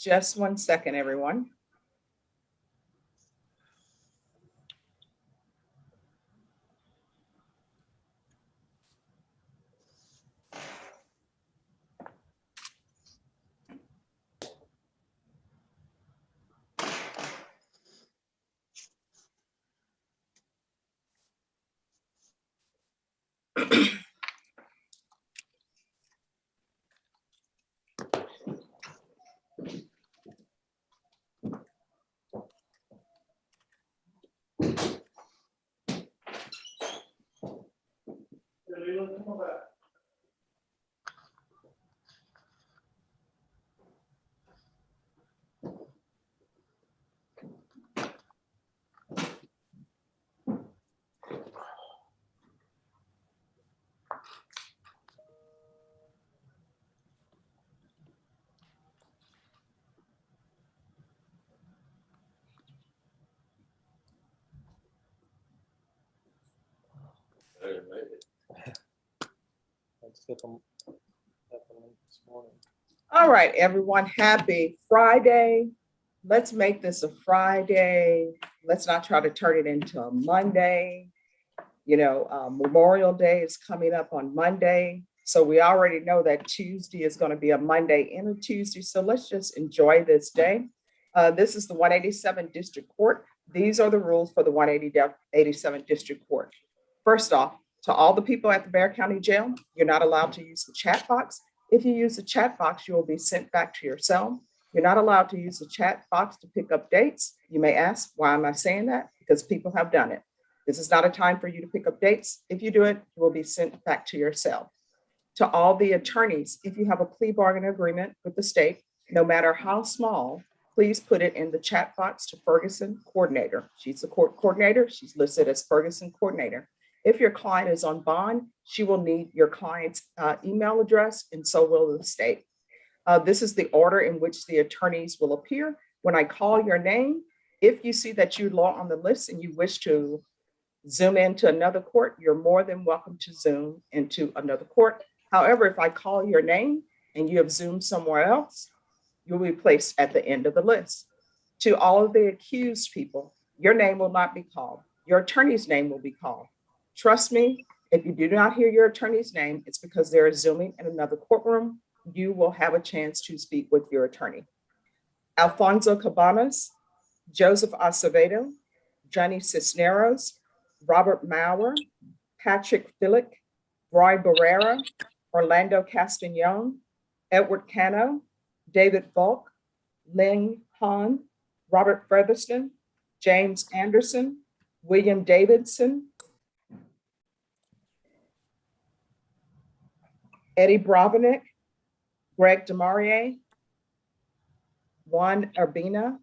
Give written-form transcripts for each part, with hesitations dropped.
Just 1 second, everyone. All right, everyone, happy Friday. Let's make this a Friday. Let's not try to turn it into a Monday. You know, Memorial Day is coming up on Monday. So we already know that Tuesday is going to be a Monday and a Tuesday. So let's just enjoy this day. This is the 187 District Court. These are the rules for the 187 District Court. First off, to all the people at the Bexar County Jail, you're not allowed to use the chat box. If you use the chat box, you will be sent back to your cell. You're not allowed to use the chat box to pick up dates. You may ask, why am I saying that? Because people have done it. This is not a time for you to pick up dates. If you do it, you will be sent back to your cell. To all the attorneys, if you have a plea bargain agreement with the state, no matter how small, please put it in the chat box to Ferguson Coordinator. She's the court coordinator. She's listed as Ferguson Coordinator. If your client is on bond, she will need your client's email address, and so will the state. This is the order in which the attorneys will appear. When I call your name, if you see that you are on the list and you wish to Zoom into another court, you're more than welcome to Zoom into another court. However, if I call your name and you have Zoomed somewhere else, you'll be placed at the end of the list. To all of the accused people, your name will not be called. Your attorney's name will be called. Trust me, if you do not hear your attorney's name, it's because they're Zooming in another courtroom. You will have a chance to speak with your attorney. Alfonso Cabanas, Joseph Acevedo, Johnny Cisneros, Robert Maurer, Patrick Philick, Roy Barrera, Orlando Castagnon, Edward Cano, David Volk, Ling Han, Robert Featherston, James Anderson, William Davidson, Eddie Brovinick, Greg DeMaurier, Juan Urbina,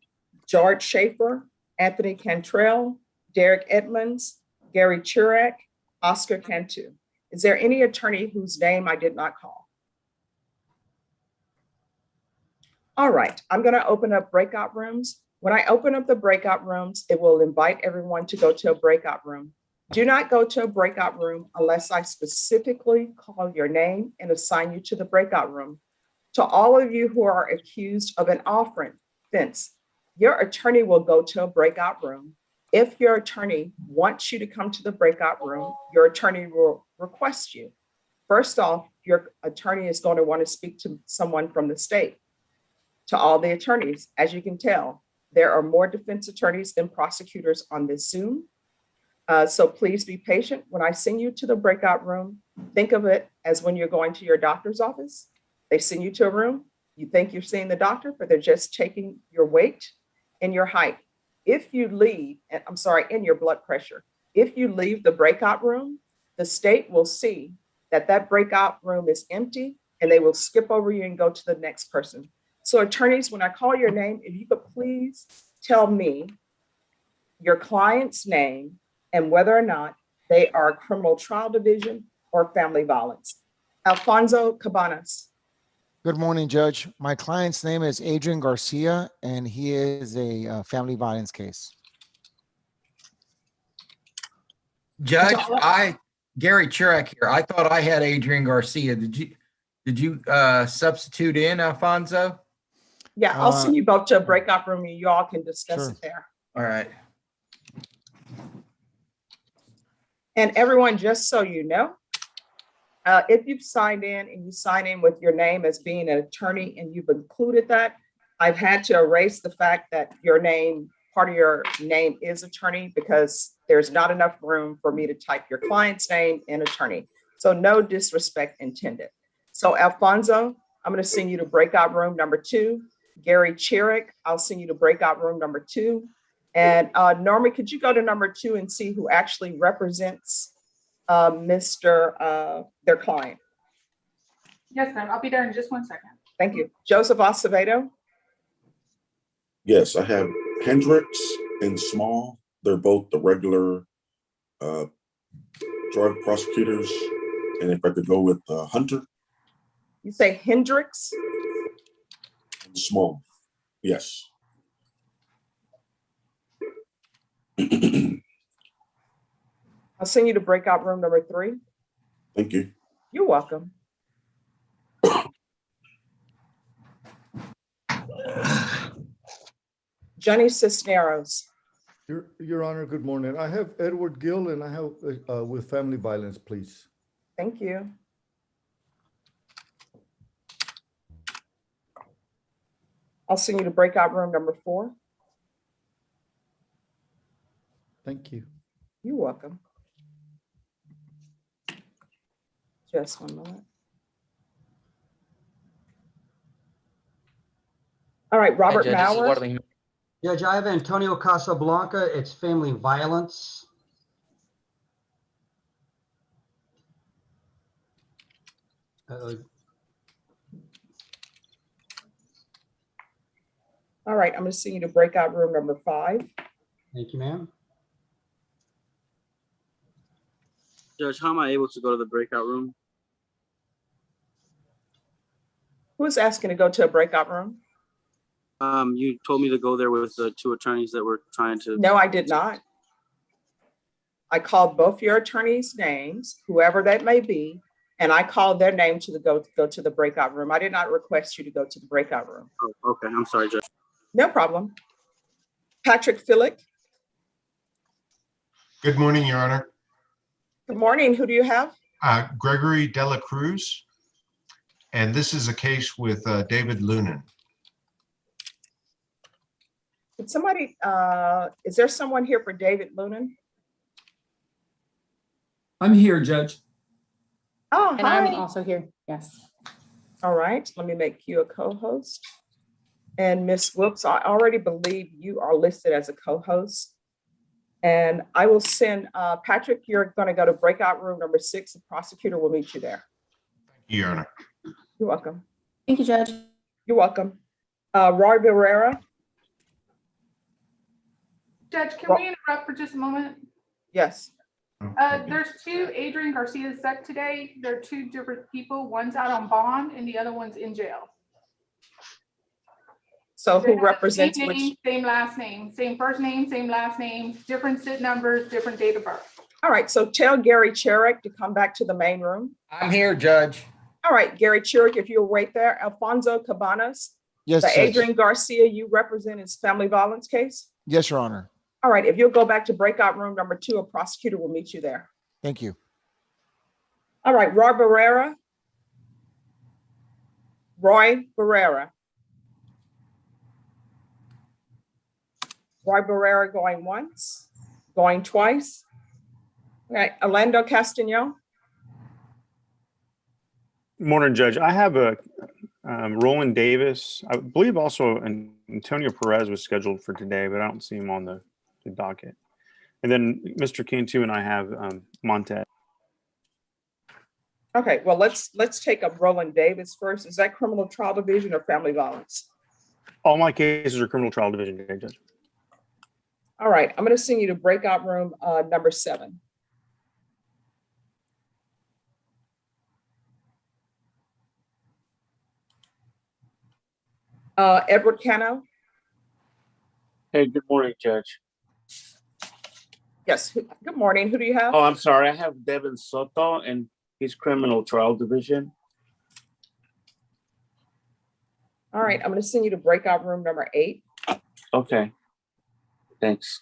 George Schaefer, Anthony Cantrell, Derek Edmonds, Gary Chirac, Oscar Cantu. Is there any attorney whose name I did not call? All right, I'm going to open up breakout rooms. When I open up the breakout rooms, it will invite everyone to go to a breakout room. Do not go to a breakout room unless I specifically call your name and assign you to the breakout room. To all of you who are accused of an offense, your attorney will go to a breakout room. If your attorney wants you to come to the breakout room, your attorney will request you. First off, your attorney is going to want to speak to someone from the state. To all the attorneys, as you can tell, there are more defense attorneys than prosecutors on this Zoom. So please be patient. When I send you to the breakout room, think of it as when you're going to your doctor's office. They send you to a room, you think you're seeing the doctor, but they're just taking your weight and your height. If you leave, and your blood pressure. If you leave the breakout room, the state will see that that breakout room is empty and they will skip over you and go to the next person. So attorneys, when I call your name, if you could please tell me your client's name and whether or not they are criminal trial division or family violence. Alfonso Cabanas. Good morning, Judge. My client's name is Adrian Garcia, and he is a family violence case. Judge, Gary Chirac here. I thought I had Adrian Garcia. Did you substitute in Alfonso? Yeah, I'll Uh, send you both to a breakout room and you all can discuss Sure. it there. All right. And everyone, just so you know, if you've signed in and you sign in with your name as being an attorney and you've included that, I've had to erase the fact that your name, part of your name is attorney because there's not enough room for me to type your client's name in attorney. So no disrespect intended. So Alfonso, I'm going to send you to breakout room number 2. Gary Chiric, I'll send you to breakout room number 2. And Norma, could you go to number 2 and see who actually represents their client? Yes, ma'am. I'll be there in just 1 second. Thank you. Joseph Acevedo. Yes, I have Hendricks and Small. They're both the regular drug prosecutors. And if I could go with Hunter You say Hendricks. and Small. Yes. I'll send you to breakout room number 3. Thank you. You're welcome. Johnny Cisneros. Your Honor, good morning. I have Edward Gill and I have with family violence, please. Thank you. I'll send you to breakout room number 4. Thank you. You're welcome. Just 1 moment. All right, Robert Maurer. Judge, I have Antonio Casablanca. It's family violence. All right, I'm going to send you to breakout room number 5. Thank you, ma'am. Judge, how am I able to go to the breakout room? Who's asking to go to a breakout room? You told me to go there with the 2 attorneys that were trying to. No, I did not. I called both your attorneys' names, whoever that may be, and I called their name to go to the breakout room. I did not request you to go to the breakout room. Oh, okay, I'm sorry, Judge. No problem. Patrick Philick. Good morning, Your Honor. Good morning. Who do you have? Gregory Dela Cruz. And this is a case with David Lunan. Did somebody, is there someone here for David Lunan? I'm here, Judge. Oh, And hi. I'm also here. Yes. All right, let me make you a co-host. And Ms. Whoops, I already believe you are listed as a co-host. And I will send, Patrick, you're going to go to breakout room number 6. The prosecutor will meet you there. Thank you, Your Honor. You're welcome. Thank you, Judge. You're welcome. Roy Barrera. Judge, can we interrupt for just a moment? Yes. There's 2 Adrian Garcia set today. They're 2 different people. One's out on bond and the other one's in jail. So They who have represents same which? name, same last name, same first name, same last name, different SID numbers, different date of birth. All right, so tell Gary Chiric to come back to the main room. I'm here, Judge. All right, Gary Chiric, if you'll wait there. Alfonso Cabanas, Yes, the Judge. Adrian Garcia you represent his family violence case. Yes, Your Honor. All right, if you'll go back to breakout room number 2, a prosecutor will meet you there. Thank you. All right, Roy Barrera. Roy Barrera. Roy Barrera going once, going twice. All right, Orlando Castano. Morning, Judge. I have a Roland Davis. I believe also Antonio Perez was scheduled for today, but I don't see him on the docket. And then Mr. Cantu and I have Montez. Okay, well, let's take up Roland Davis first. Is that criminal trial division or family violence? All my cases are criminal trial division today, Judge. All right, I'm going to send you to breakout room number 7. Edward Cano. Hey, good morning, Judge. Yes, good morning. Who do you have? Oh, I'm sorry. I have Devin Soto and his criminal trial division. All right, I'm going to send you to breakout room number 8. Okay. Thanks.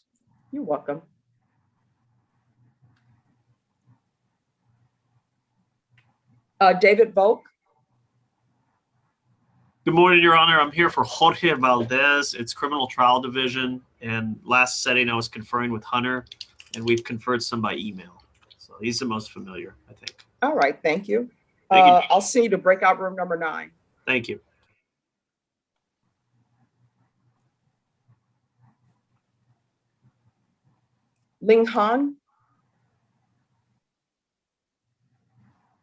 You're welcome. David Volk. Good morning, Your Honor. I'm here for Jorge Valdez. It's Criminal Trial Division. And last setting, I was conferring with Hunter, and we've conferred some by email. So he's the most familiar, I think. All right, thank you. Thank you. I'll see you to breakout room number 9. Thank you. Ling Han.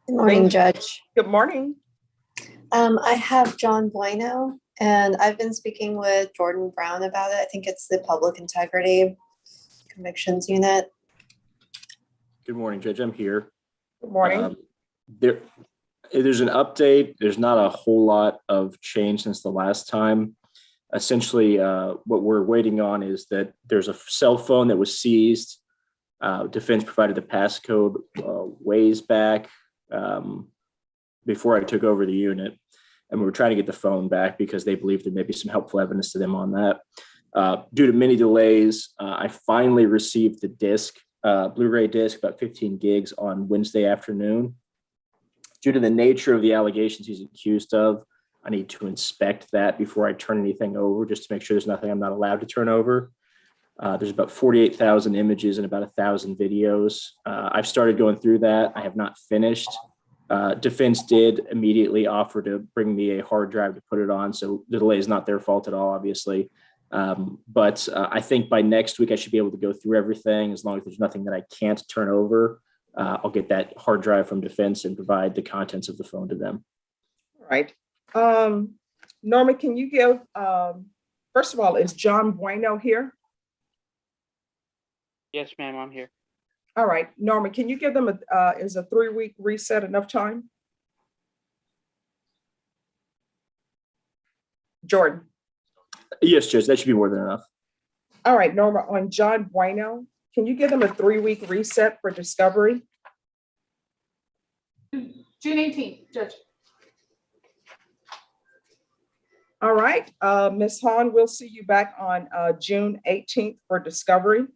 Good morning, Thank- Judge. Good morning. I have John Bueno, and I've been speaking with Jordan Brown about it. I think it's the Public Integrity Convictions Unit. Good morning, Judge. I'm here. Good morning. There's an update. There's not a whole lot of change since the last time. Essentially, what we're waiting on is that there's a cell phone that was seized. Defense provided the passcode ways back before I took over the unit. And we were trying to get the phone back because they believe there may be some helpful evidence to them on that. Due to many delays, I finally received the disc, Blu-ray disc, about 15 gigs on Wednesday afternoon. Due to the nature of the allegations he's accused of, I need to inspect that before I turn anything over, just to make sure there's nothing I'm not allowed to turn over. There's about 48,000 images and about 1,000 videos. I've started going through that. I have not finished. Defense did immediately offer to bring me a hard drive to put it on, so the delay is not their fault at all, obviously. But I think by next week I should be able to go through everything. As long as there's nothing that I can't turn over, I'll get that hard drive from defense and provide the contents of the phone to them. All right. Norma, can you give, first of all, is John Bueno here? Yes, ma'am, I'm here. All right, Norma, can you give them is a 3-week reset enough time? Jordan. Yes, Judge, that should be more than enough. All right, Norma, on John Bueno, can you give them a 3-week reset for discovery? June 18th, Judge. All right, Ms. Hahn, we'll see you back on June 18th for discovery.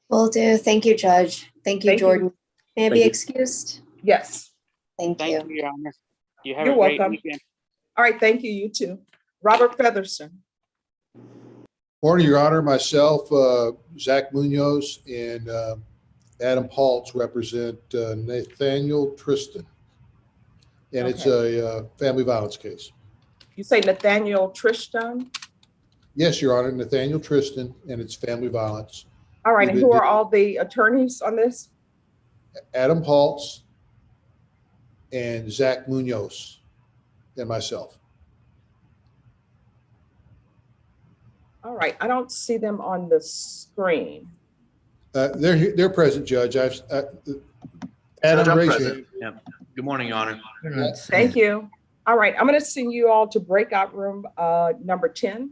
Will do. Thank you, Judge. Thank you, Thank you. Jordan. May I be Thank you. excused? Yes. Thank you. Thank you, Your Honor. You have You're a great welcome. weekend. All right, thank you, you too. Robert Featherston. Morning, Your Honor. Myself, Zach Munoz, and Adam Paltz represent Nathaniel Tristan. And it's a family violence case. You say Nathaniel Tristan? Yes, Your Honor, Nathaniel Tristan, and it's family violence. All right, and who are all the attorneys on this? Adam Paltz and Zach Munoz and myself. All right, I don't see them on the screen. They're present, Judge. Adam, I'm raise your present. hand. Yeah. Good morning, Your Honor. Thank you. All right, I'm going to send you all to breakout room number 10.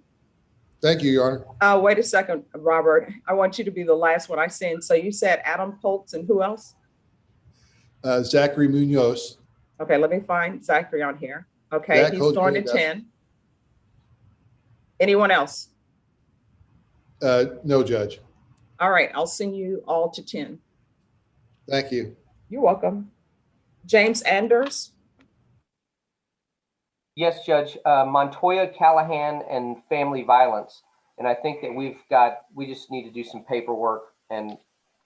Thank you, Your Honor. Wait a second, Robert. I want you to be the last one I send. So you said Adam Poltz and who else? Zachary Munoz. Okay, let me find Zachary on here. Okay, Zach, he's hold going to your hand up. 10. Anyone else? No, Judge. All right, I'll send you all to 10. Thank you. You're welcome. James Anders. Yes, Judge. Montoya, Callahan, and family violence. And I think that we just need to do some paperwork and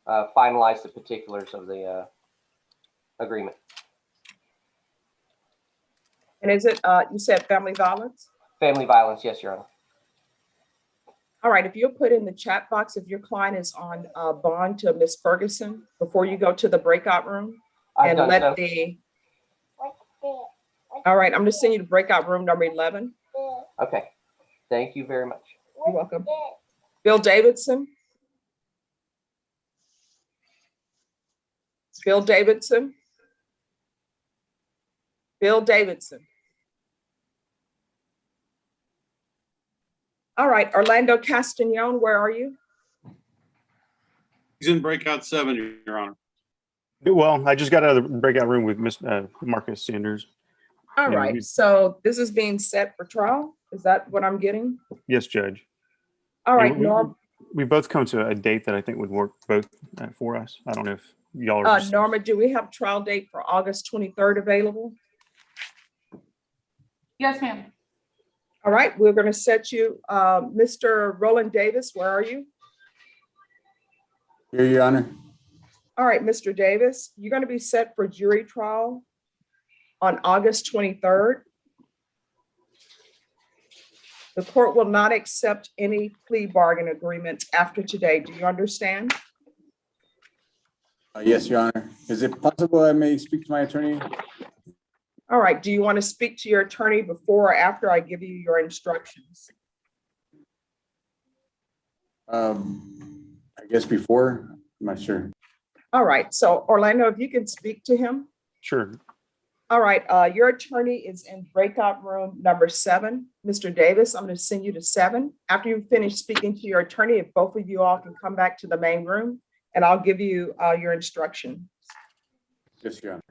finalize the particulars of the agreement. And is it, you said family violence? Family violence, yes, Your Honor. All right, if you'll put in the chat box, if your client is on bond to Ms. Ferguson before you go to the breakout room. I've And done let so. All right, I'm going to send you to breakout room number 11. Okay. Thank you very much. You're welcome. Bill Davidson. Bill Davidson. Bill Davidson. All right, Orlando Castagnon, where are you? He's in breakout 7, Your Honor. Well, I just got out of the breakout room with Marcus Sanders. All Yeah, right, so this is being set for trial? Is that what I'm getting? Yes, Judge. All And right, Norm, we both come to a date that I think would work both for us. I don't know if y'all are. Norma, do we have trial date for August 23rd available? Yes, ma'am. All right, we're going to set you, Mr. Roland Davis, where are you? Here, Your Honor. All right, Mr. Davis, you're going to be set for jury trial on August 23rd. The court will not accept any plea bargain agreements after today. Do you understand? Yes, Your Honor. Is it possible I may speak to my attorney? All right, do you want to speak to your attorney before or after I give you your instructions? I guess before, I'm not sure. All right, so Orlando, if you can speak to him. Sure. All right, your attorney is in breakout room number 7. Mr. Davis, I'm going to send you to 7. After you finish speaking to your attorney, if both of you all can come back to the main room, and I'll give you your instruction. Yes, Your Honor.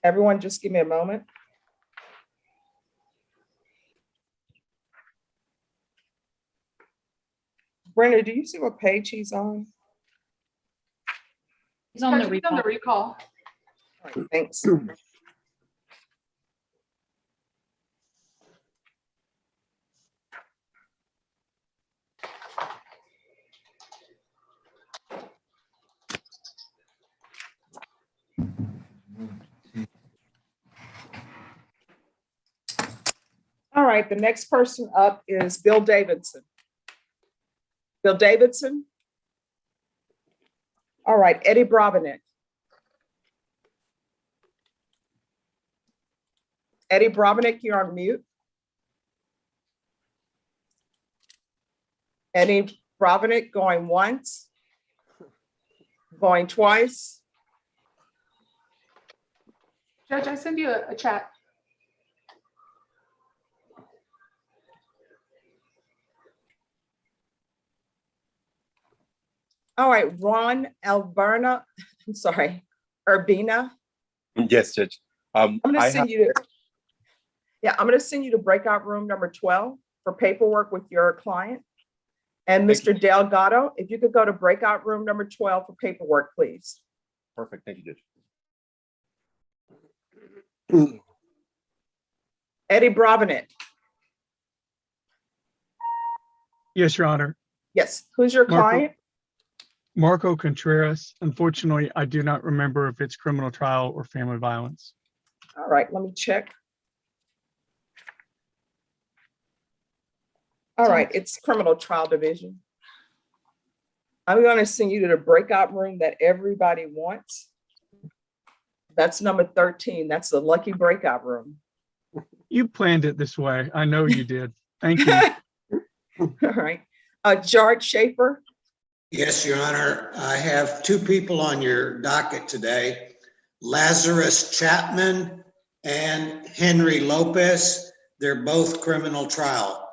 Everyone, just give me a moment. Brenda, do you see what page he's on? He's on the recall. All right, thanks. All right, the next person up is Bill Davidson. Bill Davidson. All right, Eddie Brabenek. Eddie Brabenek, you're on mute. Eddie Brabenek going once, going twice. Judge, I send you a chat. All right, Ron Alberna, I'm sorry, Urbina. Yes, Judge. I'm gonna send you to, I'm gonna send you to breakout room number 12 for paperwork with your client. And Mr. Delgado, if you could go to breakout room number 12 for paperwork, please. Perfect. Thank you, Judge. Eddie Brabenek. Yes, Your Honor. Yes, who's your client? Marco Contreras. Unfortunately, I do not remember if it's criminal trial or family violence. All right, let me check. All right, it's criminal trial division. I'm going to send you to the breakout room that everybody wants. That's number 13. That's the lucky breakout room. You planned it this way. I know you did. Thank you. All right. George Schaefer. Yes, Your Honor. I have 2 people on your docket today, Lazarus Chapman and Henry Lopez. They're both criminal trial.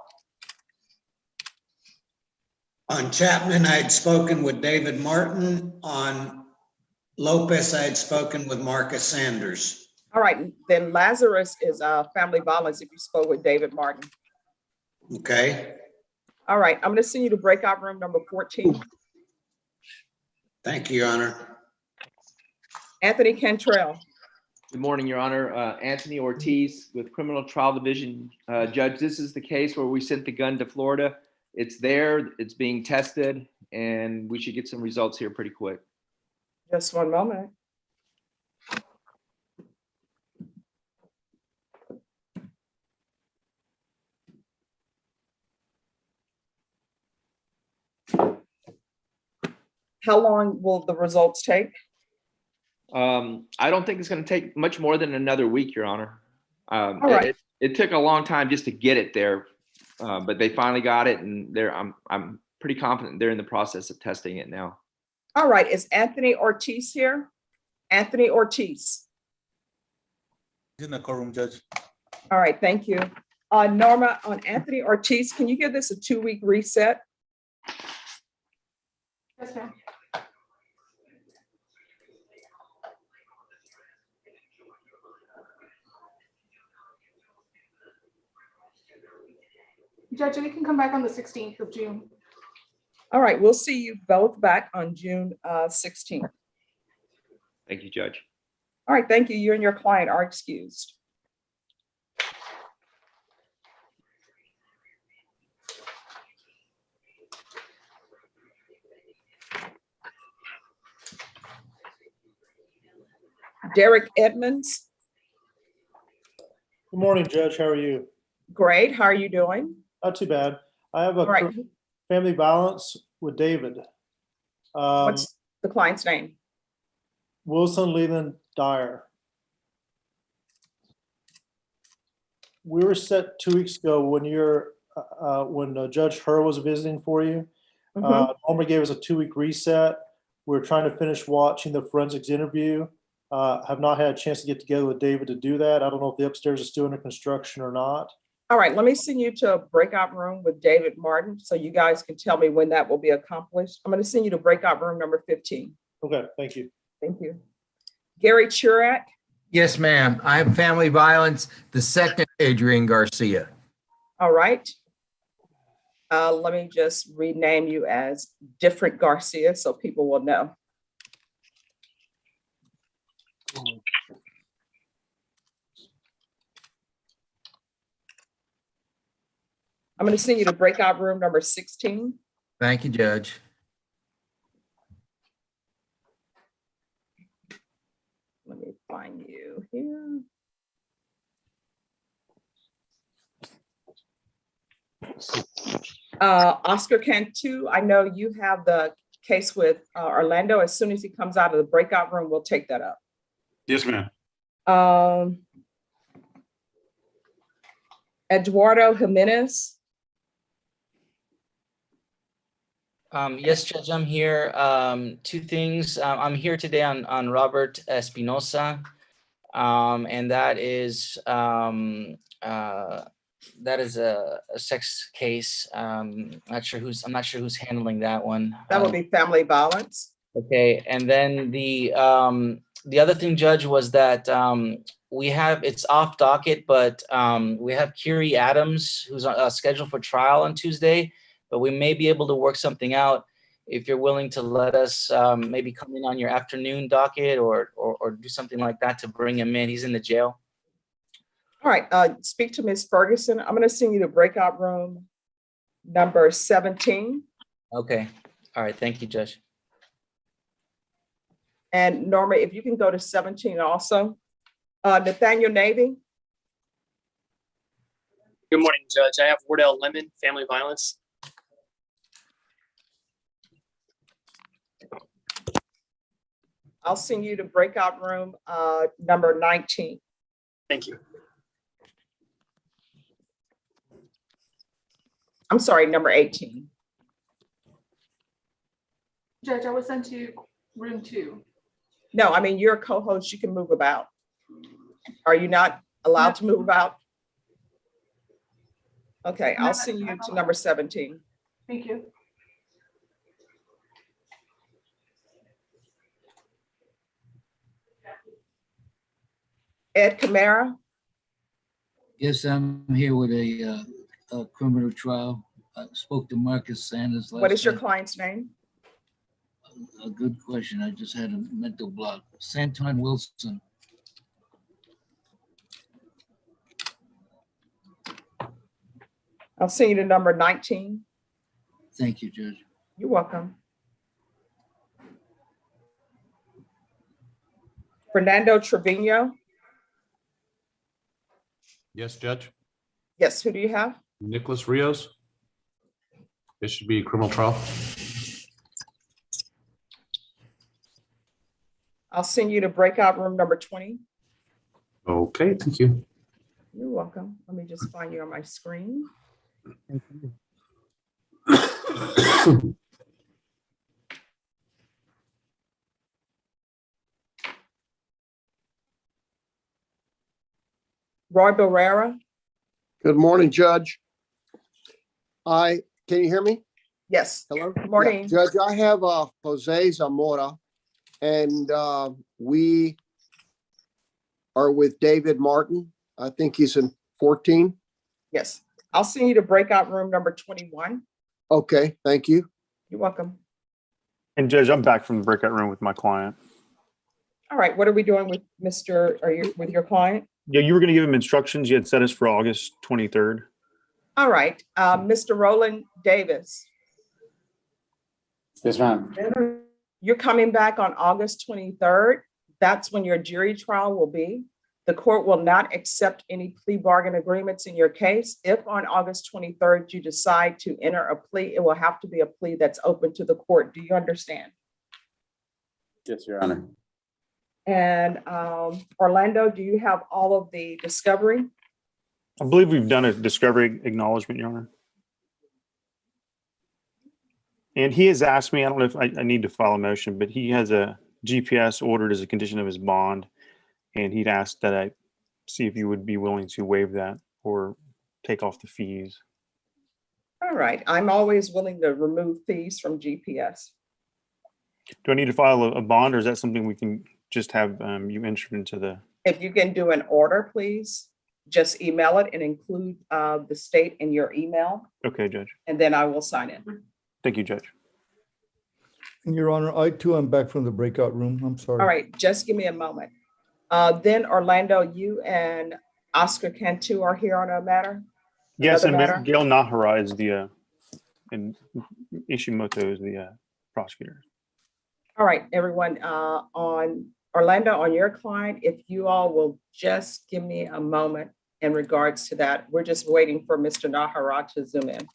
On Chapman, I had spoken with David Martin. On Lopez, I had spoken with Marcus Sanders. All right, then Lazarus is family violence if you spoke with David Martin. Okay. All right, I'm going to send you to breakout room number 14. Thank you, Your Honor. Anthony Cantrell. Good morning, Your Honor. Anthony Ortiz with Criminal Trial Division. Judge, this is the case where we sent the gun to Florida. It's there, it's being tested, and we should get some results here pretty quick. Just one moment. How long will the results take? I don't think it's going to take much more than another week, Your Honor. All right. It took a long time just to get it there, but they finally got it, and I'm pretty confident they're in the process of testing it now. All right, is Anthony Ortiz here? Anthony Ortiz. He's in the courtroom, Judge. All right, thank you. Norma, on Anthony Ortiz, can you give this a 2-week reset? Yes, ma'am. Judge, and it can come back on the 16th of June. All right, we'll see you both back on June 16th. Thank you, Judge. All right, thank you. You and your client are excused. Derek Edmonds. Good morning, Judge. How are you? Great. How are you doing? Not too bad. I have a All right. family violence with David. What's the client's name? Wilson Leland Dyer. We were set 2 weeks ago when Judge Herr was visiting for you. Norma gave us a 2-week reset. We're trying to finish watching the forensics interview. Have not had a chance to get together with David to do that. I don't know if the upstairs is still under construction or not. All right, let me send you to a breakout room with David Martin so you guys can tell me when that will be accomplished. I'm going to send you to breakout room number 15. Okay, thank you. Thank you. Gary Churak. Yes, ma'am. I have family violence, the second Adrian Garcia. All right. Let me just rename you as different Garcia so people will know. I'm going to send you to breakout room number 16. Thank you, Judge. Let me find you here. Oscar Cantu, I know you have the case with Orlando. As soon as he comes out of the breakout room, we'll take that up. Yes, ma'am. Eduardo Jimenez. Yes, Judge, I'm here. Two things. I'm here today on Robert Espinosa, and that is a sex case. I'm not sure who's handling that one. That would be family violence. Okay, and then the other thing, Judge, was that it's off docket, but we have Kyrie Adams who's scheduled for trial on Tuesday. But we may be able to work something out if you're willing to let us maybe come in on your afternoon docket or do something like that to bring him in. He's in the jail. All right, speak to Ms. Ferguson. I'm going to send you to breakout room number 17. Okay. All right. Thank you, Judge. And Norma, if you can go to 17 also. Nathaniel Navy. Good morning, Judge. I have Wardell Lemon, family violence. I'll send you to breakout room number 19. Thank you. I'm sorry, number 18. Judge, I was sent to room 2. No, I mean, you're a co-host, you can move about. Are you not allowed to move about? Okay, I'll send you to number 17. Thank you. Ed Camara. Yes, I'm here with a criminal trial. I spoke to Marcus Sanders last What is your night. client's name? A good question. I just had a mental block. Santon Wilson. I'll send you to number 19. Thank you, Judge. You're welcome. Fernando Trevino. Yes, Judge. Yes, who do you have? Nicholas Rios. This should be a criminal trial. I'll send you to breakout room number 20. Okay, thank you. You're welcome. Let me just find you on my screen. Thank you. Roy Barrera. Good morning, Judge. Can you hear me? Yes. Hello. Good morning. Yeah, Judge, I have Jose Zamora, and we are with David Martin. I think he's in 14. Yes. I'll send you to breakout room number 21. Okay, thank you. You're welcome. And Judge, I'm back from the breakout room with my client. All right, what are we doing with with your client? Yeah, you were going to give him instructions. You had set us for August 23rd. All right, Mr. Roland Davis. Yes, ma'am. You're coming back on August 23rd. That's when your jury trial will be. The court will not accept any plea bargain agreements in your case. If on August 23rd you decide to enter a plea, it will have to be a plea that's open to the court. Do you understand? Yes, Your Honor. And Orlando, do you have all of the discovery? I believe we've done a discovery acknowledgement, Your Honor. And he has asked me, I don't know if I need to file a motion, but he has a GPS ordered as a condition of his bond. And he'd asked that I see if you would be willing to waive that or take off the fees. All right, I'm always willing to remove fees from GPS. Do I need to file a bond, or is that something we can just have you entered into the? If you can do an order, please, just email it and include the state in your email, Okay, Judge. and then I will sign it. Thank you, Judge. And Your Honor, I too am back from the breakout room. I'm sorry. All right, just give me a moment. Then Orlando, you and Oscar Cantu are here on a matter? Yes, Another and matter? Gail Nahara is the, and Ishimoto is the prosecutor. All right, everyone, on Orlando, on your client, if you all will just give me a moment in regards to that. We're just waiting for Mr. Nahara to zoom in.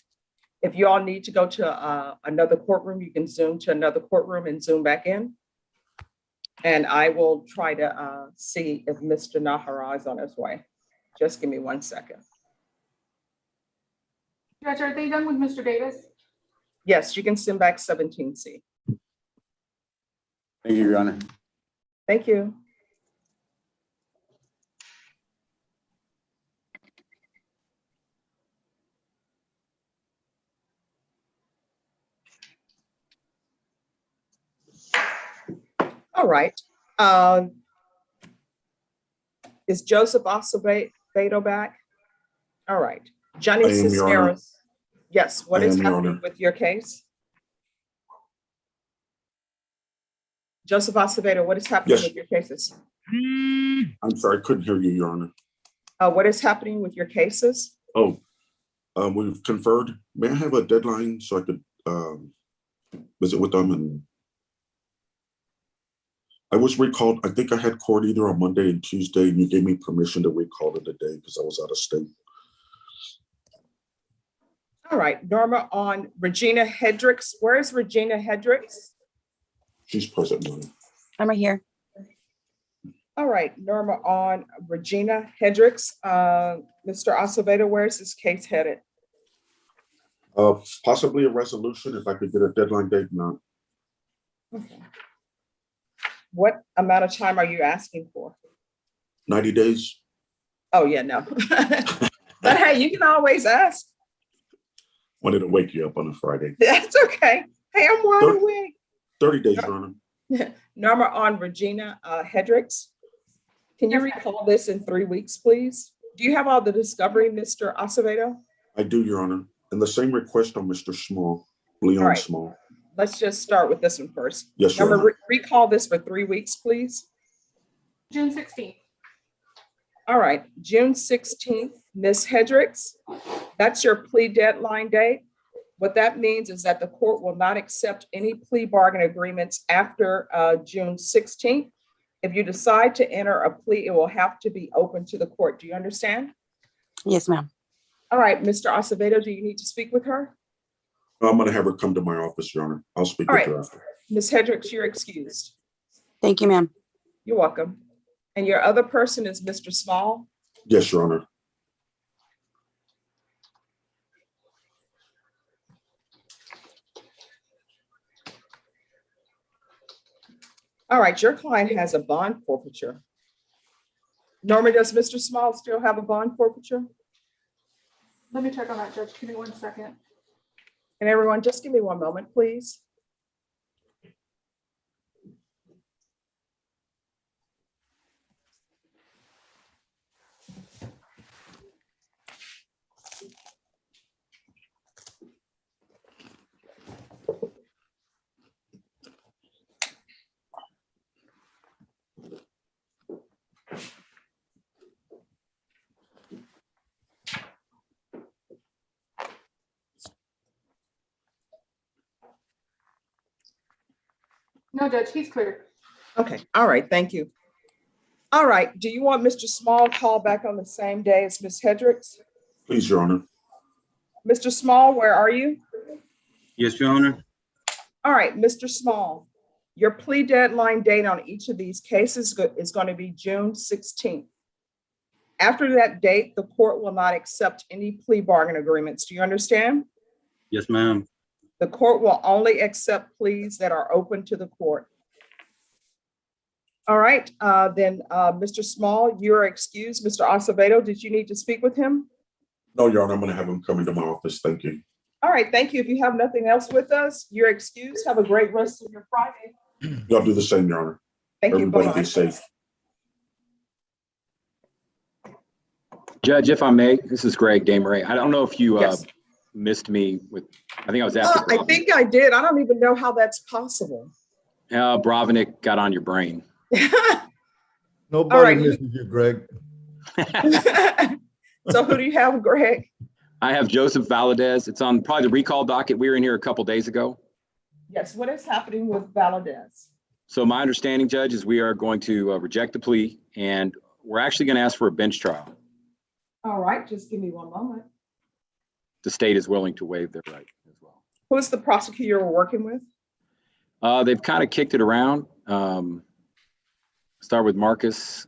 If you all need to go to another courtroom, you can zoom to another courtroom and zoom back in. And I will try to see if Mr. Nahara is on his way. Just give me 1 second. Judge, are they done with Mr. Davis? Yes, you can send back 17C. Thank you, Your Honor. Thank you. All right. Is Joseph Acevedo back? All right. Johnny I am, Your Honor. Cesteros. Yes, what I is am, Your happening Honor. with your case? Joseph Acevedo, what is happening Yes. with your cases? I'm sorry, I couldn't hear you, Your Honor. What is happening with your cases? Oh, we've conferred. May I have a deadline so I could visit with them? And I was recalled. I think I had court either on Monday and Tuesday, and you gave me permission to recall it today because I was out of state. All right, Norma, on Regina Hedricks. Where is Regina Hedricks? She's present, Your Honor. I'm right here. All right, Norma, on Regina Hedricks. Mr. Acevedo, where is this case headed? Possibly a resolution if I could get a deadline date. Not. Okay. What amount of time are you asking for? 90 days. Oh, yeah, no. But hey, you can always ask. Wanted to wake you up on a Friday. That's okay. Hey, I'm wide awake. 30 days, Your Honor. Norma, on Regina Hedricks. Can you recall this in 3 weeks, please? Do you have all the discovery, Mr. Acevedo? I do, Your Honor. And the same request on Mr. Small, Leon All right. Small. Let's just start with this one first. Yes, Your Norma, Honor. recall this for 3 weeks, please. June 16th. All right, June 16th, Ms. Hedricks, that's your plea deadline date. What that means is that the court will not accept any plea bargain agreements after June 16th. If you decide to enter a plea, it will have to be open to the court. Do you understand? Yes, ma'am. All right, Mr. Acevedo, do you need to speak with her? I'm going to have her come to my office, Your Honor. I'll speak All with right, her after. Ms. Hedricks, you're excused. Thank you, ma'am. You're welcome. And your other person is Mr. Small? Yes, Your Honor. All right, your client has a bond forfeiture. Norma, does Mr. Small still have a bond forfeiture? Let me check on that, Judge. Give me 1 second. And everyone, just give me 1 moment, please. No, Judge, he's clear. Okay, all right, thank you. All right, do you want Mr. Small called back on the same day as Ms. Hendricks? Please, Your Honor. Mr. Small, where are you? Yes, Your Honor. All right, Mr. Small, your plea deadline date on each of these cases is going to be June 16th. After that date, the court will not accept any plea bargain agreements. Do you understand? Yes, ma'am. The court will only accept pleas that are open to the court. All right, then Mr. Small, you're excused. Mr. Acevedo, did you need to speak with him? No, Your Honor, I'm going to have him come into my office. Thank you. All right, thank you. If you have nothing else with us, you're excused. Have a great rest of your Friday. Y'all do the same, Your Honor. Thank you. Everybody Bye-bye. be safe. Judge, if I may, this is Greg Dameray. I don't know if you Yes. missed me with, I think I was after I think I did. I don't even know how that's possible. Brovinick got on your brain. Nobody right. misses you, Greg. So who do you have, Greg? I have Joseph Valadez. It's on probably the recall docket. We were in here a couple days ago. Yes, what is happening with Valadez? So my understanding, Judge, is we are going to reject the plea, and we're actually going to ask for a bench trial. All right, just give me one moment. The state is willing to waive their right as well. Who's the prosecutor we're working with? They've kind of kicked it around. Start with Marcus,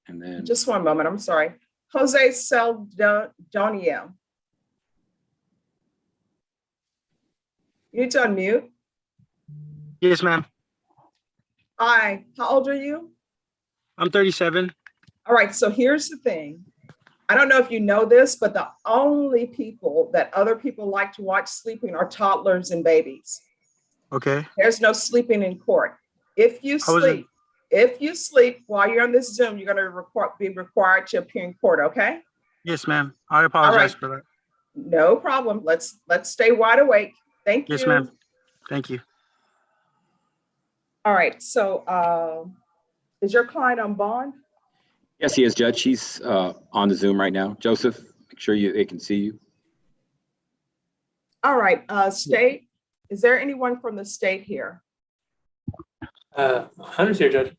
and then Just one moment, I'm sorry. Jose Saldoniel. You need to unmute. Yes, ma'am. Hi, how old are you? I'm 37. All right, so here's the thing. I don't know if you know this, but the only people that other people like to watch sleeping are toddlers and babies. Okay. There's no sleeping in court. If you sleep while you're on this Zoom, you're going to be required to appear in court, okay? Yes, ma'am. I apologize right. for that. No problem. Let's stay wide awake. Thank you. Yes, ma'am. Thank you. All right, so is your client on bond? yes, he is, Judge. He's on the Zoom right now. Joseph, make sure they can see you. All right, state, is there anyone from the state here? Hunter's here, Judge.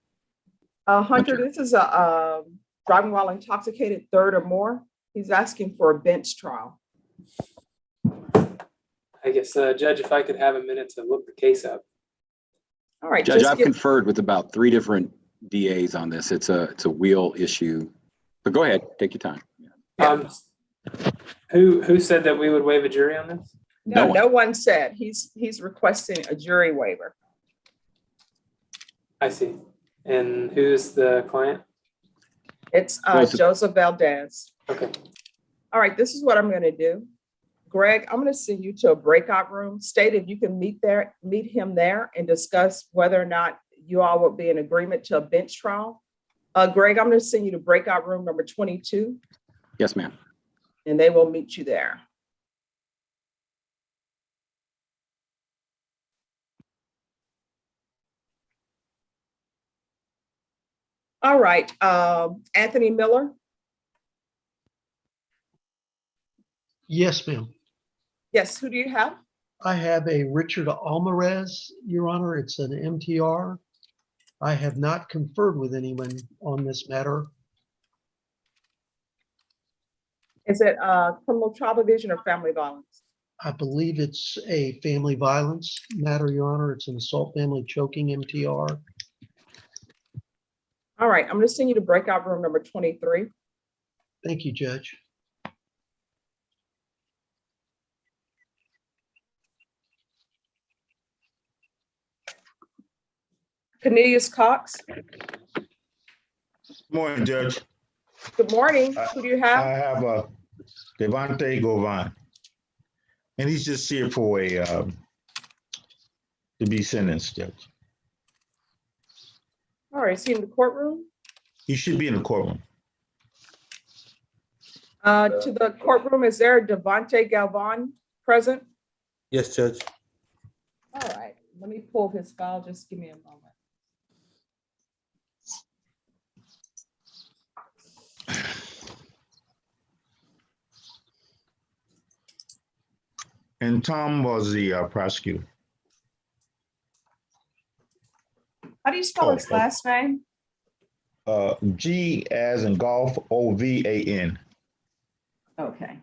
Hunter, this is a driving while intoxicated third or more. He's asking for a bench trial. I guess, Judge, if I could have a minute to look the case up. All right, Judge, I've conferred with about 3 different DAs on this. It's a wheel issue, but go ahead, take your time. Who said that we would waive a jury on this? No one said. He's requesting a jury waiver. I see. And who's the client? It's Joseph Valdez. Okay. All right, this is what I'm going to do. Greg, I'm going to send you to a breakout room. State if you can meet him there and discuss whether or not you all will be in agreement to a bench trial. Greg, I'm going to send you to breakout room number 22. Yes, ma'am. And they will meet you there. All right, Anthony Miller. Yes, ma'am. Yes, who do you have? I have a Richard Alvarez, Your Honor. It's an MTR. I have not conferred with anyone on this matter. Is it criminal trial division or family violence? I believe it's a family violence matter, Your Honor. It's an assault family choking MTR. All right, I'm going to send you to breakout room number 23. Thank you, Judge. Cornelius Cox. Morning, Judge. Good morning. Who do you have? I have Devontae Govan, and he's just here for to be sentenced, Judge. All right, is he in the courtroom? He should be in the courtroom. To the courtroom, is there a Devontae Galvan present? Yes, Judge. All right, let me pull his file. Just give me a moment. And Tom was the prosecutor. How do you spell his last name? G as in golf, O-V-A-N. Okay.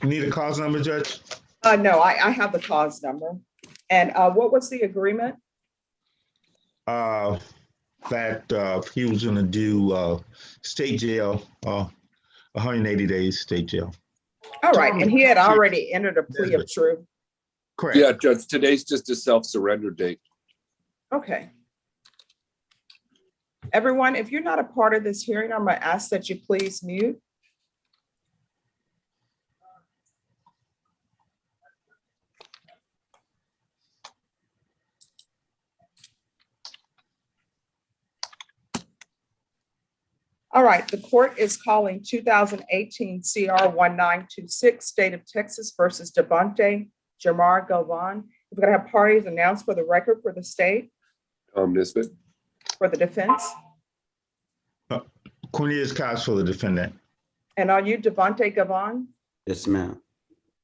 You need a cause number, Judge? No, I have the cause number. And what was the agreement? That he was gonna do state jail, 180 days state jail. All right, and he had already entered a plea of truth. Correct. Yeah, Judge, today's just a self-surrender date. Okay. Everyone, if you're not a part of this hearing, I'm going to ask that you please mute. All right, the court is calling 2018 CR 1926, State of Texas versus Devontae Jamar Govan. We're going to have parties announced for the record for the state, Tom Nisbet. for the defense. Cornelius Cox for the defendant. And are you Devontae Govan? Yes, ma'am.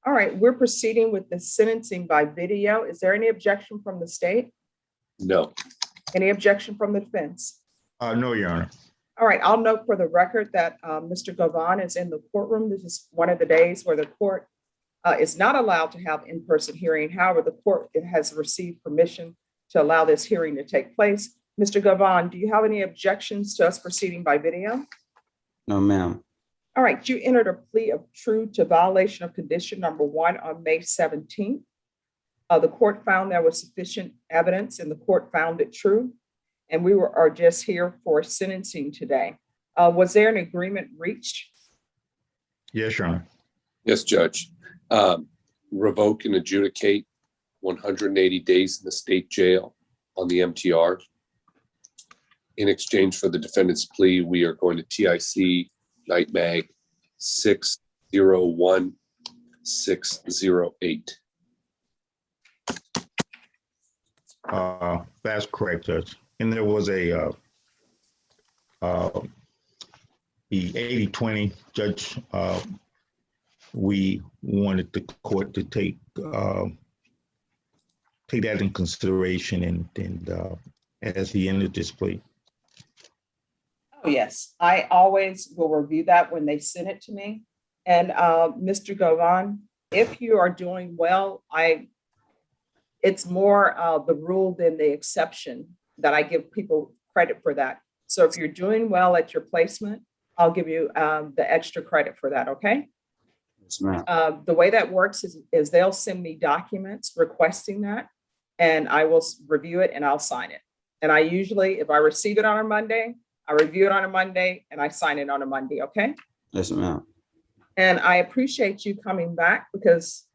All right, we're proceeding with the sentencing by video. Is there any objection from the state? No. Any objection from the defense? No, Your Honor. All right, I'll note for the record that Mr. Govan is in the courtroom. This is one of the days where the court is not allowed to have in-person hearing. However, the court has received permission to allow this hearing to take place. Mr. Govan, do you have any objections to us proceeding by video? No, ma'am. All right, you entered a plea of truth to violation of condition number 1 on May 17th. The court found there was sufficient evidence and the court found it true. And we are just here for sentencing today. Was there an agreement reached? Yes, Your Honor. Yes, Judge. Revoke and adjudicate 180 days in the state jail on the MTR. In exchange for the defendant's plea, we are going to TIC Night Mag 601608. That's correct, Judge. And there was a the 80-20 judge. We wanted the court to take that in consideration and as he ended this plea. Oh, yes. I always will review that when they send it to me. And Mr. Govan, if you are doing well, it's more the rule than the exception that I give people credit for that. So if you're doing well at your placement, I'll give you the extra credit for that, okay? Yes, ma'am. The way that works is they'll send me documents requesting that, and I will review it and I'll sign it. And I usually, if I receive it on a Monday, I review it on a Monday and I sign it on a Monday, okay? Yes, ma'am. And I appreciate you coming back because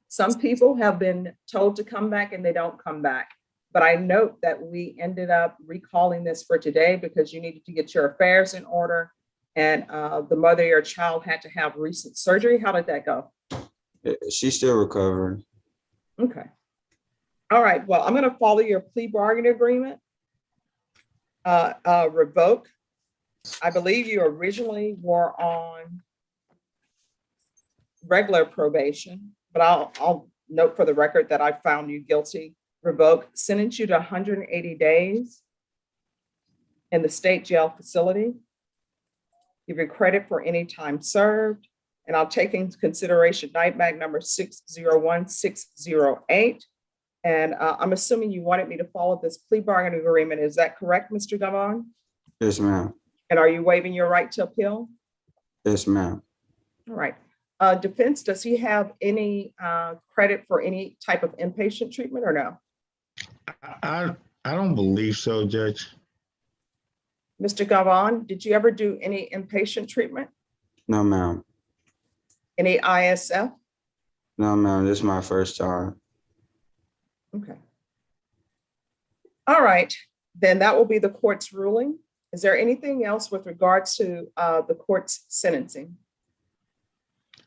some people have been told to come back and they don't come back. But I note that we ended up recalling this for today because you needed to get your affairs in order. And the mother of your child had to have recent surgery. How did that go? She's still recovering. Okay. All right. Well, I'm going to follow your plea bargain agreement. Revoke. I believe you originally were on regular probation, but I'll note for the record that I found you guilty. Revoke, sentence you to 180 days in the state jail facility. Give you credit for any time served, and I'll take into consideration night mag number 601608. And I'm assuming you wanted me to follow this plea bargain agreement. Is that correct, Mr. Govan? Yes, ma'am. And are you waiving your right to appeal? Yes, ma'am. All right. Defense, does he have any credit for any type of inpatient treatment or no? I don't believe so, Judge. Mr. Govan, did you ever do any inpatient treatment? No, ma'am. Any ISF? No, ma'am. This is my first time. Okay. All right, then that will be the court's ruling. Is there anything else with regards to the court's sentencing?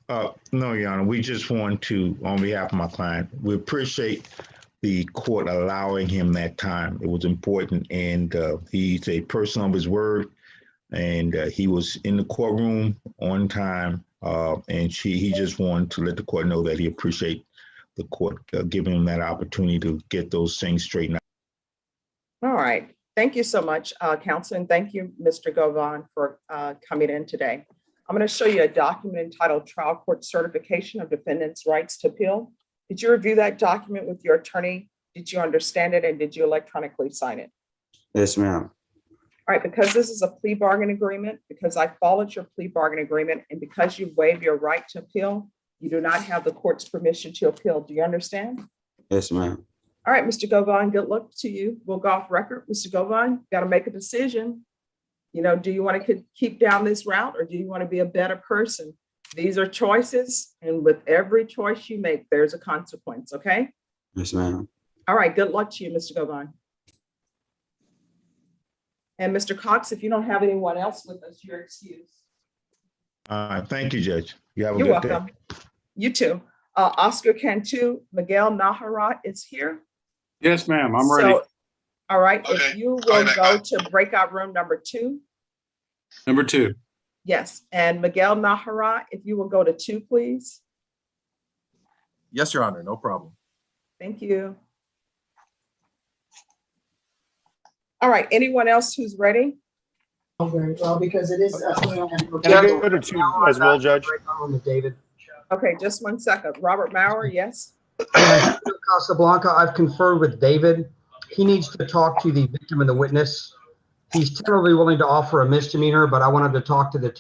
No, Your Honor. We just want to, on behalf of my client, we appreciate the court allowing him that time. It was important, and he's a person of his word, and he was in the courtroom on time And he just wanted to let the court know that he appreciate the court giving him that opportunity to get those things straightened out. All right. Thank you so much, counsel, and thank you, Mr. Govan, for coming in today. I'm going to show you a document entitled Trial Court Certification of Defendant's Rights to Appeal. Did you review that document with your attorney? Did you understand it, and did you electronically sign it? Yes, ma'am. All right, because this is a plea bargain agreement, because I followed your plea bargain agreement, and because you waive your right to appeal, you do not have the court's permission to appeal. Do you understand? Yes, ma'am. All right, Mr. Govan, good luck to you. We'll go off record. Mr. Govan, got to make a decision. You know, do you want to keep down this route, or do you want to be a better person? These are choices, and with every choice you make, there's a consequence, okay? Yes, ma'am. All right, good luck to you, Mr. Govan. And Mr. Cox, if you don't have anyone else with us, you're excused. Thank you, Judge. You have a You're good welcome. day. You too. Oscar Cantu, Miguel Naharat is here. Yes, ma'am. I'm ready. All right, if you will go to breakout room number 2. Number 2. Yes, and Miguel Naharat, if you will go to 2, please. Yes, Your Honor, no problem. Thank you. All right, anyone else who's ready? Very well, because it is. Can I go to 2 as well, Judge? David. Okay, just 1 second. Robert Maurer, yes? Casablanca, I've conferred with David. He needs to talk to the victim and the witness. He's tentatively willing to offer a misdemeanor, but I wanted to talk to the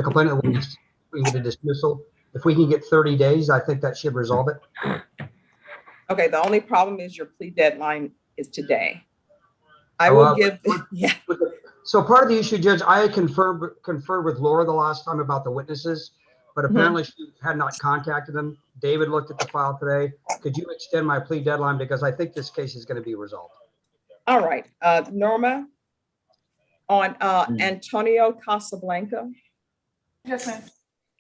complainant witness. We can get a dismissal. If we can get 30 days, I think that should resolve it. Okay, the only problem is your plea deadline is today. I will give, yeah. So part of the issue, Judge, I had conferred with Laura the last time about the witnesses, but apparently she had not contacted them. David looked at the file today. Could you extend my plea deadline, because I think this case is going to be resolved. All right, Norma, on Antonio Casablanca. Yes, ma'am.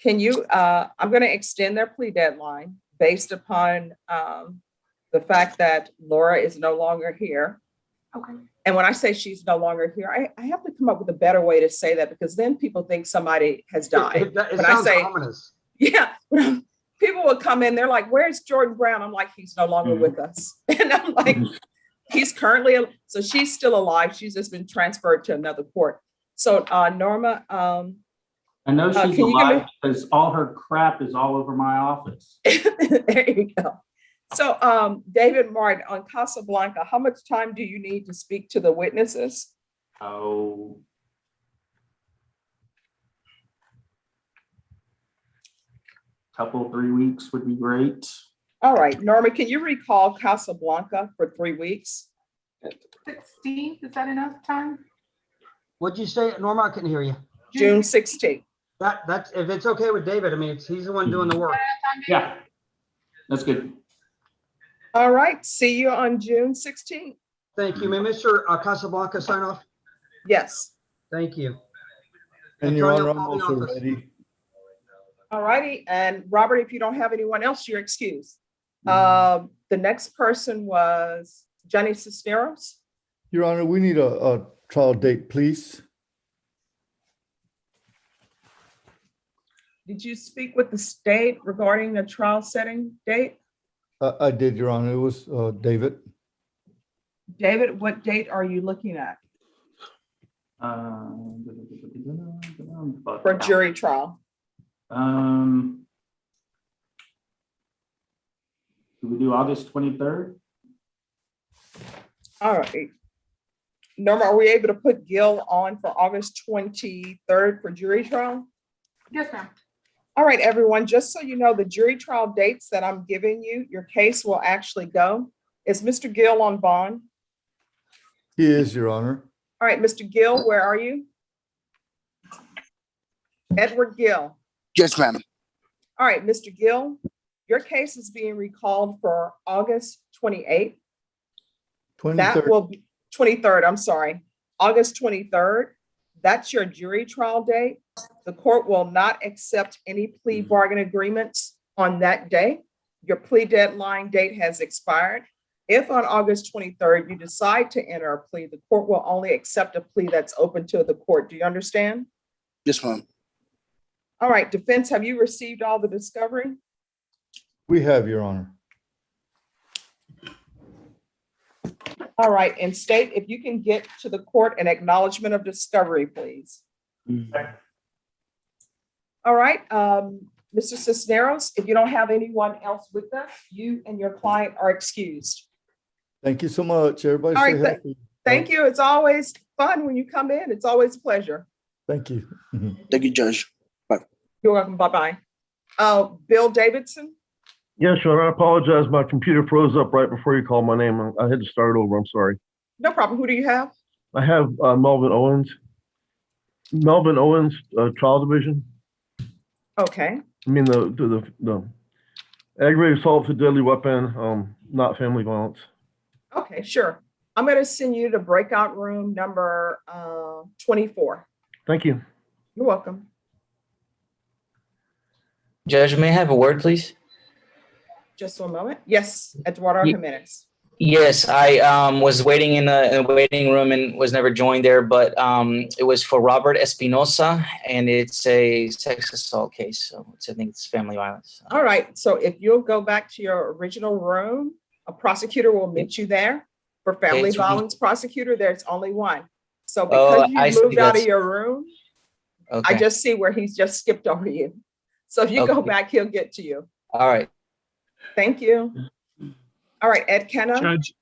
Can you, I'm going to extend their plea deadline based upon the fact that Laura is no longer here. Okay. And when I say she's no longer here, I have to come up with a better way to say that, because then people think somebody has died. It sounds ominous. Yeah, people will come in, they're like, where's Jordan Brown? I'm like, he's no longer with us. And I'm like, he's currently, so she's still alive. She's just been transferred to another court. So Norma. I know she's alive because all her crap is all over my office. There you go. So David Martin, on Casablanca, how much time do you need to speak to the witnesses? Oh. Couple, 3 weeks would be great. All right, Norma, can you recall Casablanca for 3 weeks? 16th, is that enough time? What'd you say, Norma? I couldn't hear you. June 16th. That's if it's okay with David. I mean, he's the one doing the work. Yeah, that's good. All right, see you on June 16th. Thank you. May Mr. Casablanca sign off? Yes. Thank you. And Your Honor, I'm call the also office. ready. All righty, and Robert, if you don't have anyone else, you're excused. The next person was Johnny Cesteros. Your Honor, we need a trial date, please. Did you speak with the state regarding the trial setting date? I did, Your Honor. It was David. David, what date are you looking at for jury trial? Do we do August 23rd? All right. Norma, are we able to put Gil on for August 23rd for jury trial? Yes, ma'am. All right, everyone, just so you know, the jury trial dates that I'm giving you, your case will actually go. Is Mr. Gill on bond? He is, Your Honor. All right, Mr. Gill, where are you? Edward Gill. Yes, ma'am. All right, Mr. Gill, your case is being recalled for August 28th. 23rd. That will be 23rd, I'm sorry, August 23rd. That's your jury trial date. The court will not accept any plea bargain agreements on that day. Your plea deadline date has expired. If on August 23rd you decide to enter a plea, the court will only accept a plea that's open to the court. Do you understand? Yes, ma'am. All right, defense, have you received all the discovery? We have, Your Honor. All right, and state if you can get to the court an acknowledgement of discovery, please. All right, Mr. Cisneros, if you don't have anyone else with us, you and your client are excused. Thank you so much. Everybody All stay right, healthy. Thank you. It's always fun when you come in. It's always a pleasure. Thank you. Thank you, Judge. Bye. You're welcome. Bye-bye. Bill Davidson? Yeah, sure. I apologize. My computer froze up right before you called my name. I had to start over. I'm sorry. No problem. Who do you have? I have Melvin Owens. Melvin Owens, Trial Division. Okay. I mean, the aggravated assault with a deadly weapon, not family violence. Okay, sure. I'm going to send you to breakout room number 24. Thank you. You're welcome. Judge, may I have a word, please? Just one moment. Yes, Eduardo Jimenez. Yes, I was waiting in a waiting room and was never joined there, but it was for Robert Espinosa, and it's a sex assault case. So I think it's family violence. All right. So if you'll go back to your original room, a prosecutor will meet you there. For family violence prosecutor, there's only one. So because you moved out of your room, I just see where he's just skipped over you. So if you go back, he'll get to you. All right. Thank you. All right, Ed Kenna. Judge.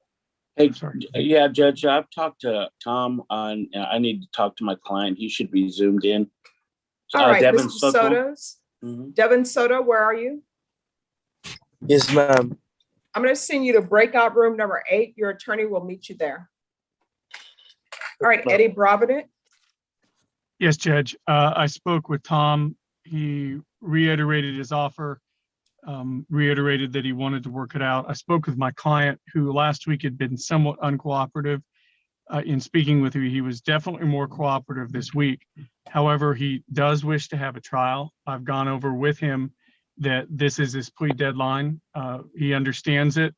Hey, yeah, Judge, I've talked to Tom on, I need to talk to my client. He should be zoomed in. All right, Devin Mr. Sotos. Devin Soto, where are you? Yes, ma'am. I'm going to send you to breakout room number 8. Your attorney will meet you there. All right, Eddie Provident. Yes, Judge. I spoke with Tom. He reiterated his offer, reiterated that he wanted to work it out. I spoke with my client, who last week had been somewhat uncooperative. In speaking with you, he was definitely more cooperative this week. However, he does wish to have a trial. I've gone over with him that this is his plea deadline. He understands it.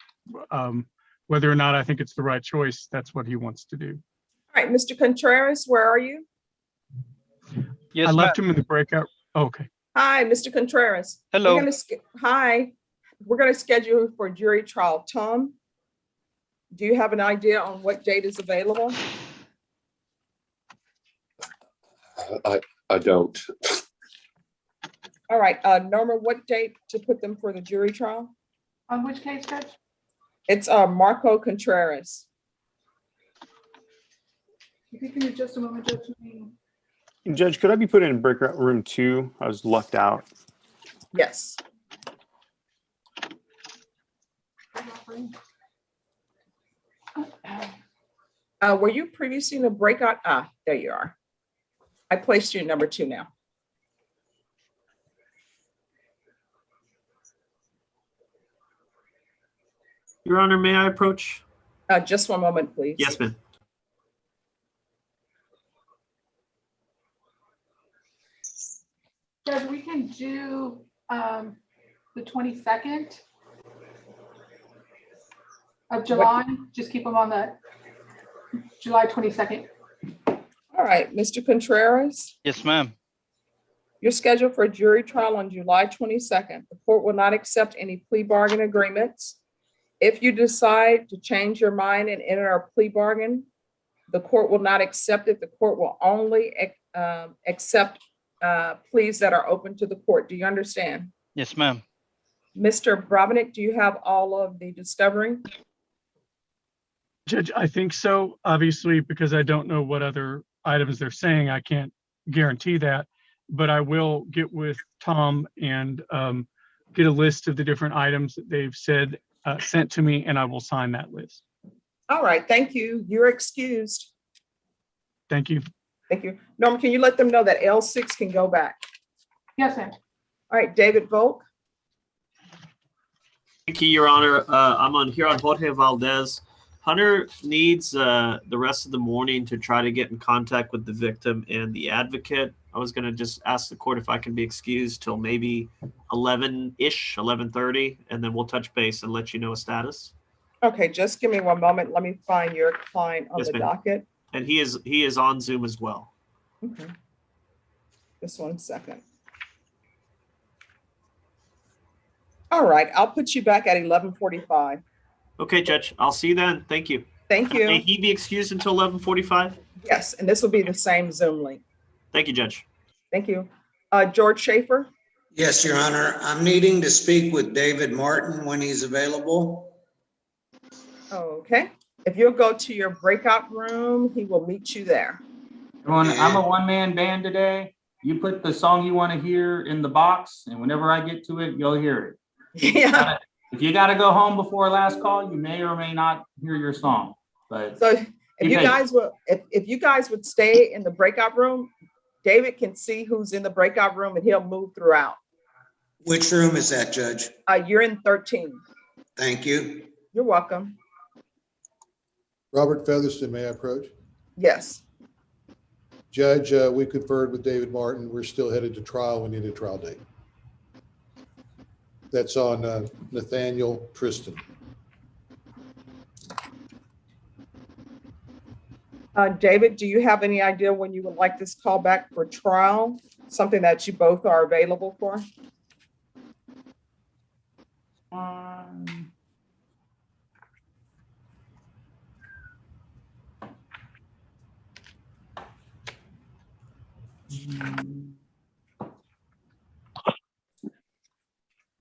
Whether or not I think it's the right choice, that's what he wants to do. All right, Mr. Contreras, where are you? Yes, I left him in the breakout. Okay. Hi, Mr. Contreras. Hello. Hi. We're going to schedule for jury trial. Tom, do you have an idea on what date is available? I don't. All right, Norma, what date to put them for the jury trial? On which case, Judge? It's Marco Contreras. If you can just a moment, Judge. Judge, could I be put in breakout room 2? I was left out. Yes. Were you previously in the breakout? There you are. I placed you in number 2 now. Your Honor, may I approach? Just one moment, please. Yes, ma'am. Judge, we can do the 22nd of July. Just keep them on the July 22nd. All right, Mr. Contreras. Yes, ma'am. You're scheduled for a jury trial on July 22nd. The court will not accept any plea bargain agreements. If you decide to change your mind and enter a plea bargain, the court will not accept it. The court will only accept pleas that are open to the court. Do you understand? Yes, ma'am. Mr. Brovnik, do you have all of the discovery? Judge, I think so. Obviously, because I don't know what other items they're saying, I can't guarantee that. But I will get with Tom and get a list of the different items that they've said sent to me, and I will sign that list. All right, thank you. You're excused. Thank you. Thank you. Norma, can you let them know that L6 can go back? Yes, ma'am. All right, David Volk. Thank you, Your Honor. I'm here on Jorge Valdez. Hunter needs the rest of the morning to try to get in contact with the victim and the advocate. I was going to just ask the court if I can be excused till maybe 11-ish, 11:30, and then we'll touch base and let you know a status. Okay, just give me one moment. Let me find your client on Yes, the ma'am. docket. And he is on Zoom as well. Okay. Just one second. All right, I'll put you back at 11:45. Okay, Judge, I'll see you then. Thank you. Thank May you. he be excused until 11:45? Yes, and this will be the same Zoom link. Thank you, Judge. Thank you. George Schaefer? Yes, Your Honor. I'm needing to speak with David Martin when he's available. Okay. If you'll go to your breakout room, he will meet you there. Everyone, I'm a one-man band today. You put the song you want to hear in the box, and whenever I get to it, you'll hear it. Yeah. If you got to go home before last call, you may or may not hear your song. But So if you guys will, if you guys would stay in the breakout room, David can see who's in the breakout room and he'll move throughout. Which room is that, Judge? You're in 13. Thank you. You're welcome. Robert Featherston, may I approach? Yes. Judge, we conferred with David Martin. We're still headed to trial. We need a trial date. That's on Nathaniel Tristan. David, do you have any idea when you would like this call back for trial? Something that you both are available for?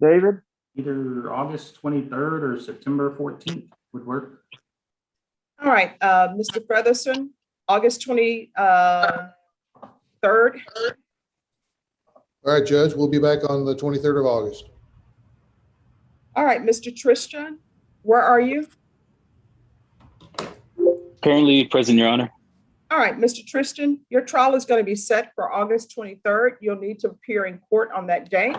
David? Either August 23rd or September 14th would work. All right, Mr. Featherston, August 23rd. All right, Judge, we'll be back on the 23rd of August. All right, Mr. Tristan, where are you? Currently present, Your Honor. All right, Mr. Tristan, your trial is going to be set for August 23rd. You'll need to appear in court on that day.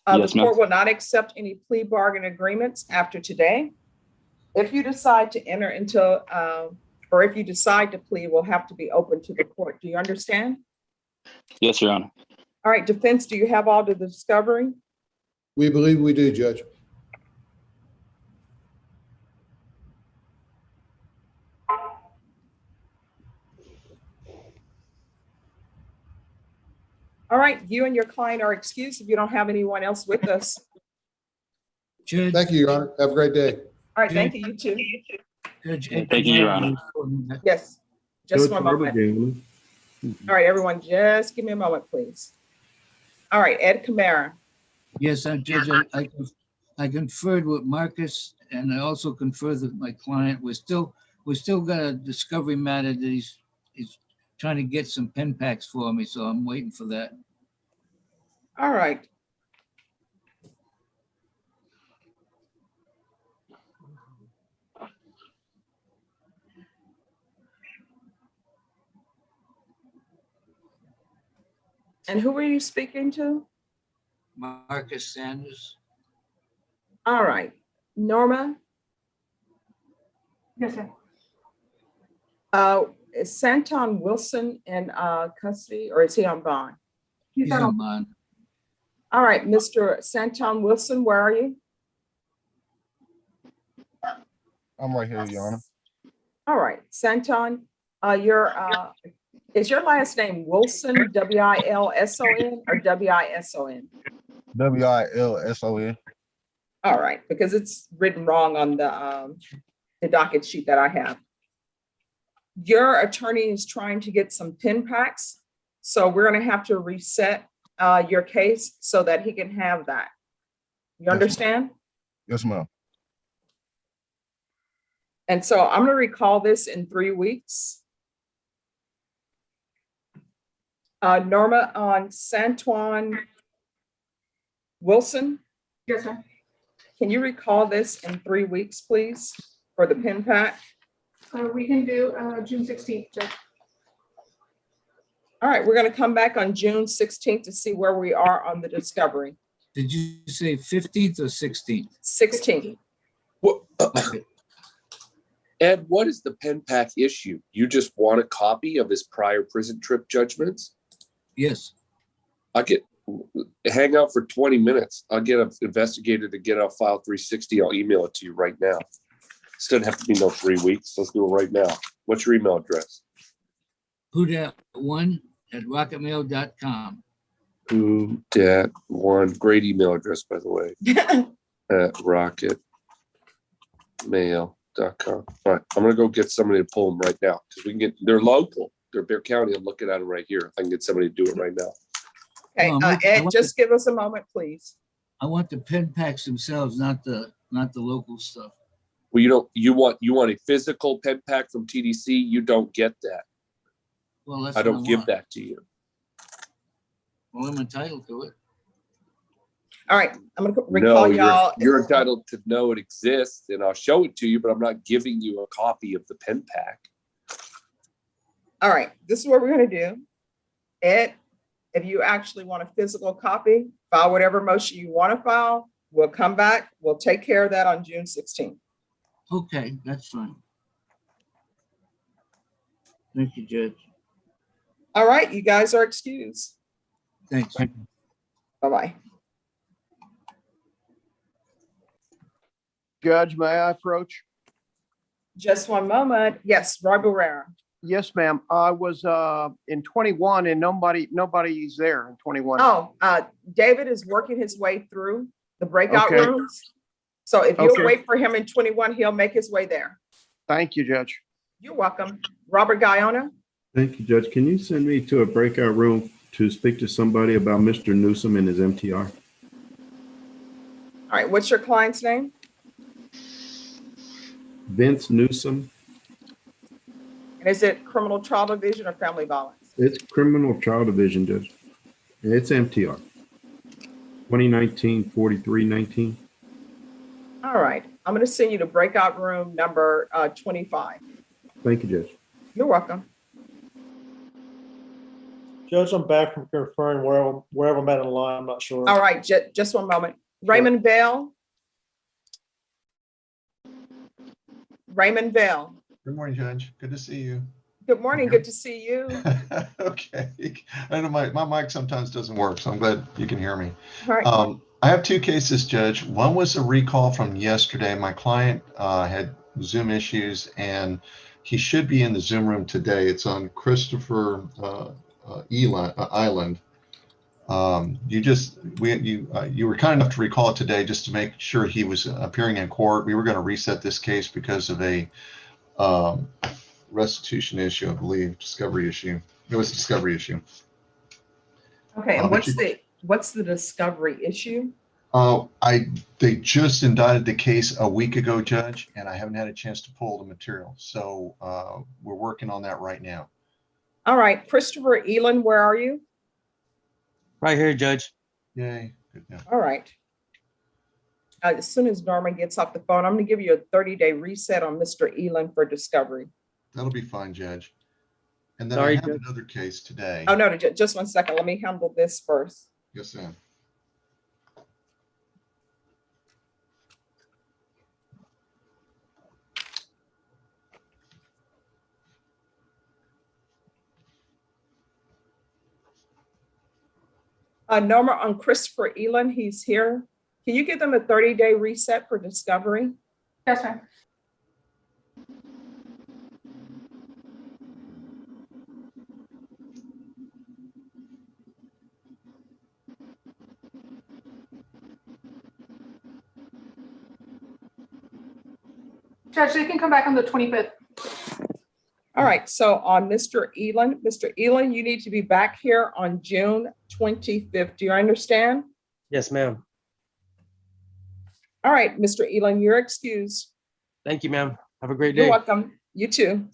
Yes, the court will not accept any plea bargain agreements after today. If you decide to enter into, or if you decide to plea, will have to be open to the court. Do you understand? Yes, Your Honor. All right, defense, do you have all the discovery? We believe we do, Judge. All right, you and your client are excused if you don't have anyone else with us. Thank you, Your Honor. Have a great day. All right, thank you, you too. Thank you, Your Honor. Yes, just Go one to our moment. game. All right, everyone, just give me a moment, please. All right, Ed Camara. Yes, Judge, I conferred with Marcus and I also conferred with my client. We still got a discovery matter that he's trying to get some pen packs for me, so I'm waiting for that. All right. And who are you speaking to? Marcus Sanders. All right, Norma. Yes, sir. Is Santon Wilson in custody or is he on bond? He's on bond. All right, Mr. Santon Wilson, where are you? I'm right here, Your Honor. All right, Santon, is your last name Wilson, W-I-L-S-O-N or W-I-S-O-N? Wilson. All right, because it's written wrong on the docket sheet that I have. Your attorney is trying to get some pin packs, so we're going to have to reset your case so that he can have that. You understand? Yes, ma'am. And so I'm going to recall this in 3 weeks. Norma, on Santon Wilson. Yes, sir. Can you recall this in 3 weeks, please, for the pin pack? We can do June 16th, Judge. All right, we're going to come back on June 16th to see where we are on the discovery. Did you say 15th or 16th? 16th. Ed, what is the pen pack issue? You just want a copy of his prior prison trip judgments? Yes. Hang out for 20 minutes. I'll get an investigator to get out file 360. I'll email it to you right now. This doesn't have to be no 3 weeks. Let's do it right now. What's your email address? Huda1@rocketmail.com. Who dat one, great email address, by the way, at rocketmail.com. All right, I'm gonna go get somebody to pull them right now because we can get. They're local. They're Bear County. I'm looking at them right here. If I can get somebody to do it right now. Okay, Ed, just give us a moment, please. I want the pen packs themselves, not the local stuff. Well, you want a physical pen pack from TDC. You don't get that. Well, that's I what don't give want. that to you. Well, I'm entitled to it. All right, I'm gonna recall y'all. You're entitled to know it exists, and I'll show it to you, but I'm not giving you a copy of the pen pack. All right, this is what we're gonna do. Ed, if you actually want a physical copy, file whatever motion you want to file. We'll come back. We'll take care of that on June 16th. Okay, that's fine. Thank you, Judge. All right, you guys are excused. Thanks. Bye-bye. Judge, may I approach? Just one moment. Yes, Roy Barrera. Yes, ma'am. I was in 21 and nobody's there in 21. Oh, David is working his way through the breakout Okay. rooms. So if you'll Okay. wait for him in 21, he'll make his way there. Thank you, Judge. You're welcome. Robert Guyona. Thank you, Judge. Can you send me to a breakout room to speak to somebody about Mr. Newsom and his MTR? All right, what's your client's name? Vince Newsom. And is it criminal trial division or family violence? It's criminal trial division, Judge. It's MTR. 2019-4319. All right, I'm going to send you to breakout room number 25. Thank you, Judge. You're welcome. Judge, I'm back from conferring wherever I'm at in line. I'm not sure. All right, just one moment. Raymond Bell. Raymond Bell. Good morning, Judge. Good to see you. Good morning. Good to see you. Okay. I know my mic sometimes doesn't work, so I'm glad you can hear me. All right. I have two cases, Judge. One was a recall from yesterday. My client had Zoom issues, and he should be in the Zoom room today. It's on Christopher Island. You were kind enough to recall it today just to make sure he was appearing in court. We were going to reset this case because of a restitution issue, I believe, discovery issue. It was a discovery issue. Okay, and what's the discovery issue? They just indicted the case a week ago, Judge, and I haven't had a chance to pull the material. So we're working on that right now. All right, Christopher Elon, where are you? Right here, Judge. Yay. Good. Yeah. All right. As soon as Norman gets off the phone, I'm going to give you a 30-day reset on Mr. Elon for discovery. That'll be fine, Judge. And then Sorry, I have Judge. another case today. Oh, no, just one second. Let me handle this first. Yes, ma'am. Norma, on Christopher Elon, he's here. Can you give them a 30-day reset for discovery? Yes, ma'am. Judge, they can come back on the 25th. All right, so on Mr. Elon, you need to be back here on June 25th. Do you understand? Yes, ma'am. All right, Mr. Elon, you're excused. Thank you, ma'am. Have a great day. You're welcome. You too.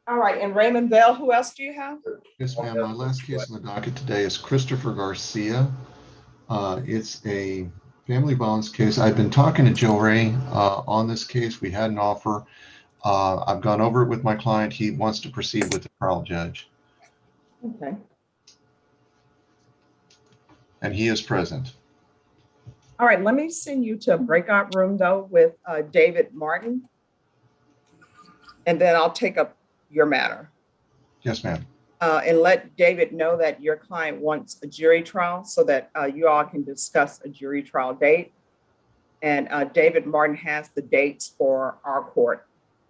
All right, and Raymond Bell, who else do you have? Yes, ma'am. My last case on the docket today is Christopher Garcia. It's a family violence case. I've been talking to Joe Ray on this case. We had an offer. I've gone over it with my client. He wants to proceed with the trial, Judge. Okay. And he is present. All right, let me send you to a breakout room though with David Martin. and then I'll take up your matter. Yes, ma'am. And let David know that your client wants a jury trial so that you all can discuss a jury trial date. And David Martin has the dates for our court.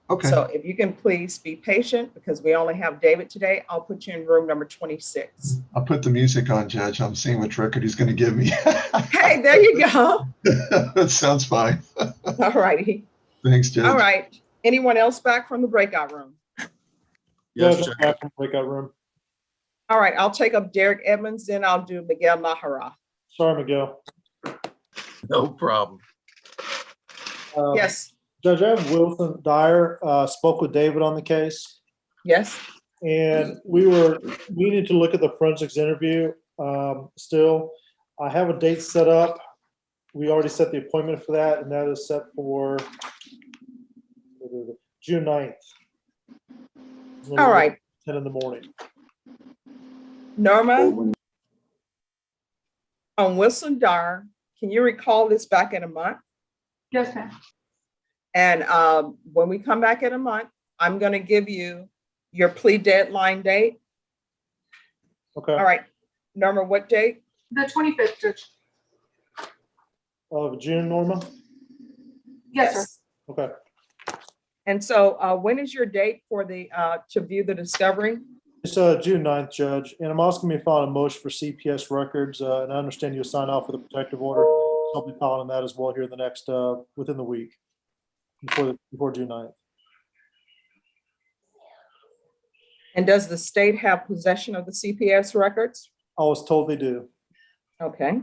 Okay. So if you can please be patient because we only have David today, I'll put you in room number 26. I'll put the music on, Judge. I'm seeing which record he's going to give me. Hey, there you go. That sounds fine. All righty. Thanks, Judge. All right. Anyone else back from the breakout room? Yes, back from breakout room. All right, I'll take up Derek Edmonds, then I'll do Miguel Nahara. Sorry, Miguel. No problem. Yes. Judge, I have Wilson Dyer, spoke with David on the case. Yes. And we were needing to look at the forensics interview still. I have a date set up. We already set the appointment for that, and that is set for June 9th. All right. 10 in the morning. Norma, on Wilson Dyer, can you recall this back in a month? Yes, ma'am. And when we come back in a month, I'm going to give you your plea deadline date. Okay. All right. Norma, what date? The 25th, Judge. Of June, Norma? Yes, sir. Okay. And so when is your date for the to view the discovery? It's June 9th, Judge, and I'm also going to be filing a motion for CPS records, and I understand you'll sign off with a protective order. So I'll be filing that as well here in the next, within the week, before June 9th. And does the state have possession of the CPS records? I was told they do. Okay.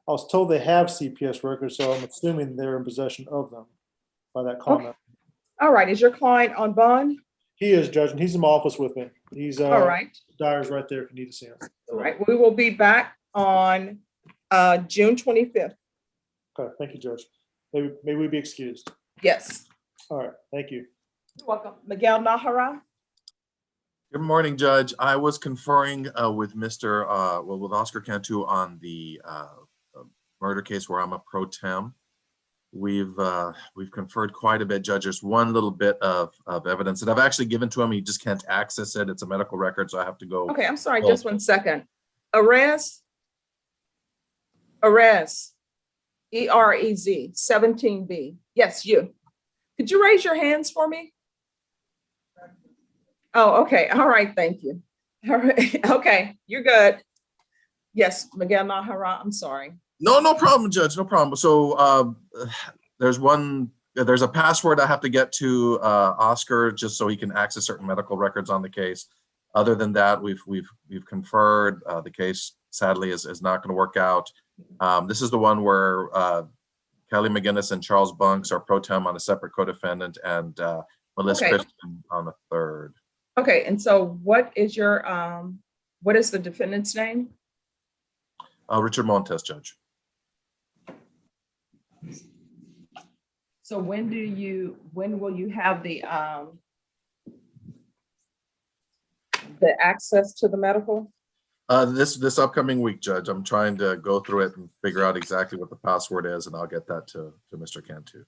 I was told they have CPS records, so I'm assuming they're in possession of them by that comment. Okay. All right. Is your client on bond? He is, Judge, and he's in my office with me. He's All right. Dyer's right there if you need to see him. All right. We will be back on June 25th. Okay, thank you, Judge. May we be excused. Yes. All right, thank you. You're welcome. Miguel Nahara. Good morning, Judge. I was conferring with with Oscar Cantu on the murder case where I'm a pro tem. We've conferred quite a bit, Judge. There's one little bit of evidence that I've actually given to him. He just can't access it. It's a medical record, so I have to go. Okay, I'm sorry, just 1 second. Erez, EREZ, 17B. Yes, you. Could you raise your hands for me? Oh, okay. All right, thank you. All right. Okay, you're good. Yes, Miguel Nahara, I'm sorry. No problem, Judge. No problem. So there's a password I have to get to Oscar just so he can access certain medical records on the case. Other than that, we've conferred. The case sadly is not going to work out. This is the one where Kelly McGinnis and Charles Bunks are pro tem on a separate co-defendant, and Melissa Christian on the third. Okay, and so what is the defendant's name? Richard Montes, Judge. So when will you have the access to the medical? This upcoming week, Judge. I'm trying to go through it and figure out exactly what the password is, and I'll get that to Mr. Cantu.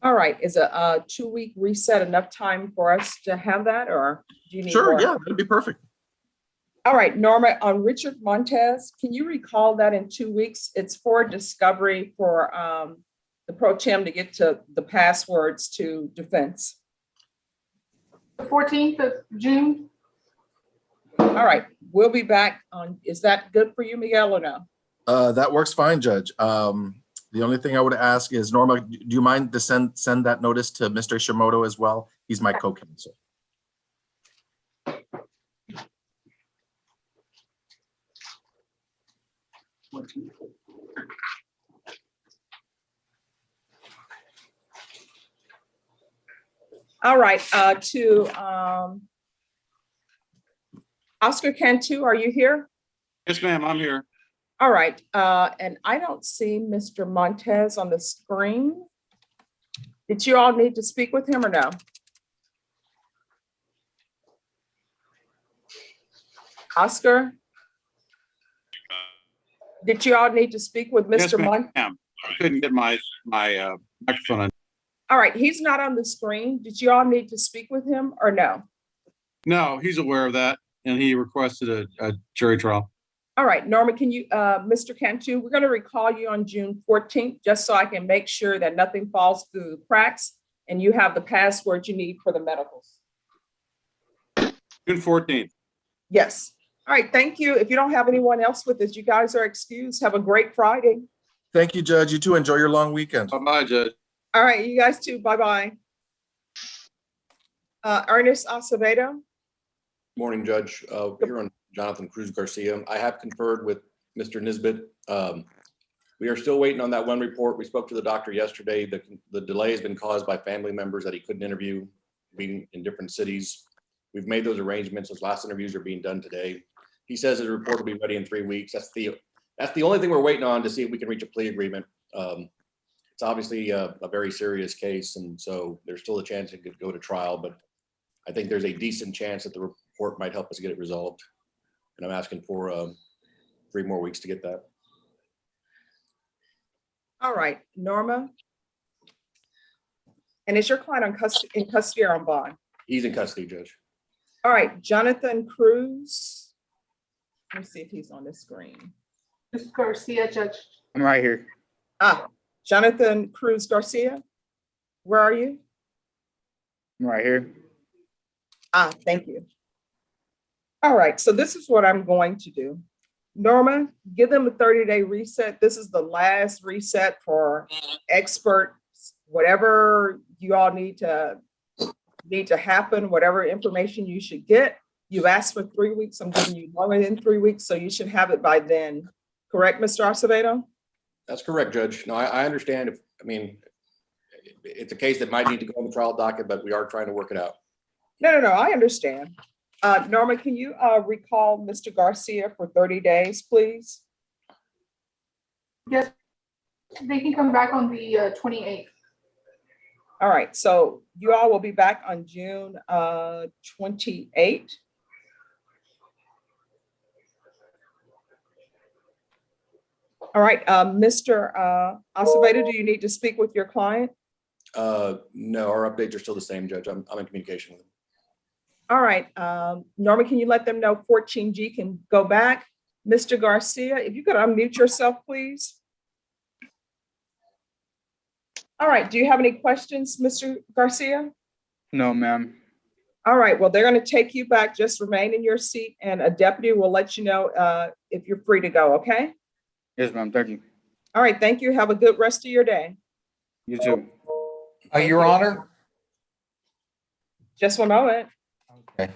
All right, is a 2-week reset enough time for us to have that, or do you need Sure, more? yeah, that'd be perfect. All right, Norma, on Richard Montes, can you recall that in 2 weeks? It's for discovery for the pro tem to get to the passwords to defense. The 14th of June. All right, we'll be back on, is that good for you, Miguel, or no? That works fine, Judge. The only thing I would ask is, Norma, do you mind to send that notice to Mr. Shimoto as well? He's my co-counsel. All right, to Oscar Cantu, are you here? Yes, ma'am, I'm here. All right, and I don't see Mr. Montes on the screen. Did you all need to speak with him or no? Oscar? Did you all need to speak with Yes, Mr. Munn? ma'am. I couldn't get my microphone on. All right, he's not on the screen. Did you all need to speak with him or no? No, he's aware of that, and he requested a jury trial. All right, Norma, can you, Mr. Cantu, we're going to recall you on June 14th, just so I can make sure that nothing falls through the cracks and you have the password you need for the medicals. June 14th. Yes. All right, thank you. If you don't have anyone else with us, you guys are excused. Have a great Friday. Thank you, Judge. You too. Enjoy your long weekend. Bye-bye, Judge. All right, you guys too. Bye-bye. Ernest Acevedo. Morning, Judge. Here on Jonathan Cruz Garcia. I have conferred with Mr. Nisbet. We are still waiting on that one report. We spoke to the doctor yesterday. The delay has been caused by family members that he couldn't interview, being in different cities. We've made those arrangements. Those last interviews are being done today. He says his report will be ready in 3 weeks. That's the only thing we're waiting on to see if we can reach a plea agreement. It's obviously a very serious case, and so there's still a chance it could go to trial, but I think there's a decent chance that the report might help us get it resolved. And I'm asking for 3 more weeks to get that. All right, Norma. And is your client in custody or on bond? He's in custody, Judge. All right, Jonathan Cruz. Let me see if he's on the screen. Ms. Garcia, Judge. I'm right here. Jonathan Cruz Garcia, where are you? I'm right here. Thank you. All right, so this is what I'm going to do. Norma, give them a 30-day reset. This is the last reset for experts, whatever you all need to happen, whatever information you should get. You've asked for 3 weeks. I'm giving you longer than 3 weeks, so you should have it by then. Correct, Mr. Acevedo? That's correct, Judge. No, I understand. It's a case that might need to go on the trial docket, but we are trying to work it out. No, I understand. Norma, can you recall Mr. Garcia for 30 days, please? Yes, they can come back on the 28th. All right, so you all will be back on June 28th. All right, Mr. Acevedo, do you need to speak with your client? No, our updates are still the same, Judge. I'm in communication with him. All right, Norma, can you let them know 14G can go back? Mr. Garcia, if you could unmute yourself, please. All right, do you have any questions, Mr. Garcia? No, ma'am. All right, well, they're going to take you back. Just remain in your seat and a deputy will let you know if you're free to go, okay? Yes, ma'am. Thank you. All right, thank you. Have a good rest of your day. You too. Your Honor? Just one moment. Okay.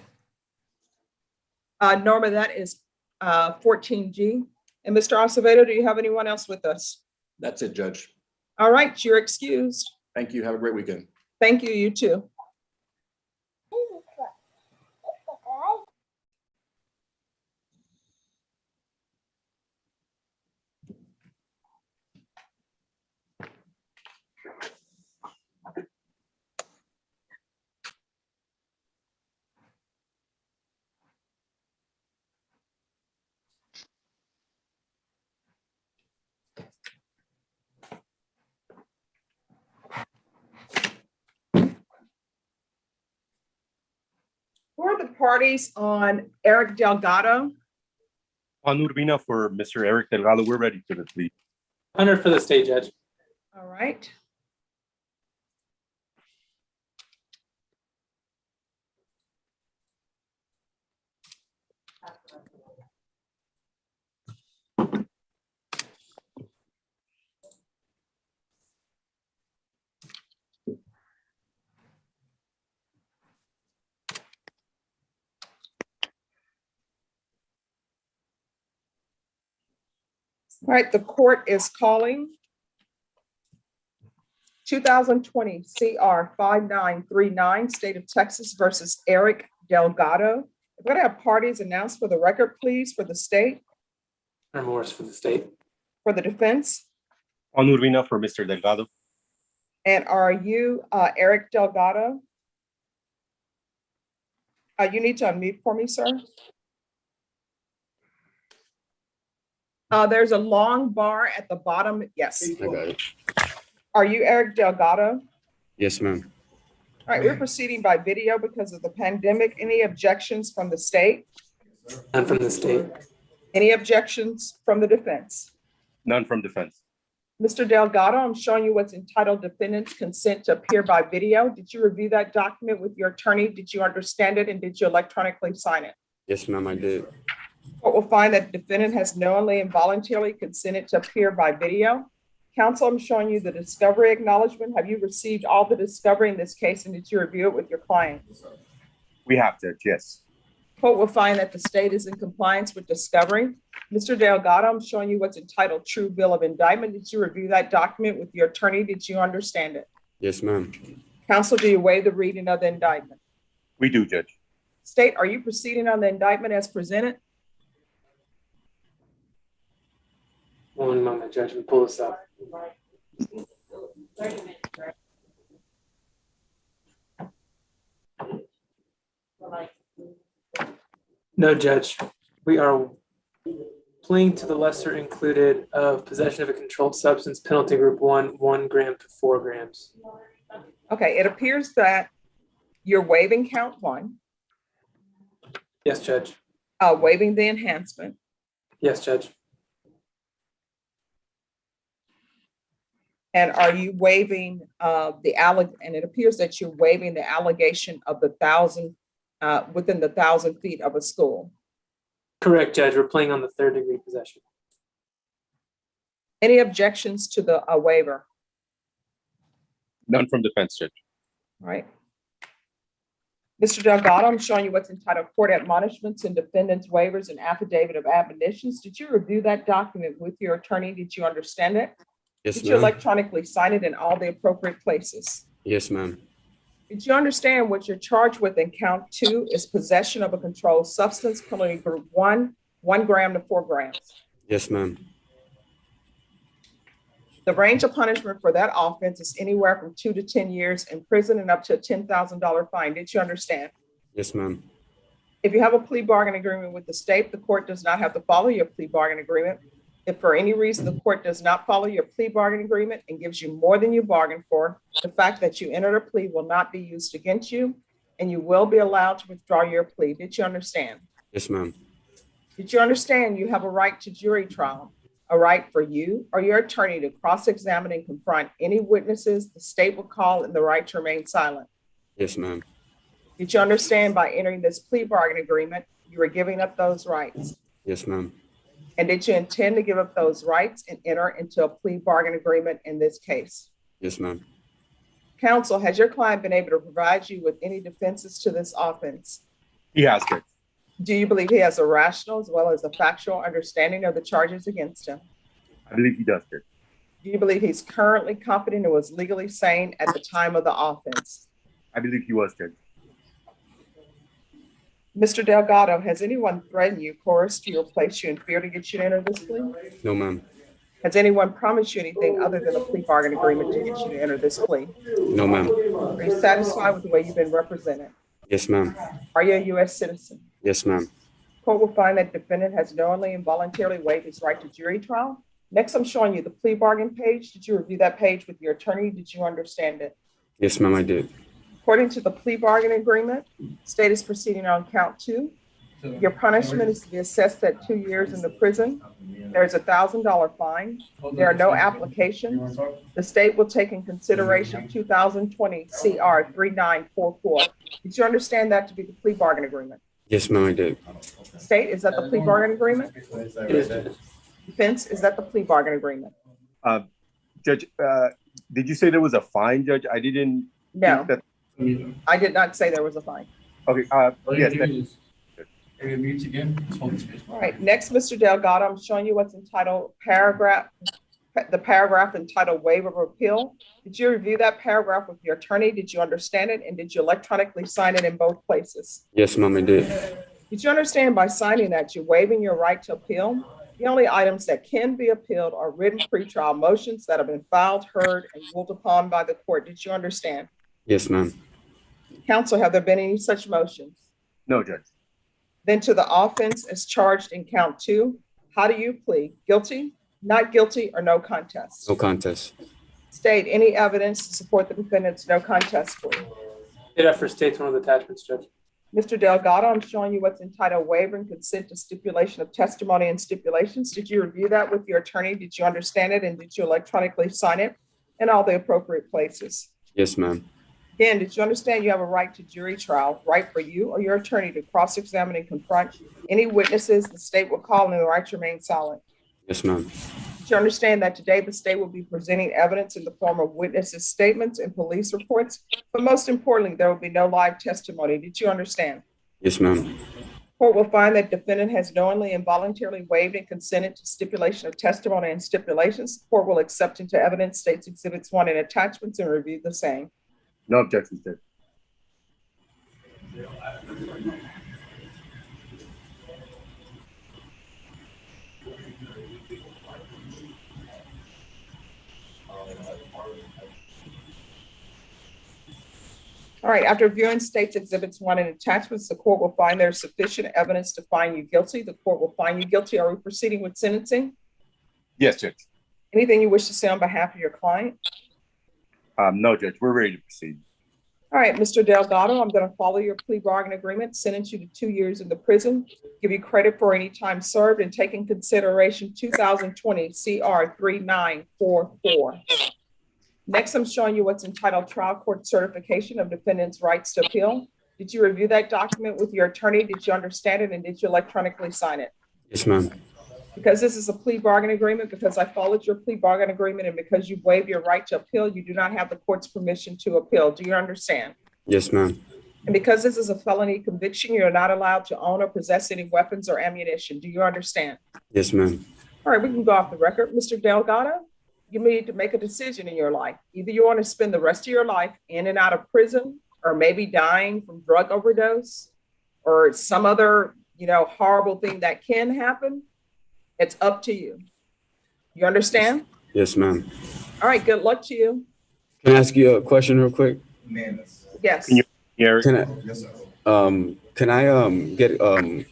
Norma, that is 14G. And Mr. Acevedo, do you have anyone else with us? That's it, Judge. All right, you're excused. Thank you. Have a great weekend. Thank you, you too. Who are the parties on Eric Delgado? Juan Urbina for Mr. Eric Delgado. We're ready for the plea. 100 for the state judge. All right. All right, the court is calling 2020 CR 5939, State of Texas versus Eric Delgado. We're going to have parties announced for the record, please, for the state. Morris for the state. For the defense. Juan Urbina for Mr. Delgado. And are you Eric Delgado? You need to unmute for me, sir. There's a long bar at the bottom. Yes. I got it. Are you Eric Delgado? Yes, ma'am. All right, we're proceeding by video because of the pandemic. Any objections from the state? None from the state. Any objections from the defense? None from defense. Mr. Delgado, I'm showing you what's entitled Defendant's Consent to Appear by Video. Did you review that document with your attorney? Did you understand it and did you electronically sign it? Yes, ma'am, I did. Court will find that the defendant has knowingly and voluntarily consented to appear by video. Counsel, I'm showing you the discovery acknowledgement. Have you received all the discovery in this case and did you review it with your client? We have, Judge, yes. Court will find that the state is in compliance with discovery. Mr. Delgado, I'm showing you what's entitled True Bill of Indictment. Did you review that document with your attorney? Did you understand it? Yes, ma'am. Counsel, do you waive the reading of the indictment? We do, Judge. State, are you proceeding on the indictment as presented? One moment, Judge, we pull this up. No, Judge. We are pleading to the lesser included of possession of a controlled substance, penalty group 1 gram to 4 grams. Okay, it appears that you're waiving count 1, Yes, Judge. waiving the enhancement. Yes, Judge. And are you waiving and it appears that you're waiving the allegation of the 1,000 within the 1,000 feet of a school. Correct, Judge. We're playing on the 3rd-degree possession. Any objections to the waiver? None from defense, Judge. All right. Mr. Delgado, I'm showing you what's entitled Court Admonishments and Defendant's Waivers and Affidavit of Admonitions. Did you review that document with your attorney? Did you understand it? Yes, Did you ma'am. electronically sign it in all the appropriate places? Yes, ma'am. Did you understand what you're charged with in count 2 is possession of a controlled substance, penalty group 1 gram to 4 grams? Yes, ma'am. The range of punishment for that offense is anywhere from 2 to 10 years in prison and up to a $10,000 fine. Did you understand? Yes, ma'am. If you have a plea bargain agreement with the state, the court does not have to follow your plea bargain agreement. If for any reason the court does not follow your plea bargain agreement and gives you more than you bargained for, the fact that you entered a plea will not be used against you, and you will be allowed to withdraw your plea. Did you understand? Yes, ma'am. Did you understand you have a right to jury trial, a right for you or your attorney to cross-examine and confront any witnesses the state will call, and the right to remain silent? Yes, ma'am. Did you understand by entering this plea bargain agreement, you were giving up those rights? Yes, ma'am. And did you intend to give up those rights and enter into a plea bargain agreement in this case? Yes, ma'am. Counsel, has your client been able to provide you with any defenses to this offense? He has, Judge. Do you believe he has a rational as well as a factual understanding of the charges against him? I believe he does, Judge. Do you believe he's currently competent and was legally sane at the time of the offense? I believe he was, Judge. Mr. Delgado, has anyone threatened you, coerced you, or placed you in fear to get you to enter this plea? No, ma'am. Has anyone promised you anything other than a plea bargain agreement to get you to enter this plea? No, ma'am. Are you satisfied with the way you've been represented? Yes, ma'am. Are you a U.S. citizen? Yes, ma'am. Court will find that defendant has knowingly and voluntarily waived his right to jury trial. Next, I'm showing you the plea bargain page. Did you review that page with your attorney? Did you understand it? Yes, ma'am, I did. According to the plea bargain agreement, state is proceeding on count 2. Your punishment is to be assessed at 2 years in the prison. There's a $1,000 fine. There are no applications. The state will take in consideration 2020 CR 3944. Did you understand that to be the plea bargain agreement? Yes, ma'am, I did. State, is that the plea bargain agreement? It is, Judge. Defense, is that the plea bargain agreement? Judge, did you say there was a fine, Judge? I didn't. No, think that. I did not say there was a fine. Okay. Yes. All right, next, Mr. Delgado, I'm showing you what's entitled the paragraph entitled Waiver of Appeal. Did you review that paragraph with your attorney? Did you understand it? And did you electronically sign it in both places? Yes, ma'am, I did. Did you understand by signing that you're waiving your right to appeal? The only items that can be appealed are written pretrial motions that have been filed, heard, and ruled upon by the court. Did you understand? Yes, ma'am. Counsel, have there been any such motions? No, Judge. Then to the offense as charged in count 2, how do you plead? Guilty, not guilty, or no contest? No contest. State any evidence to support the defendant's no contest plea. It offers states one of the attachments, Judge. Mr. Delgado, I'm showing you what's entitled waiver and consent to stipulation of testimony and stipulations. Did you review that with your attorney? Did you understand it? And did you electronically sign it in all the appropriate places? Yes, ma'am. Again, did you understand you have a right to jury trial, right for you or your attorney to cross-examine and confront any witnesses the state will call and the right to remain silent? Yes, ma'am. Did you understand that today the state will be presenting evidence in the form of witnesses' statements and police reports? But most importantly, there will be no live testimony. Did you understand? Yes, ma'am. Court will find that defendant has knowingly and voluntarily waived and consented to stipulation of testimony and stipulations. Court will accept into evidence states exhibits 1 and attachments and review the same. No objections, Judge. All right, after viewing states exhibits 1 and attachments, the court will find there's sufficient evidence to find you guilty. The court will find you guilty. Are we proceeding with sentencing? Yes, Judge. Anything you wish to say on behalf of your client? No, Judge, we're ready to proceed. All right, Mr. Delgado, I'm going to follow your plea bargain agreement, sentence you to 2 years in the prison, give you credit for any time served, and take in consideration 2020 CR 3944. Next, I'm showing you what's entitled Trial Court Certification of Defendant's Rights to Appeal. Did you review that document with your attorney? Did you understand it? And did you electronically sign it? Yes, ma'am. Because this is a plea bargain agreement, because I followed your plea bargain agreement, and because you waived your right to appeal, you do not have the court's permission to appeal. Do you understand? Yes, ma'am. And because this is a felony conviction, you're not allowed to own or possess any weapons or ammunition. Do you understand? Yes, ma'am. All right, we can go off the record. Mr. Delgado, you need to make a decision in your life. Either you want to spend the rest of your life in and out of prison, or maybe dying from drug overdose, or some other, horrible thing that can happen. It's up to you. You understand? Yes, ma'am. All right, good luck to you. Can I ask you a question real quick? Yes. Can I get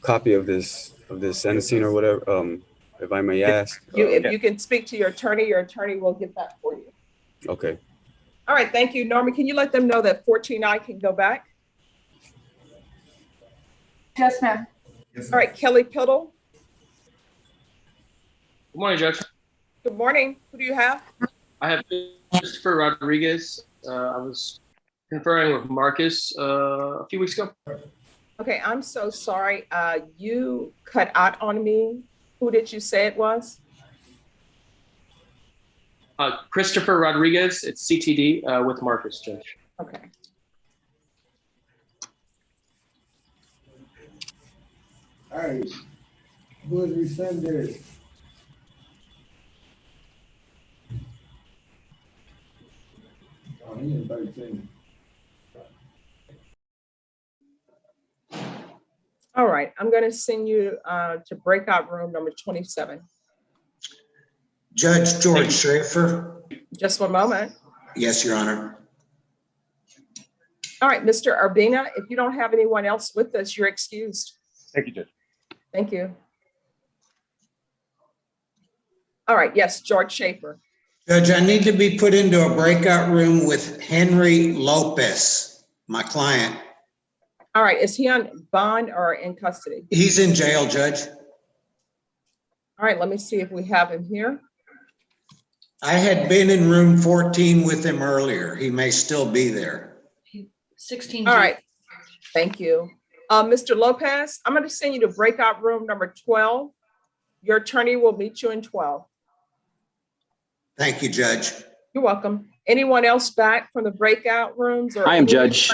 copy of this sentencing or whatever, if I may ask? If you can speak to your attorney will get that for you. Okay. All right, thank you. Norman, can you let them know that 14I can go back? Yes, ma'am. All right, Kelly Piddle. Good morning, Judge. Good morning. Who do you have? I have Christopher Rodriguez. I was conferring with Marcus a few weeks ago. Okay, I'm so sorry. You cut out on me. Who did you say it was? Christopher Rodriguez. It's CTD with Marcus, Judge. Okay. All right. Who is rescinded? All right, I'm going to send you to breakout room number 27. Judge George Schaefer. Just one moment. Yes, Your Honor. All right, Mr. Urbina, if you don't have anyone else with us, you're excused. Thank you, Judge. Thank you. All right, yes, George Schaefer. Judge, I need to be put into a breakout room with Henry Lopez, my client. All right, is he on bond or in custody? He's in jail, Judge. All right, let me see if we have him here. I had been in room 14 with him earlier. He may still be there. 16. All right, thank you. Mr. Lopez, I'm going to send you to breakout room number 12. Your attorney will meet you in 12. Thank you, Judge. You're welcome. Anyone else back from the breakout rooms? Or I am Judge.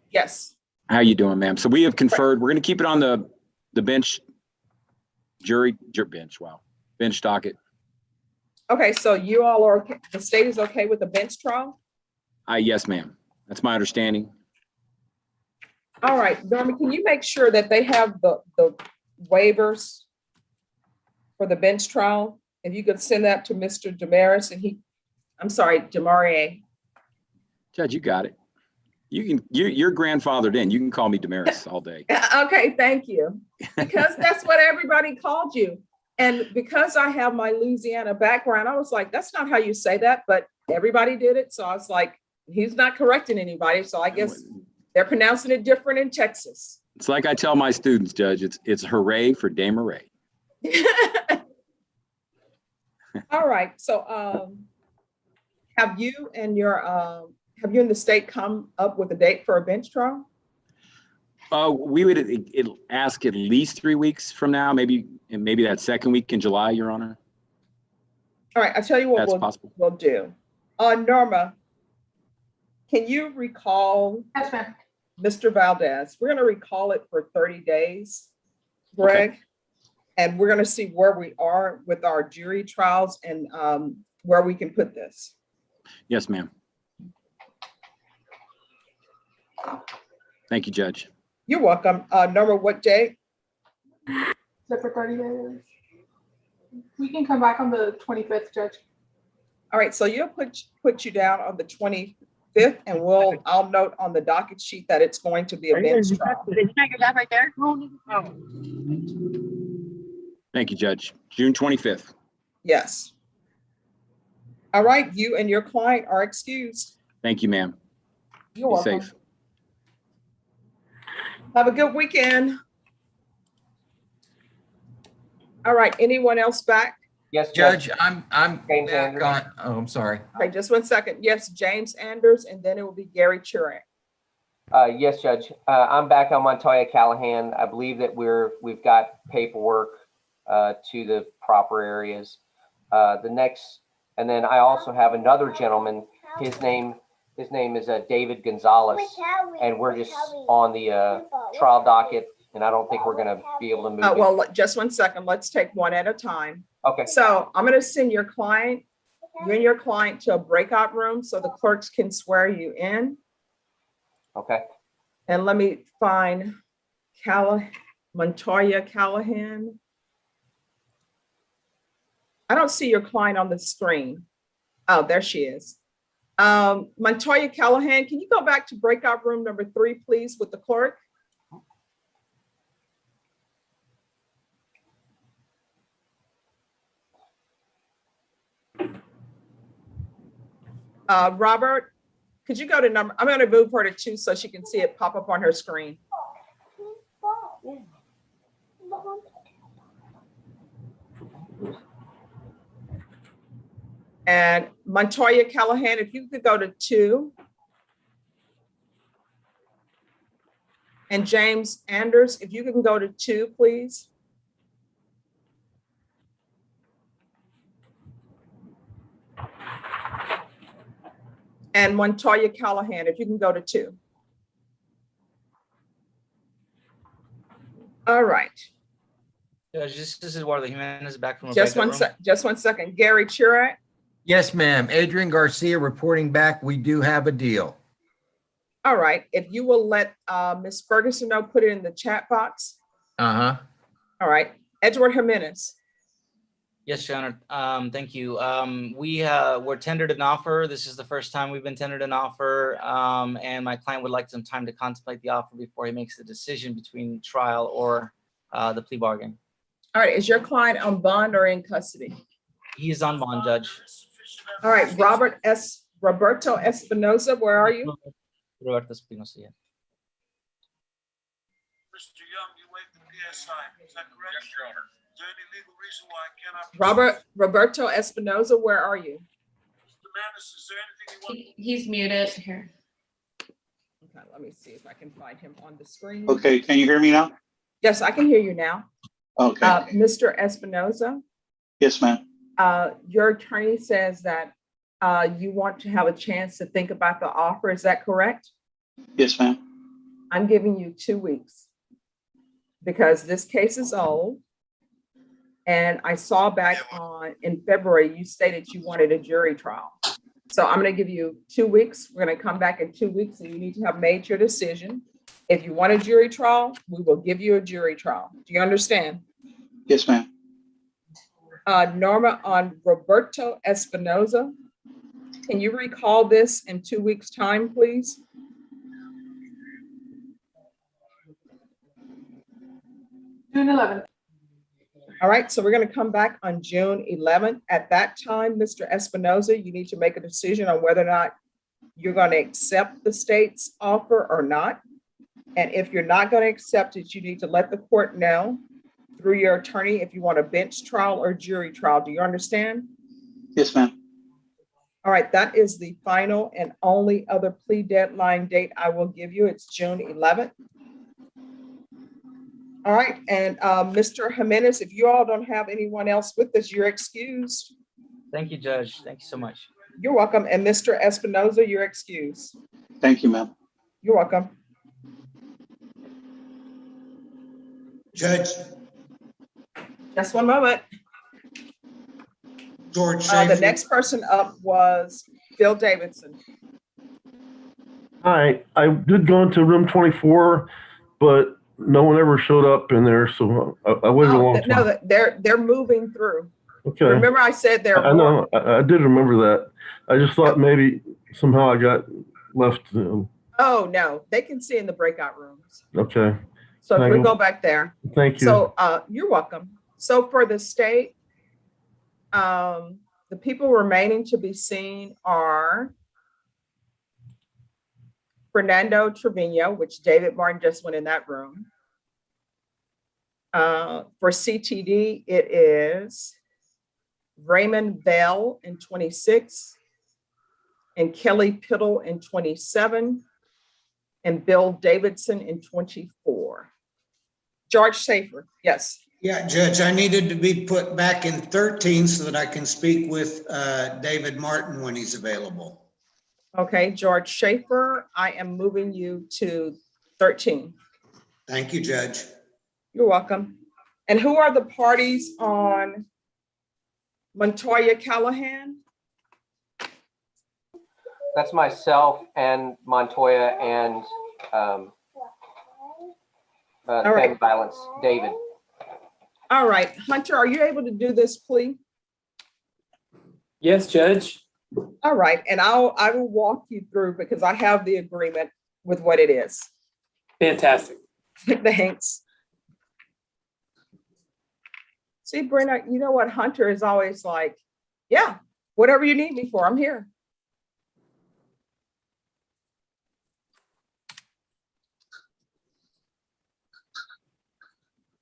Yes. How you doing, ma'am? So we have conferred. We're going to keep it on the bench, bench docket. Okay, so you all are okay. The state is okay with the bench trial? Yes, ma'am. That's my understanding. All right, Norman, can you make sure that they have the waivers for the bench trial? If you could send that to Mr. Damaris and Demarie. Judge, you got it. You're grandfathered in. You can call me Damaris all day. Okay, thank you. Because that's what everybody called you. And because I have my Louisiana background, I was like, that's not how you say that, but everybody did it. So I was like, he's not correcting anybody. So I guess they're pronouncing it different in Texas. It's like I tell my students, Judge, it's hooray for Desmarais. All right. So have you and the state come up with a date for a bench trial? We would ask at least 3 weeks from now, maybe that second week in July, Your Honor. All right, I'll tell you what That's possible. we'll do. Norma, can you recall Yes, ma'am. Mr. Valdez? We're going to recall it for 30 days, Greg, Okay. and we're going to see where we are with our jury trials and where we can put this. Yes, ma'am. Thank you, Judge. You're welcome. Norma, what day? Is that for 30 days? We can come back on the 25th, Judge. All right, so you'll put you down on the 25th, and I'll note on the docket sheet that it's going to be a bench trial. Did you take your dad right there? Oh. Thank you, Judge. June 25th. Yes. All right, you and your client are excused. Thank you, ma'am. You're Be welcome. safe. Have a good weekend. All right, anyone else back? Yes, Judge, I'm James back Andrews. on, oh, I'm sorry. Okay, just 1 second. Yes, James Anders, and then it will be Gary Turek. Yes, Judge. I'm back on Montoya Callahan. I believe that we've got paperwork to the proper areas. And then I also have another gentleman. His name is David Gonzalez, and we're just on the trial docket, and I don't think we're going to be able to move it. Well, just 1 second. Let's take one at a time. Okay. So I'm going to send you and your client to a breakout room so the clerks can swear you in. Okay. And let me find Montoya Callahan. I don't see your client on the screen. Oh, there she is. Montoya Callahan, can you go back to breakout room number 3, please, with the clerk? Robert, could you go to number, I'm going to move her to 2 so she can see it pop up on her screen. And Montoya Callahan, if you could go to 2. And James Anders, if you can go to 2, please. And Montoya Callahan, if you can go to 2. All right. Judge, this is Eduardo Jimenez back from a Just breakout room. just 1 second. Gary Turek. Yes, ma'am. Adrian Garcia reporting back. We do have a deal. All right. If you will let Ms. Ferguson know, put it in the chat box. Uh-huh. All right. Edward Jimenez. Yes, Your Honor. Thank you. We're tendered an offer. This is the first time we've been tendered an offer, and my client would like some time to contemplate the offer before he makes the decision between trial or the plea bargain. All right. Is your client on bond or in custody? He is on bond, Judge. All right. Roberto Espinoza, where are you? Roberto Espinosa, yeah. Mr. Young, you waived the PSI, is that correct? Yes, Your Honor. Is there any legal reason why I cannot? Roberto Espinoza, where are you? Mr. Manis, is there anything you want? He's muted here. Okay, let me see if I can find him on the screen. Okay, can you hear me now? Yes, I can hear you now. Okay. Mr. Espinoza, Yes, ma'am. your attorney says that you want to have a chance to think about the offer. Is that correct? Yes, ma'am. I'm giving you 2 weeks because this case is old. And I saw back in February, you stated you wanted a jury trial. So I'm going to give you 2 weeks. We're going to come back in 2 weeks and you need to have made your decision. If you want a jury trial, we will give you a jury trial. Do you understand? Yes, ma'am. Norma, on Roberto Espinoza, can you recall this in 2 weeks' time, please? June 11th. All right, so we're going to come back on June 11th. At that time, Mr. Espinoza, you need to make a decision on whether or not you're going to accept the state's offer or not. And if you're not going to accept it, you need to let the court know through your attorney if you want a bench trial or jury trial. Do you understand? Yes, ma'am. All right, that is the final and only other plea deadline date I will give you. It's June 11th. All right, and Mr. Jimenez, if you all don't have anyone else with us, you're excused. Thank you, Judge. Thank you so much. You're welcome. And Mr. Espinoza, you're excused. Thank you, ma'am. You're welcome. Judge, Just one moment. George The Schaefer. next person up was Bill Davidson. Hi, I did go into room 24, but no one ever showed up in there, so I waited a long time. No, they're moving through. Okay. Remember I said there I are more. know, I did remember that. I just thought maybe somehow I got left. Oh, no, they can see in the breakout rooms. Okay. So if Thank we you. go back there. Thank you. So you're welcome. So for the state, the people remaining to be seen are Fernando Trevino, which David Martin just went in that room. For CTD, it is Raymond Bell in 26, and Kelly Piddle in 27, and Bill Davidson in 24. George Schaefer, yes. Yeah, Judge, I needed to be put back in 13 so that I can speak with David Martin when he's available. Okay, George Schaefer, I am moving you to 13. Thank you, Judge. You're welcome. And who are the parties on Montoya Callahan? That's myself and Montoya and right. violence, David. All right, Hunter, are you able to do this plea? Yes, Judge. All right, and I will walk you through because I have the agreement with what it is. Fantastic. Thanks. See, Brenda, you know what? Hunter is always like, yeah, whatever you need me for, I'm here.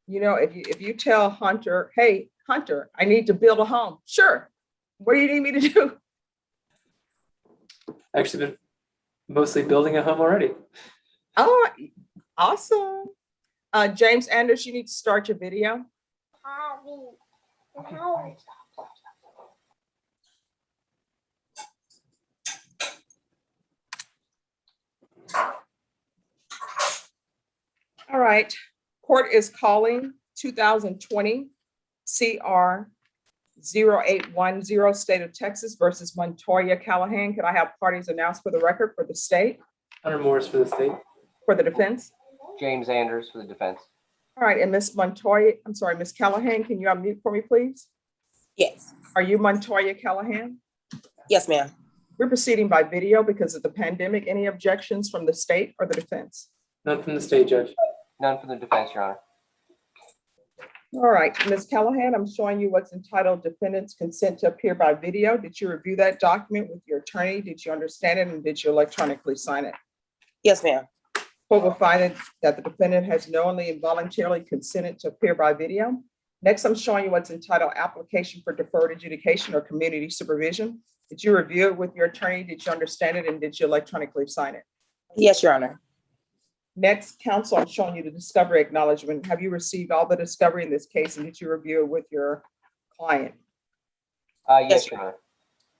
You know, if you tell Hunter, hey, Hunter, I need to build a home. Sure. What do you need me to do? Actually been mostly building a home already. Oh, awesome. James Anders, you need to start your video. All right. Court is calling 2020 CR 0810 State of Texas versus Montoya Callahan. Could I have parties announced for the record for the state? Hunter Morris for the state. For the defense? James Anders for the defense. All right, and Miss Montoya, I'm sorry, Miss Callahan, can you unmute for me, please? Yes. Are you Montoya Callahan? Yes, ma'am. We're proceeding by video because of the pandemic. Any objections from the state or the defense? None from the state, Judge. None from the defense, Your Honor. All right, Ms. Callahan, I'm showing you what's entitled Defendant's Consent to Appear by Video. Did you review that document with your attorney? Did you understand it, and did you electronically sign it? Yes, ma'am. Court will find that the defendant has knowingly and voluntarily consented to appear by video. Next, I'm showing you what's entitled Application for Deferred Adjudication or Community Supervision. Did you review it with your attorney? Did you understand it, and did you electronically sign it? Yes, Your Honor. Next, counsel, I'm showing you the discovery acknowledgement. Have you received all the discovery in this case, and did you review it with your client? Yes, Your Honor.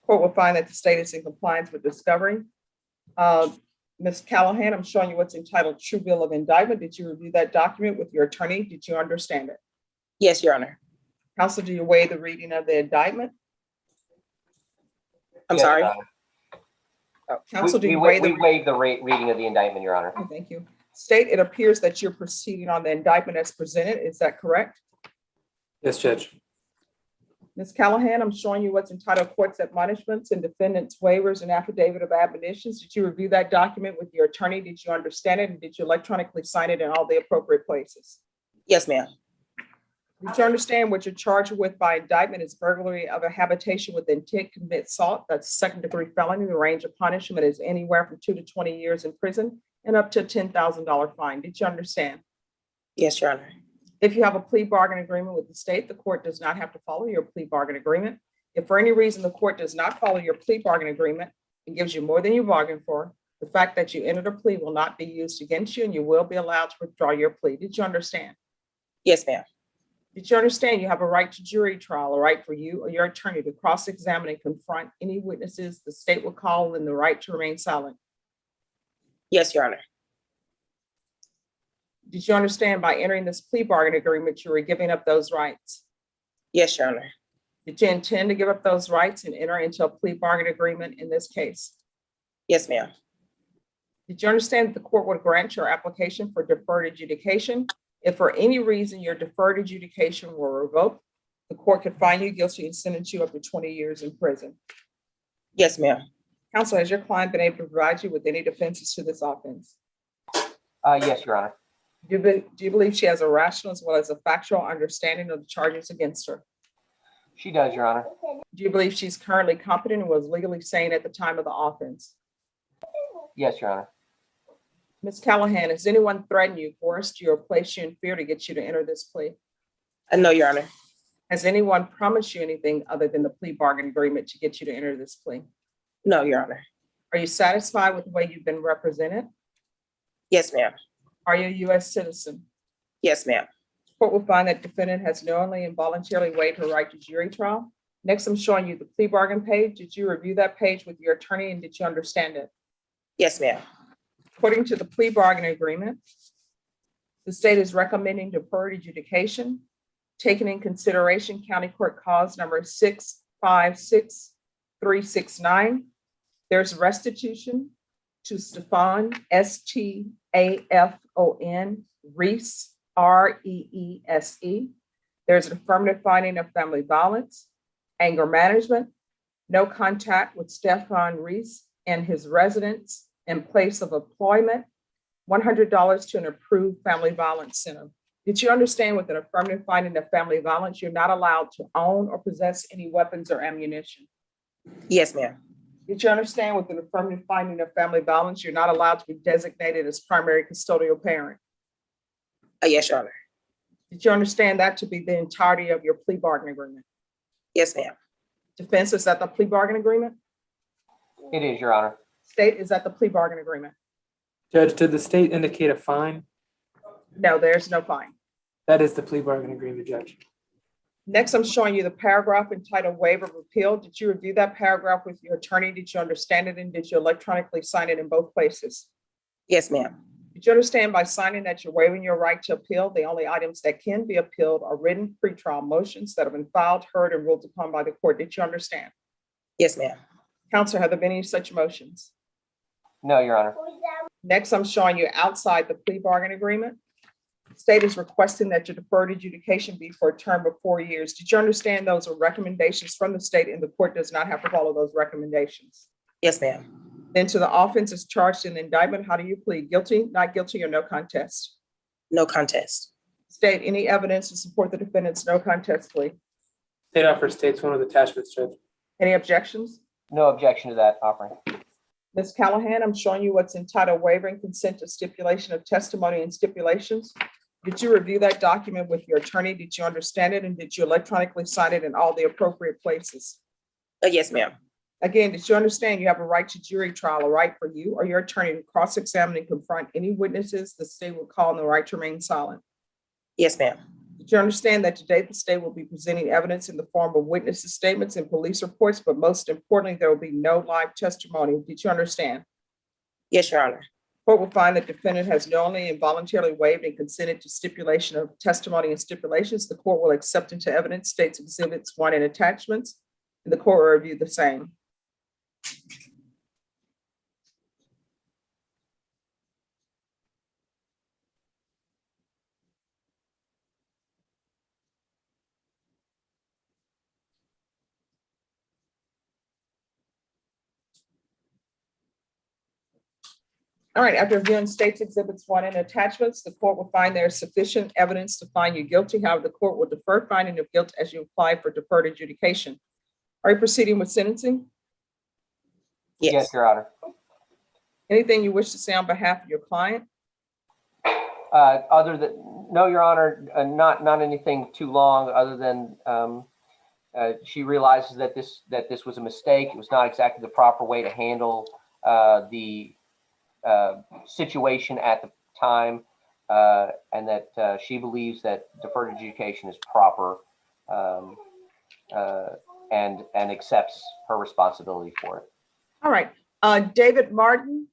Court will find that the state is in compliance with discovery. Ms. Callahan, I'm showing you what's entitled True Bill of Indictment. Did you review that document with your attorney? Did you understand it? Yes, Your Honor. Counsel, do you waive the reading of the indictment? I'm sorry. Counsel, do you we waive waive the reading of the indictment, Your Honor. Oh, thank you. State, it appears that you're proceeding on the indictment as presented. Is that correct? Yes, Judge. Ms. Callahan, I'm showing you what's entitled Court's Admonishments and Defendant's Waivers and Affidavit of Admonitions. Did you review that document with your attorney? Did you understand it? And did you electronically sign it in all the appropriate places? Yes, ma'am. Did you understand what you're charged with by indictment is burglary of a habitation with intent to commit assault? That's second-degree felony. The range of punishment is anywhere from 2 to 20 years in prison and up to a $10,000 fine. Did you understand? Yes, Your Honor. If you have a plea bargain agreement with the state, the court does not have to follow your plea bargain agreement. If for any reason the court does not follow your plea bargain agreement and gives you more than you bargained for, the fact that you entered a plea will not be used against you and you will be allowed to withdraw your plea. Did you understand? Yes, ma'am. Did you understand you have a right to jury trial, a right for you or your attorney to cross-examine and confront any witnesses the state will call, and the right to remain silent? Yes, Your Honor. Did you understand by entering this plea bargain agreement, you were giving up those rights? Yes, Your Honor. Did you intend to give up those rights and enter into a plea bargain agreement in this case? Yes, ma'am. Did you understand that the court would grant your application for deferred adjudication? If for any reason your deferred adjudication were revoked, the court could find you guilty and sentence you up to 20 years in prison. Yes, ma'am. Counsel, has your client been able to provide you with any defenses to this offense? Yes, Your Honor. Do you believe she has a rational as well as a factual understanding of the charges against her? She does, Your Honor. Do you believe she's currently competent and was legally sane at the time of the offense? Yes, Your Honor. Ms. Callahan, has anyone threatened you, forced you, or placed you in fear to get you to enter this plea? No, Your Honor. Has anyone promised you anything other than the plea bargain agreement to get you to enter this plea? No, Your Honor. Are you satisfied with the way you've been represented? Yes, ma'am. Are you a U.S. citizen? Yes, ma'am. Court will find that defendant has knowingly and voluntarily waived her right to jury trial. Next, I'm showing you the plea bargain page. Did you review that page with your attorney and did you understand it? Yes, ma'am. According to the plea bargain agreement, the state is recommending deferred adjudication, taking in consideration County Court Cause number 656369. There's restitution to Stefan, Stafon, Reese, Reese. There's an affirmative finding of family violence, anger management, no contact with Stefan Reese and his residence and place of employment, $100 to an approved family violence center. Did you understand with an affirmative finding of family violence, you're not allowed to own or possess any weapons or ammunition? Yes, ma'am. Did you understand with an affirmative finding of family violence, you're not allowed to be designated as primary custodial parent? Yes, Your Honor. Did you understand that to be the entirety of your plea bargain agreement? Yes, ma'am. Defense, is that the plea bargain agreement? It is, Your Honor. State, is that the plea bargain agreement? Judge, did the state indicate a fine? No, there's no fine. That is the plea bargain agreement, Judge. Next, I'm showing you the paragraph entitled Waiver of Appeal. Did you review that paragraph with your attorney? Did you understand it? And did you electronically sign it in both places? Yes, ma'am. Did you understand by signing that you're waiving your right to appeal? The only items that can be appealed are written pretrial motions that have been filed, heard, and ruled upon by the court. Did you understand? Yes, ma'am. Counselor, have there been any such motions? No, Your Honor. Next, I'm showing you outside the plea bargain agreement. State is requesting that your deferred adjudication be for a term of 4 years. Did you understand those are recommendations from the state and the court does not have to follow those recommendations? Yes, ma'am. Then to the offense is charged in the indictment. How do you plead? Guilty, not guilty, or no contest? No contest. State, any evidence to support the defendant's no contest plea? State offer states one of the attachments, Judge. Any objections? No objection to that offering. Ms. Callahan, I'm showing you what's entitled Waiver and Consent to Stipulation of Testimony and Stipulations. Did you review that document with your attorney? Did you understand it? And did you electronically sign it in all the appropriate places? Yes, ma'am. Again, did you understand you have a right to jury trial, a right for you or your attorney to cross-examine and confront any witnesses the state will call on the right to remain silent? Yes, ma'am. Did you understand that today the state will be presenting evidence in the form of witnesses' statements and police reports, but most importantly, there will be no live testimony? Did you understand? Yes, Your Honor. Court will find the defendant has knowingly and voluntarily waived and consented to stipulation of testimony and stipulations. The court will accept into evidence states exhibits 1 and attachments, and the court will review the same. All right, after reviewing state's exhibits 1 and attachments, the court will find there is sufficient evidence to find you guilty. However, the court will defer finding of guilt as you apply for deferred adjudication. Are you proceeding with sentencing? Yes, Your Honor. Anything you wish to say on behalf of your client? Other than, no, Your Honor, not anything too long, other than she realizes that this was a mistake. It was not exactly the proper way to handle the situation at the time, and that she believes that deferred adjudication is proper, and accepts her responsibility for it. All right, David Martin.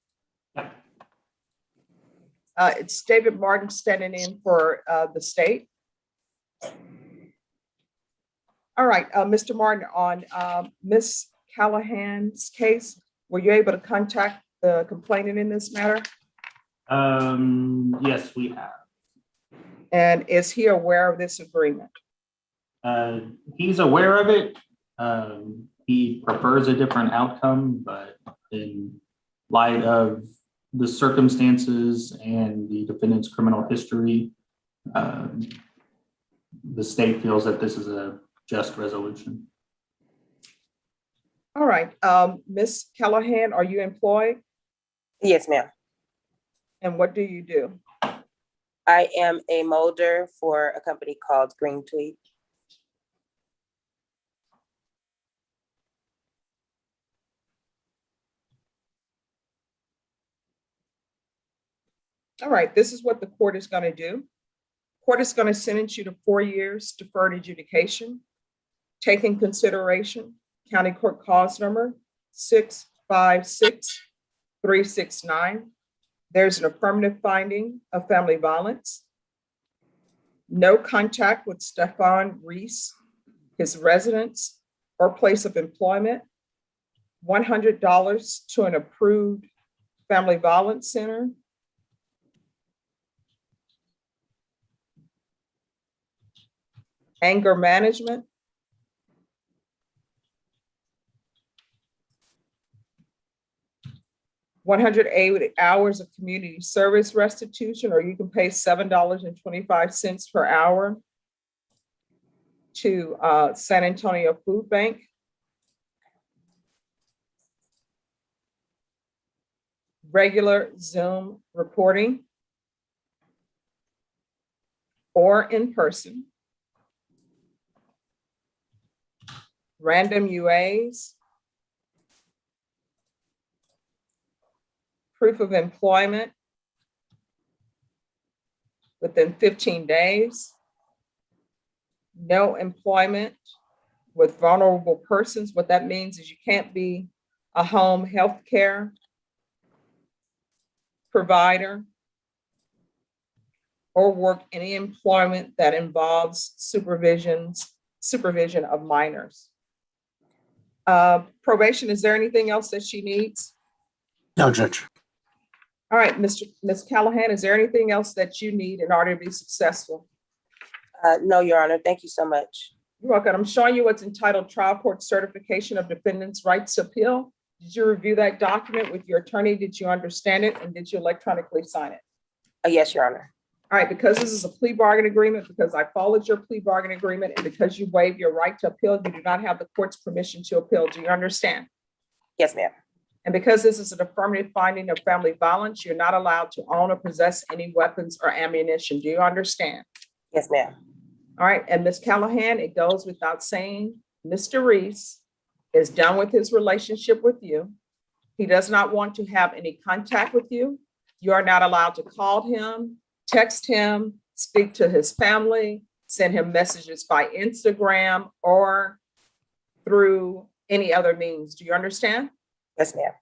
It's David Martin standing in for the state. All right, Mr. Martin, on Ms. Callahan's case, were you able to contact the complainant in this matter? Yes, we have. And is he aware of this agreement? He's aware of it. He prefers a different outcome, but in light of the circumstances and the defendant's criminal history, the state feels that this is a just resolution. All right, Ms. Callahan, are you employed? Yes, ma'am. And what do you do? I am a molder for a company called Green Tweed. All right, this is what the court is going to do. Court is going to sentence you to 4 years deferred adjudication. Take in consideration County Court Cause Number 656369. There's an affirmative finding of family violence. No contact with Stefan Reese, his residence or place of employment. $100 to an approved family violence center. Anger management. $108 hours of community service restitution, or you can pay $7.25 per hour to San Antonio Food Bank. Regular Zoom reporting or in person. Random UAs. Proof of employment within 15 days. No employment with vulnerable persons. What that means is you can't be a home health care provider or work any employment that involves supervision of minors. Probation, is there anything else that she needs? No, Judge. All right, Ms. Callahan, is there anything else that you need in order to be successful? No, Your Honor. Thank you so much. You're welcome. I'm showing you what's entitled Trial Court Certification of Defendant's Rights to Appeal. Did you review that document with your attorney? Did you understand it? And did you electronically sign it? Yes, Your Honor. All right, because this is a plea bargain agreement, because I followed your plea bargain agreement, and because you waived your right to appeal, you do not have the court's permission to appeal. Do you understand? Yes, ma'am. And because this is an affirmative finding of family violence, you're not allowed to own or possess any weapons or ammunition. Do you understand? Yes, ma'am. All right, and Ms. Callahan, it goes without saying, Mr. Reese is done with his relationship with you. He does not want to have any contact with you. You are not allowed to call him, text him, speak to his family, send him messages by Instagram or through any other means. Do you understand? Yes, ma'am.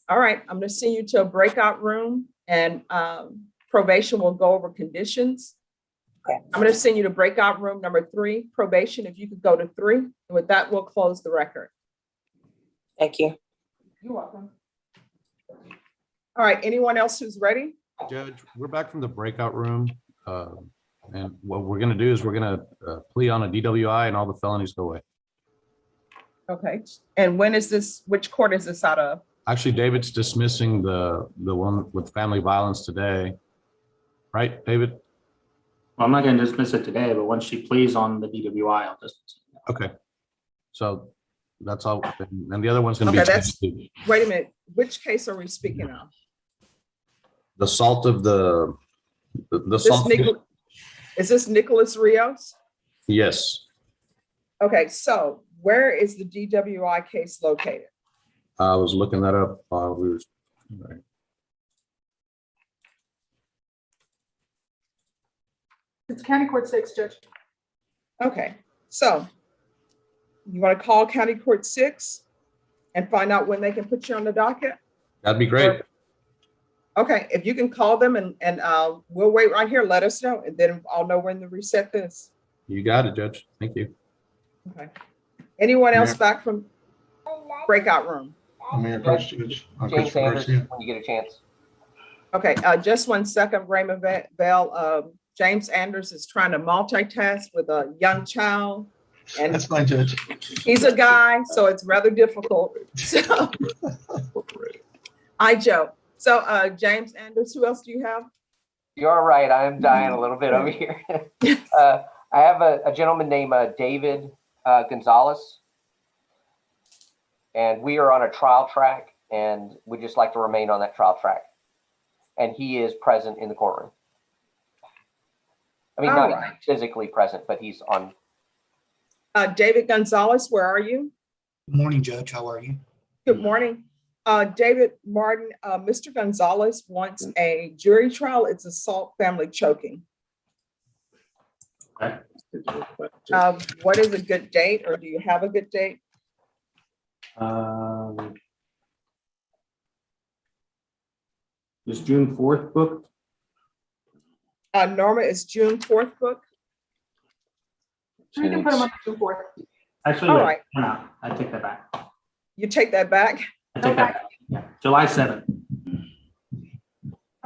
All right, I'm going to send you to a breakout room, and probation will go over conditions. Okay. I'm going to send you to breakout room number 3, probation, if you could go to 3. And with that, we'll close the record. Thank you. You're welcome. All right, anyone else who's ready? Judge, we're back from the breakout room. And what we're going to do is we're going to plea on a DWI and all the felonies go away. Okay, and when is this, which court is this out of? Actually, David's dismissing the one with family violence today. Right, David? Well, I'm not gonna dismiss it today, but once she pleads on the DWI, I'll dismiss it. Okay. So that's all. And the other one's gonna Okay, be that's, changed to wait a minute, which case are we speaking of? the assault of the This assault. Is this Nicholas Rios? Yes. Okay, so where is the DWI case located? I was looking that up while we were. Right. It's County Court 6, Judge. Okay, so you want to call County Court 6 and find out when they can put you on the docket? That'd be great. Okay, if you can call them and we'll wait right here, let us know, and then I'll know when to reset this. You got it, Judge. Thank you. Okay. Anyone else Mayor. back from breakout room? Mayor, Judge, James Sanders, when you get a chance. Okay, just 1 second, Raymond Bell. James Anders is trying to multitask with a young child. And That's fine, Judge. he's a guy, so it's rather difficult. So, I joke. So, James Anders, who else do you have? You're all right. I'm dying a little bit over here. I have a gentleman named David Gonzalez. And we are on a trial track, and we'd just like to remain on that trial track. And he is present in the courtroom. I mean, All not right. physically present, but he's on. David Gonzalez, where are you? Good morning, Judge. How are you? Good morning. David Martin, Mr. Gonzalez wants a jury trial. It's assault, family choking. Okay. What is a good date, or do you have a good date? Is June 4th booked? Norma, is June 4th book? We can put them on June 4th. Actually, All wait, right. no, I take that back. You take that back? I take that back. Yeah, July 7th.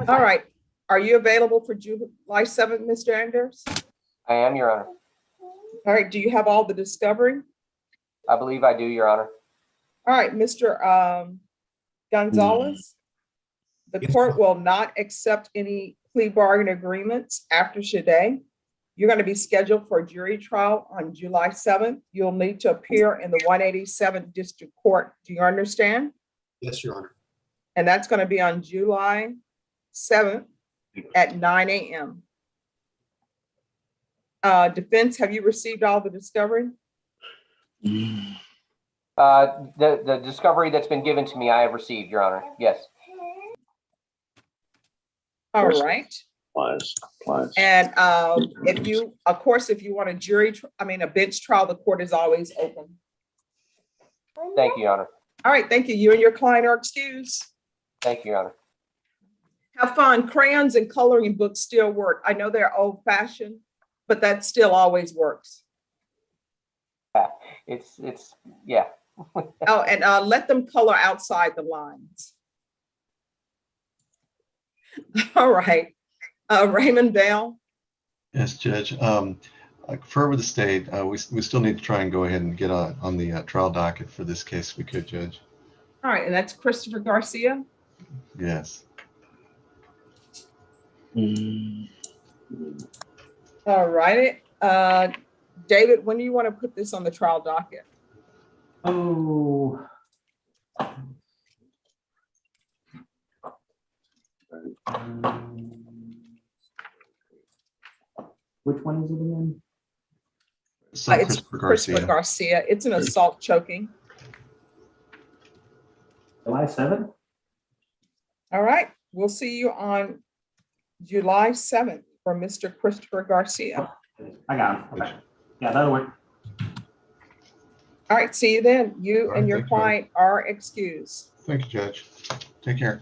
All right. Are you available for July 7th, Mr. Anders? I am, Your Honor. All right. Do you have all the discovery? I believe I do, Your Honor. All right, Mr. Gonzalez, the court will not accept any plea bargain agreements after today. You're going to be scheduled for a jury trial on July 7th. You'll need to appear in the 187th District Court. Do you understand? Yes, Your Honor. And that's going to be on July 7th at 9 a.m. Defense, have you received all the discovery? The discovery that's been given to me, I have received, Your Honor. Yes. All right. And if you, of course, if you want a bench trial, the court is always open. Thank you, Your Honor. All right, thank you. You and your client are excused. Thank you, Your Honor. Have fun. Crayons and coloring books still work. I know they're old fashioned, but that still always works. It's yeah. Oh, and let them color outside the lines. All right. Raymond Bell. Yes, Judge. I confer with the state. We still need to try and go ahead and get on the trial docket for this case if we could, Judge. All right, and that's Christopher Garcia. Yes. All right. David, when do you want to put this on the trial docket? Oh. Which one is it again? It's Christopher Christopher Garcia. It's an assault choking. July 7th? All right. We'll see you on July 7th for Mr. Christopher Garcia. I got him. Okay. Yeah, that'll work. All right. See you then. You All and right, your thank you. client are excused. Thank you, Judge. Take care.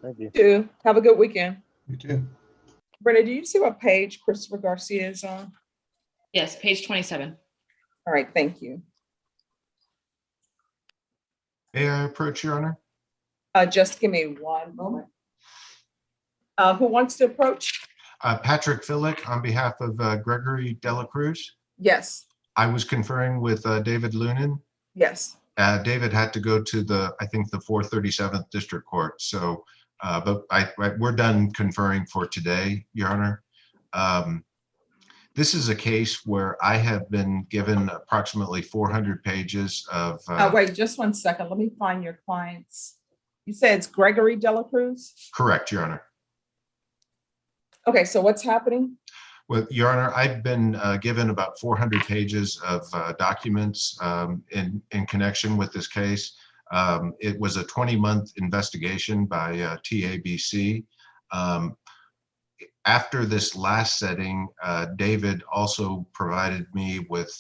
Thank you. You too. Have a good weekend. You too. Brenda, do you see what page Christopher Garcia is on? Yes, page 27. All right. Thank you. May I approach, Your Honor? Just give me one moment. Who wants to approach? Patrick Fillick on behalf of Gregory Dela Cruz. Yes. I was conferring with David Lunan. Yes. David had to go to I think the 437th District Court. So, but we're done conferring for today, Your Honor. This is a case where I have been given approximately 400 pages of. Wait, just 1 second. Let me find your clients. You said it's Gregory Dela Cruz? Correct, Your Honor. Okay, so what's happening? Well, Your Honor, I've been given about 400 pages of documents in connection with this case. It was a 20-month investigation by TABC. After this last setting, David also provided me with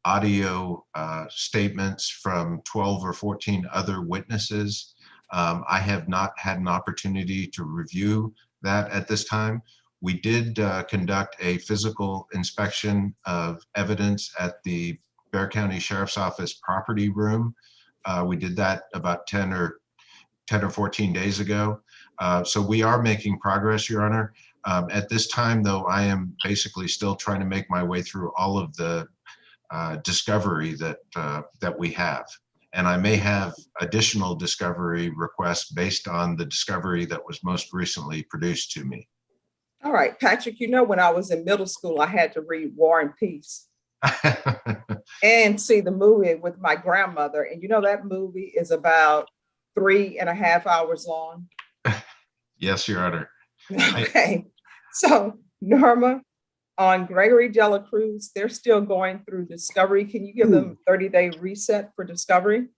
audio statements from 12 or 14 other witnesses. I have not had an opportunity to review that at this time. We did conduct a physical inspection of evidence at the Bexar County Sheriff's Office property room. We did that about 10 or 14 days ago. So we are making progress, Your Honor. At this time, though, I am basically still trying to make my way through all of the discovery that we have. And I may have additional discovery requests based on the discovery that was most recently produced to me. All right, Patrick, you know, when I was in middle school, I had to read War and Peace and see the movie with my grandmother. And you know, that movie is about 3.5 hours long. Yes, Your Honor. Okay, so Norma, on Gregory Dela Cruz, they're still going through discovery. Can you give them a 30-day reset for discovery?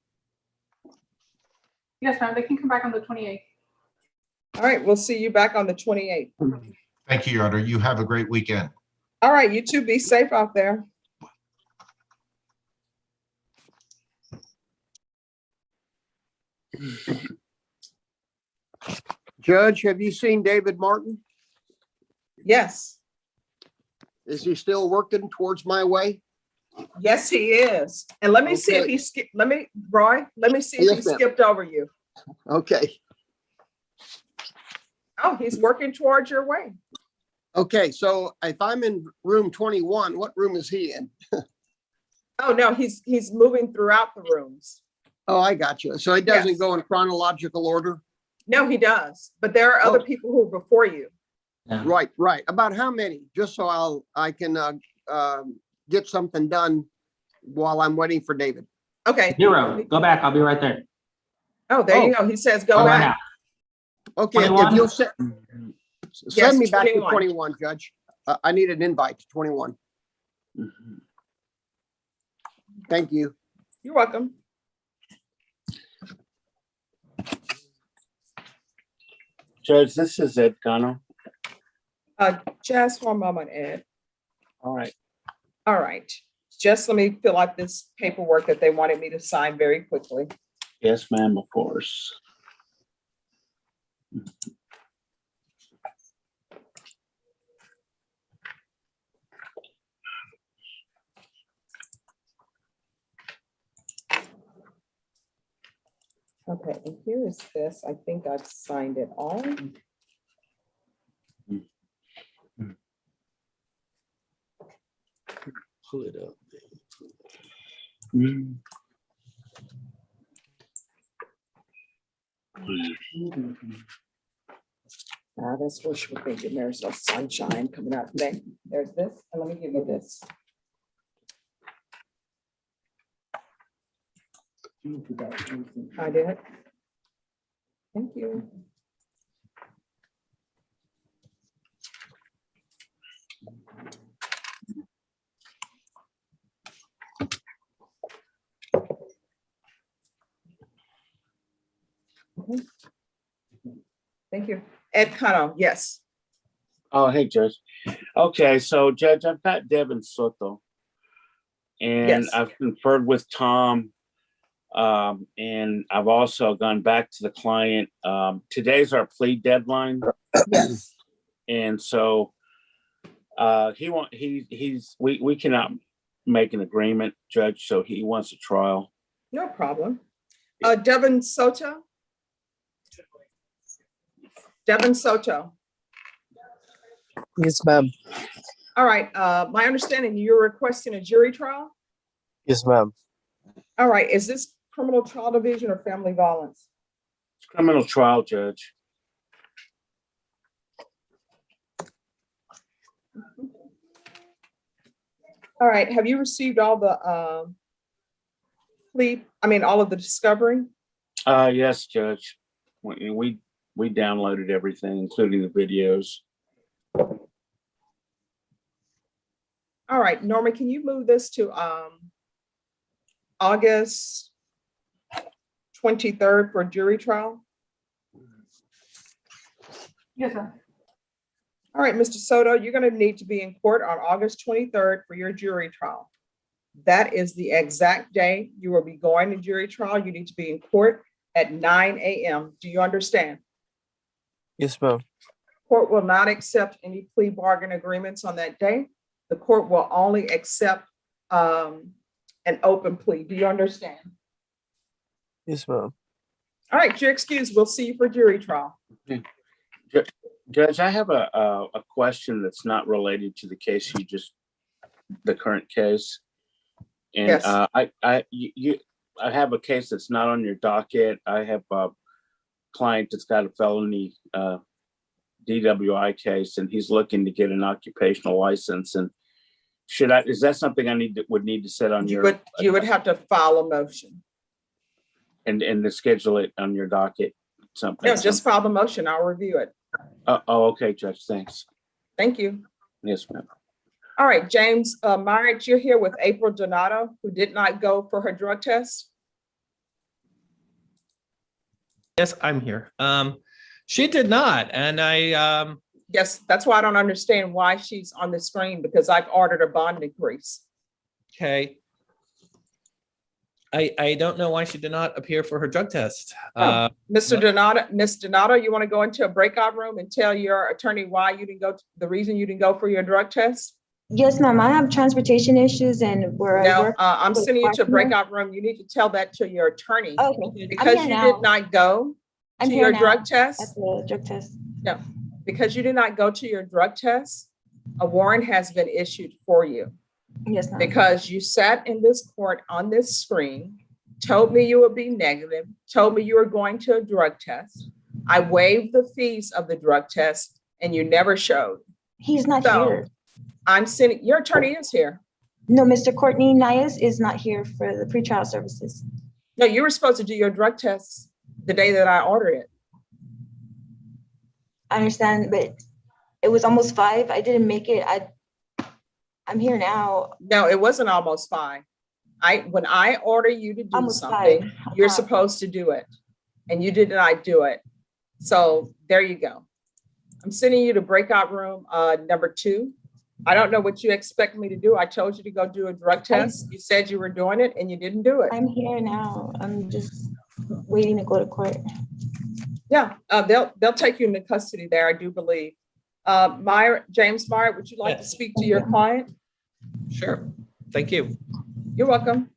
Yes, ma'am. They can come back on the 28th. All right, we'll see you back on the 28th. Thank you, Your Honor. You have a great weekend. All right, you two be safe out there. Judge, have you seen David Martin? Yes. Is he still working towards my way? Yes, he is. And let me see if he skipped. Roy, let me see if he skipped over you. Okay. Oh, he's working towards your way. Okay, so if I'm in room 21, what room is he in? Oh, no, he's moving throughout the rooms. Oh, I got you. So it doesn't go in chronological order? No, he does. But there are other people who are before you. Right, right. About how many? Just so I can get something done while I'm waiting for David. Okay. 0. Go back. I'll be right there. Oh, there you go. He says go Right back. now. Okay, 21? if you'll send me back to 21. 21, Judge. I need an invite to 21. Thank you. You're welcome. Judge, this is Ed Cano. Just one moment, Ed. All right. All right. Just let me fill out this paperwork that they wanted me to sign very quickly. Yes, ma'am, of course. Okay, and here is this. I think I've signed it all. Pull it up. That's wishful thinking. There's no sunshine coming out today. There's this, and let me give you this. I did. Thank you. Okay. Thank you. Ed Cano, yes. Oh, hey, Judge. Okay, so Judge, I've got Devin Soto. And Yes. I've conferred with Tom. And I've also gone back to the client. Today's our plea deadline. Yes. And so we cannot make an agreement, Judge, so he wants a trial. No problem. Devin Soto. Devin Soto. Yes, ma'am. All right. My understanding, you're requesting a jury trial? Yes, ma'am. All right, is this criminal trial division or family violence? It's criminal trial, Judge. All right, have you received all the all of the discovery? Yes, Judge. We downloaded everything, including the videos. All right, Norma, can you move this to August 23rd for jury trial? Yes, sir. All right, Mr. Soto, you're going to need to be in court on August 23rd for your jury trial. That is the exact day you will be going to jury trial. You need to be in court at 9 a.m. Do you understand? Yes, ma'am. Court will not accept any plea bargain agreements on that day. The court will only accept an open plea. Do you understand? Yes, ma'am. All right, you're excused. We'll see you for jury trial. Judge, I have a question that's not related to the case the current case. And Yes. I have a case that's not on your docket. I have a client that's got a felony DWI case, and he's looking to get an occupational license. And is that something I would need to set on your? You would have to file a motion. And to schedule it on your docket. Something. No, just file the motion. I'll review it. Okay, Judge. Thanks. Thank you. Yes, ma'am. All right, James Myrick, you're here with April Donato, who did not go for her drug test. Yes, I'm here. She did not, and I Yes, that's why I don't understand why she's on the screen, because I've ordered a bond increase. okay. I don't know why she did not appear for her drug test. Mr. Donato, Ms. Donato, you want to go into a breakout room and tell your attorney why you didn't go, the reason you didn't go for your drug test? Yes, ma'am. I have transportation issues and where I No, work. I'm with sending you to a partner. breakout room. You need to tell that to your attorney. Okay. Because I'm you here did not go I'm to here your now drug test. At the drug test. No, because you did not go to your drug test, a warrant has been issued for you. Yes, ma'am. Because you sat in this court on this screen, told me you would be negative, told me you were going to a drug test. I waived the fees of the drug test and you never showed. He's not here. I'm sending, your attorney is here. No, Mr. Courtney Nias is not here for the pretrial services. No, you were supposed to do your drug test the day that I ordered it. I understand, but it was almost 5. I didn't make it. I'm here now. No, it wasn't almost 5. When I order you to do Almost something, 5. you're supposed to do it, and you did not do it. So there you go. I'm sending you to breakout room number 2. I don't know what you expect me to do. I told you to go do a drug test. You said you were doing it and you didn't do it. I'm here now. I'm just waiting to go to court. Yeah, they'll take you into custody there, I do believe. James Meyer, would you like to speak to your client? Sure. Thank you. You're welcome.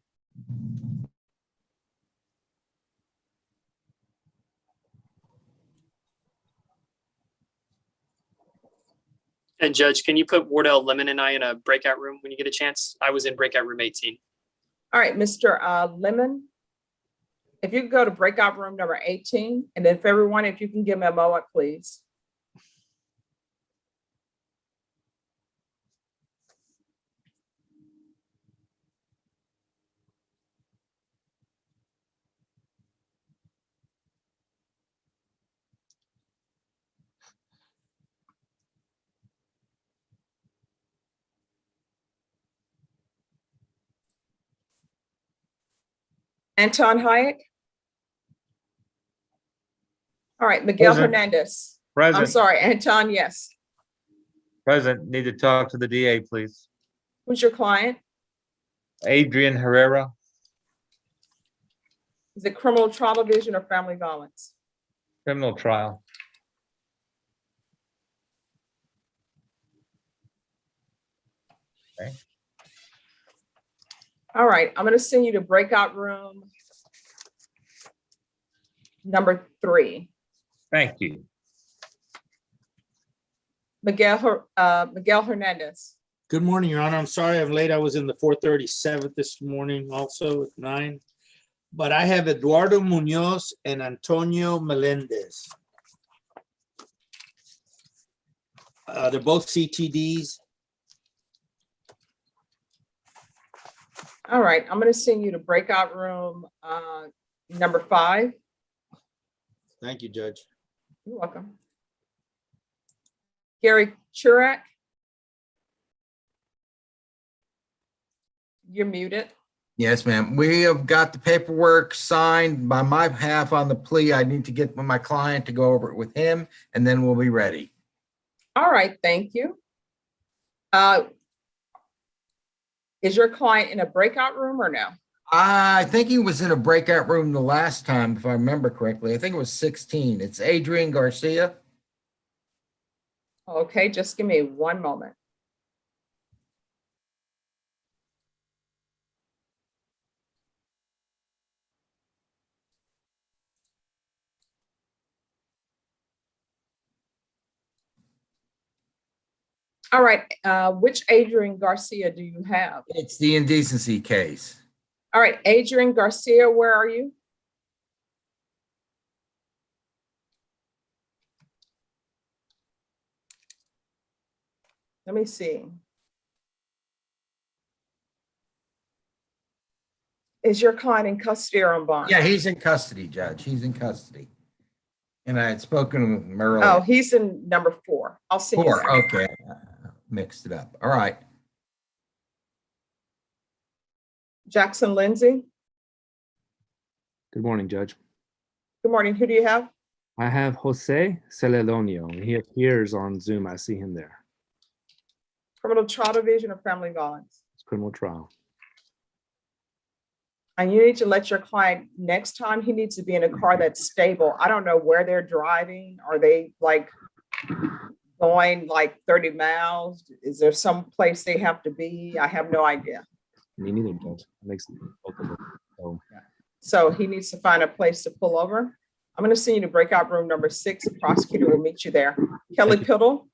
And Judge, can you put Wardell Lemon and I in a breakout room when you get a chance? I was in breakout room 18. All right, Mr. Lemon, if you could go to breakout room number 18, and then for everyone, if you can give me a moment, please. Anton Hayek. All right, Miguel Present. Hernandez. Present. I'm sorry, Anton, yes. Present, need to talk to the DA, please. Who's your client? Adrian Herrera, Is it criminal trial division or family violence? criminal trial. Okay. All right, I'm gonna send you to breakout room number 3. Thank you. Miguel Hernandez. Good morning, Your Honor. I'm sorry I'm late. I was in the 437th this morning also at 9. But I have Eduardo Munoz and Antonio Melendez. They're both CTDs. All right, I'm going to send you to breakout room number 5. Thank you, Judge. You're welcome. Gary Churak. You're muted. Yes, ma'am. We have got the paperwork signed by my half on the plea. I need to get with my client to go over it with him, and then we'll be ready. All right, thank you. Is your client in a breakout room or no? I think he was in a breakout room the last time, if I remember correctly. I think it was 16. It's Adrian Garcia. Okay, just give me one moment. All right, which Adrian Garcia do you have? It's the indecency case. All right, Adrian Garcia, where are you? Let me see. Is your client in custody or on bond? Yeah, he's in custody, Judge. He's in custody. And I had spoken with him earlier. Oh, he's in number 4. I'll see you. 4, okay. Mixed it up. All right. Jackson Lindsay. Good morning, Judge. Good morning. Who do you have? I have Jose Celedonio, and he appears on Zoom. I see him there. Criminal trial division or family violence? It's criminal trial. And you need to let your client, next time he needs to be in a car that's stable. I don't know where they're driving. Are they like going like 30 miles? Is there some place they have to be? I have no idea. Me neither, Judge. It makes both of them. So he needs to find a place to pull over. I'm going to send you to breakout room number 6. The prosecutor will meet you there. Kelly Piddle.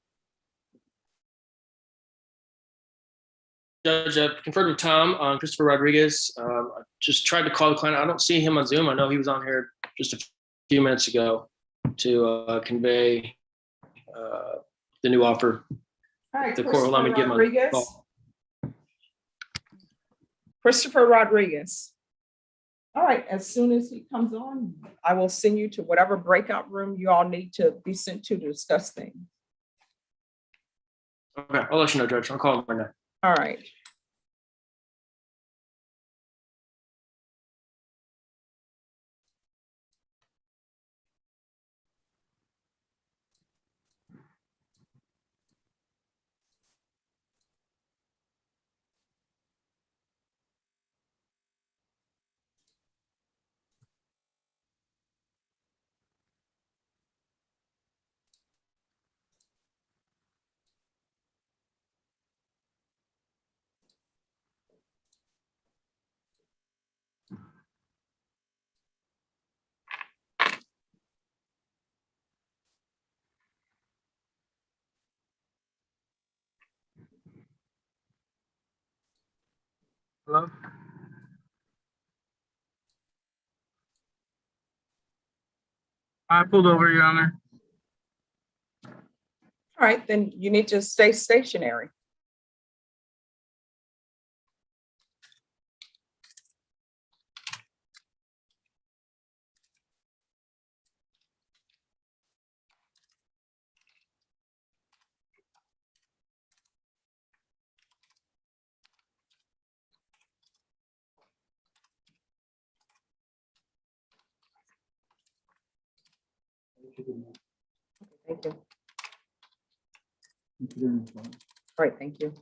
Judge, conferred with Tom on Christopher Rodriguez. I just tried to call the client. I don't see him on Zoom. I know he was on here just a few minutes ago to convey the new offer. All right, The court will allow me to get my call. Christopher Rodriguez. All right, as soon as he comes on, I will send you to whatever breakout room you all need to be sent to discuss things. Okay, I'll let you know, Judge. I'll call him right now. All right. Hello? I pulled over, Your Honor. All right, then you need to stay stationary. Thank you. All right, thank you.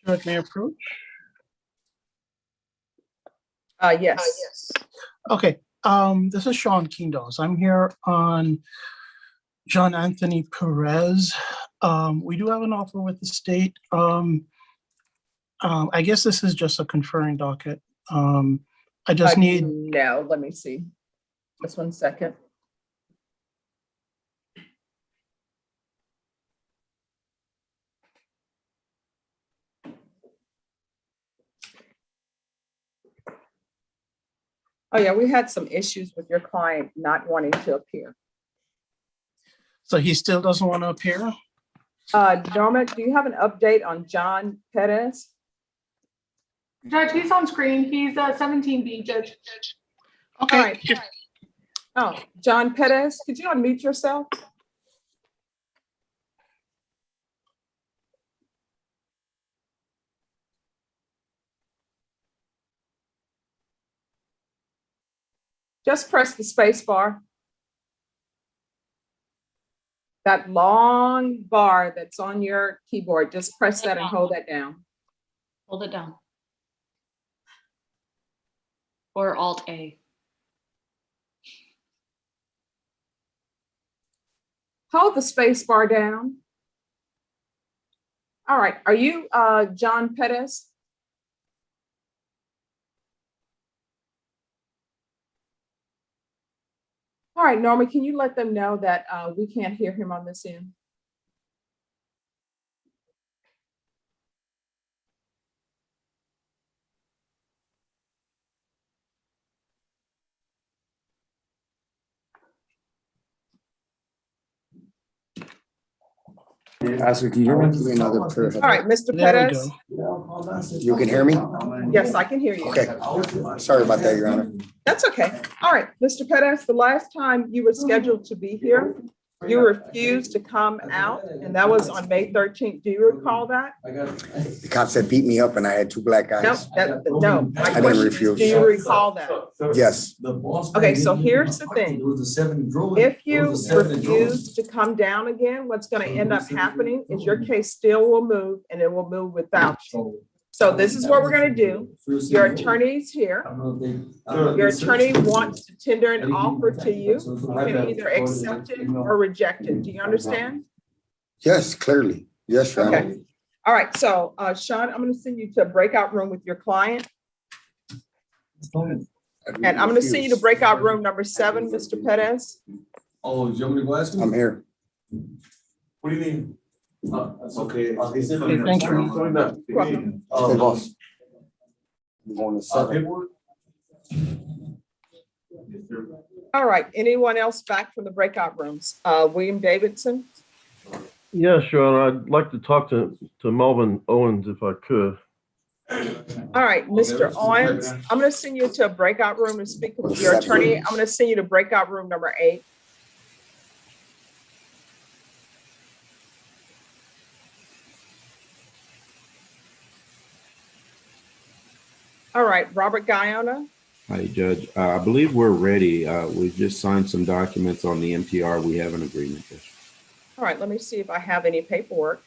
Judge, may I approach? Yes. Okay, this is Sean Quindos. I'm here on John Anthony Perez. We do have an offer with the state. I guess this is just a conferring docket. I just need, No, let me see. Just 1 second. Oh, yeah, we had some issues with your client not wanting to appear. so he still doesn't want to appear? Norma, do you have an update on John Perez? Judge, he's on screen. He's 17B, Judge. Okay. All right. Oh, John Perez, could you unmute yourself? Just press the space bar. That long bar that's on your keyboard, just press that and hold that down. Hold it down. Or Alt A. Hold the space bar down. All right, are you John Perez? All right, Norma, can you let them know that we can't hear him on this end? Oscar, can you hear me? All right, Mr. Perez. You can hear me? Yes, I can hear you. Okay. Sorry about that, Your Honor. That's okay. All right, Mr. Perez, the last time you were scheduled to be here, you refused to come out, and that was on May 13th. Do you recall that? The cops had beat me up and I had two black eyes. No. My I didn't question is, refuse. do you recall that? Yes. Okay, so here's the thing. If you refuse to come down again, what's going to end up happening is your case still will move, and it will move without you. So this is what we're going to do. Your attorney's here. Your attorney wants to tender an offer to you. You can either accept it or reject it. Do you understand? Yes, clearly. Yes, Your Honor. Okay. All right. So Sean, I'm going to send you to a breakout room with your client. And I'm going to send you to breakout room number 7, Mr. Perez. Oh, do you want me to go ask him? I'm here. What do you mean? Okay. Thank you. Welcome. Okay, boss. I'm going to 7. All right. Anyone else back from the breakout rooms? William Davidson. Yes, Your Honor. I'd like to talk to Melvin Owens if I could. All right, Mr. Owens, I'm going to send you to a breakout room to speak with your attorney. I'm going to send you to breakout room number 8. All right, Robert Guyana. Hi, Judge. I believe we're ready. We just signed some documents on the MTR. We have an agreement. All right, let me see if I have any paperwork.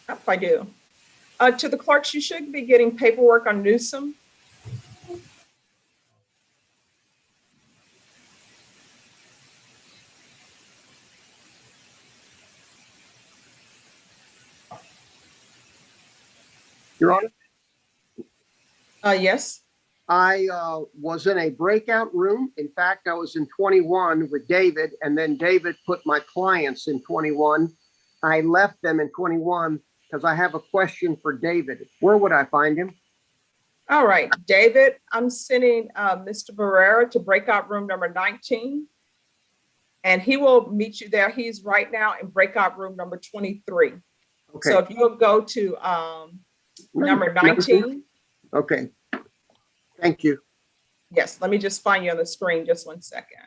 Yep, I do. To the clerks, you should be getting paperwork on Newsom. Your Honor? Yes. I was in a breakout room. In fact, I was in 21 with David, and then David put my clients in 21. I left them in 21 because I have a question for David. Where would I find him? All right, David, I'm sending Mr. Barrera to breakout room number 19, and he will meet you there. He's right now in breakout room number 23. Okay. So if you'll go to number 19. Okay. Thank you. Yes, let me just find you on the screen. Just 1 second.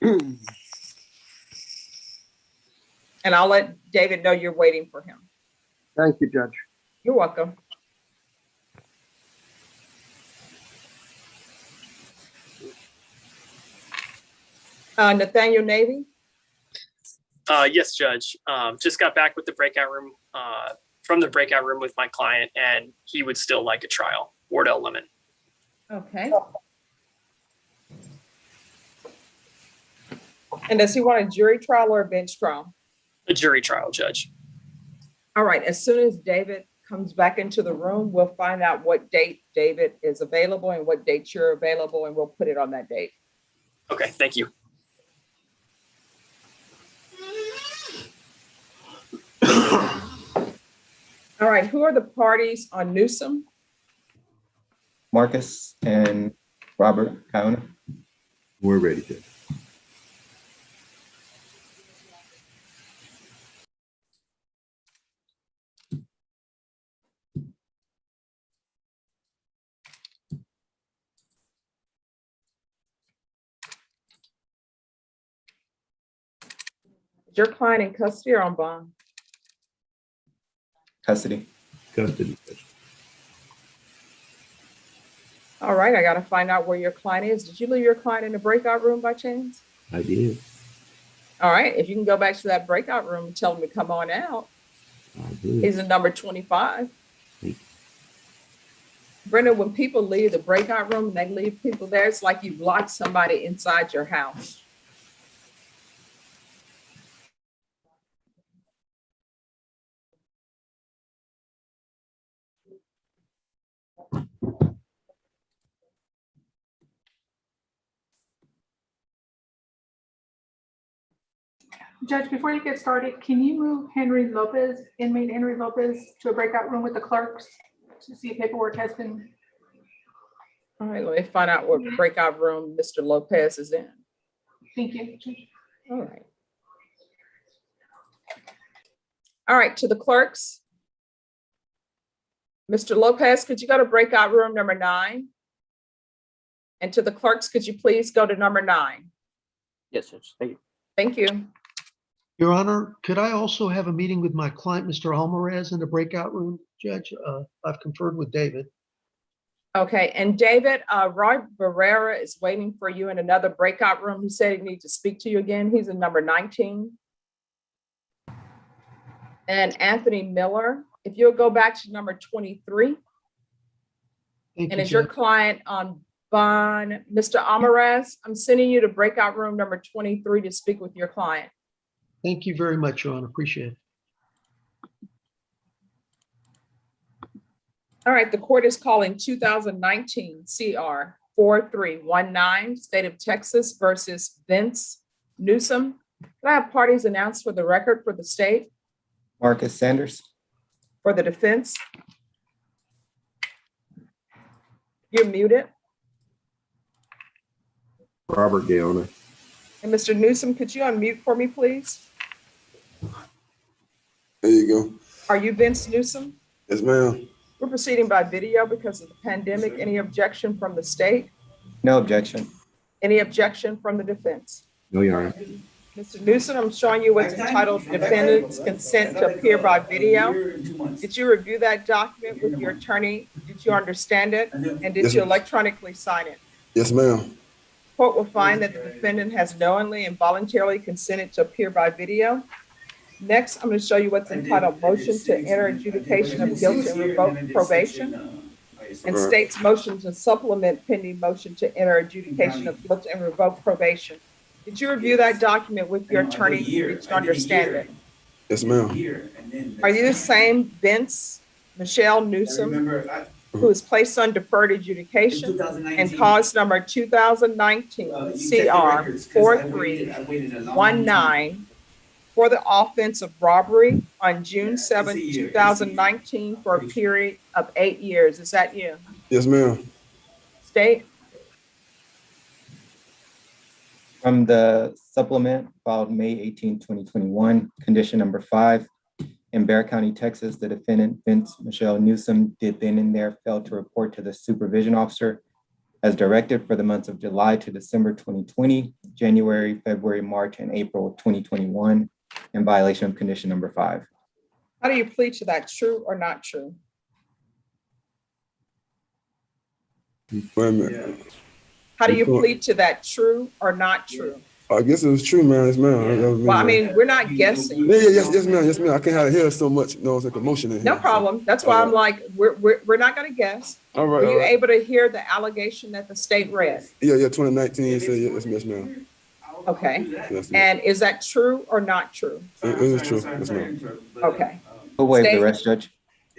And I'll let David know you're waiting for him. Thank you, Judge. You're welcome. Nathaniel Navy. Yes, Judge. Just got back with the breakout room, from the breakout room with my client, and he would still like a trial. Wardell Lemon. Okay. And does he want a jury trial or a bench trial? A jury trial, Judge. All right, as soon as David comes back into the room, we'll find out what date David is available and what date you're available, and we'll put it on that date. Okay, thank you. All right, who are the parties on Newsom? Marcus and Robert Iona. We're ready, Judge. Is your client in custody or on bond? Custody. Custody, Judge. All right, I gotta find out where your client is. Did you leave your client in the breakout room by chance? I did. All right, if you can go back to that breakout room and tell him to come on out. I did. He's in number 25. Thank you. Brenda, when people leave the breakout room and they leave people there, it's like you've locked somebody inside your house. Judge, before you get started, can you move Henry Lopez, inmate Henry Lopez, to a breakout room with the clerks to see if paperwork has been? All right, let me find out what breakout room Mr. Lopez is in. Thank you. All right. All right, to the clerks. Mr. Lopez, could you go to breakout room number 9? And to the clerks, could you please go to number 9? Yes, Judge. Thank you. Thank you. Your Honor, could I also have a meeting with my client, Mr. Alvarez, in the breakout room, Judge? I've conferred with David. Okay, and David, Roy Barrera is waiting for you in another breakout room. He said he needs to speak to you again. He's in number 19. And Anthony Miller, if you'll go back to number 23. Thank And you, is your Judge. client on bond? Mr. Alvarez, I'm sending you to breakout room number 23 to speak with your client. Thank you very much, Your Honor. Appreciate it. All right, the court is calling 2019 CR 4319, State of Texas versus Vince Newsom. Can I have parties announced for the record for the state, Marcus Sanders. for the defense? You're muted. Robert Gaona. And Mr. Newsom, could you unmute for me, please? There you go. Are you Vince Newsom? Yes, ma'am. We're proceeding by video because of the pandemic. Any objection from the state? No objection. Any objection from the defense? No, Your Honor. Mr. Newsom, I'm showing you what's entitled Defendant's Consent to Appear by Video. Did you review that document with your attorney? Did you understand it? And did you electronically sign it? Yes, ma'am. Court will find that the defendant has knowingly and voluntarily consented to appear by video. Next, I'm going to show you what's entitled Motion to Enter Adjudication of Guilt and Revoke Probation, and states motion to supplement pending motion to enter adjudication of guilt and revoke probation. Did you review that document with your attorney? Did you understand it? Yes, ma'am. Are you the same Vince Michelle Newsom, who is placed on deferred adjudication and cause number 2019 CR 4319 for the offense of robbery on June 7, 2019 for a period of 8 years? Is that you? Yes, ma'am. State? From the supplement filed May 18, 2021, condition number 5. In Bexar County, Texas, the defendant, Vince Michelle Newsom, did then and there fail to report to the supervision officer as directed for the months of July to December 2020, January, February, March, and April 2021, in violation of condition number 5. How do you plead to that? True or not true? Wait a minute. How do you plead to that? True or not true? I guess it was true, man. Yes, ma'am. That was me, Well, I man. mean, we're not guessing. Yes, ma'am. Yes, ma'am. I can't have hear so much. No, it's like commotion in here. No problem. That's why I'm like, we're not gonna guess. All right. Were All you right. able to hear the allegation that the state read? Yeah. 2019. Yes, yes, ma'am. Okay. Yes, ma'am. And is that true or not true? It is true. Yes, ma'am. Okay. We'll waive the State- rest, Judge.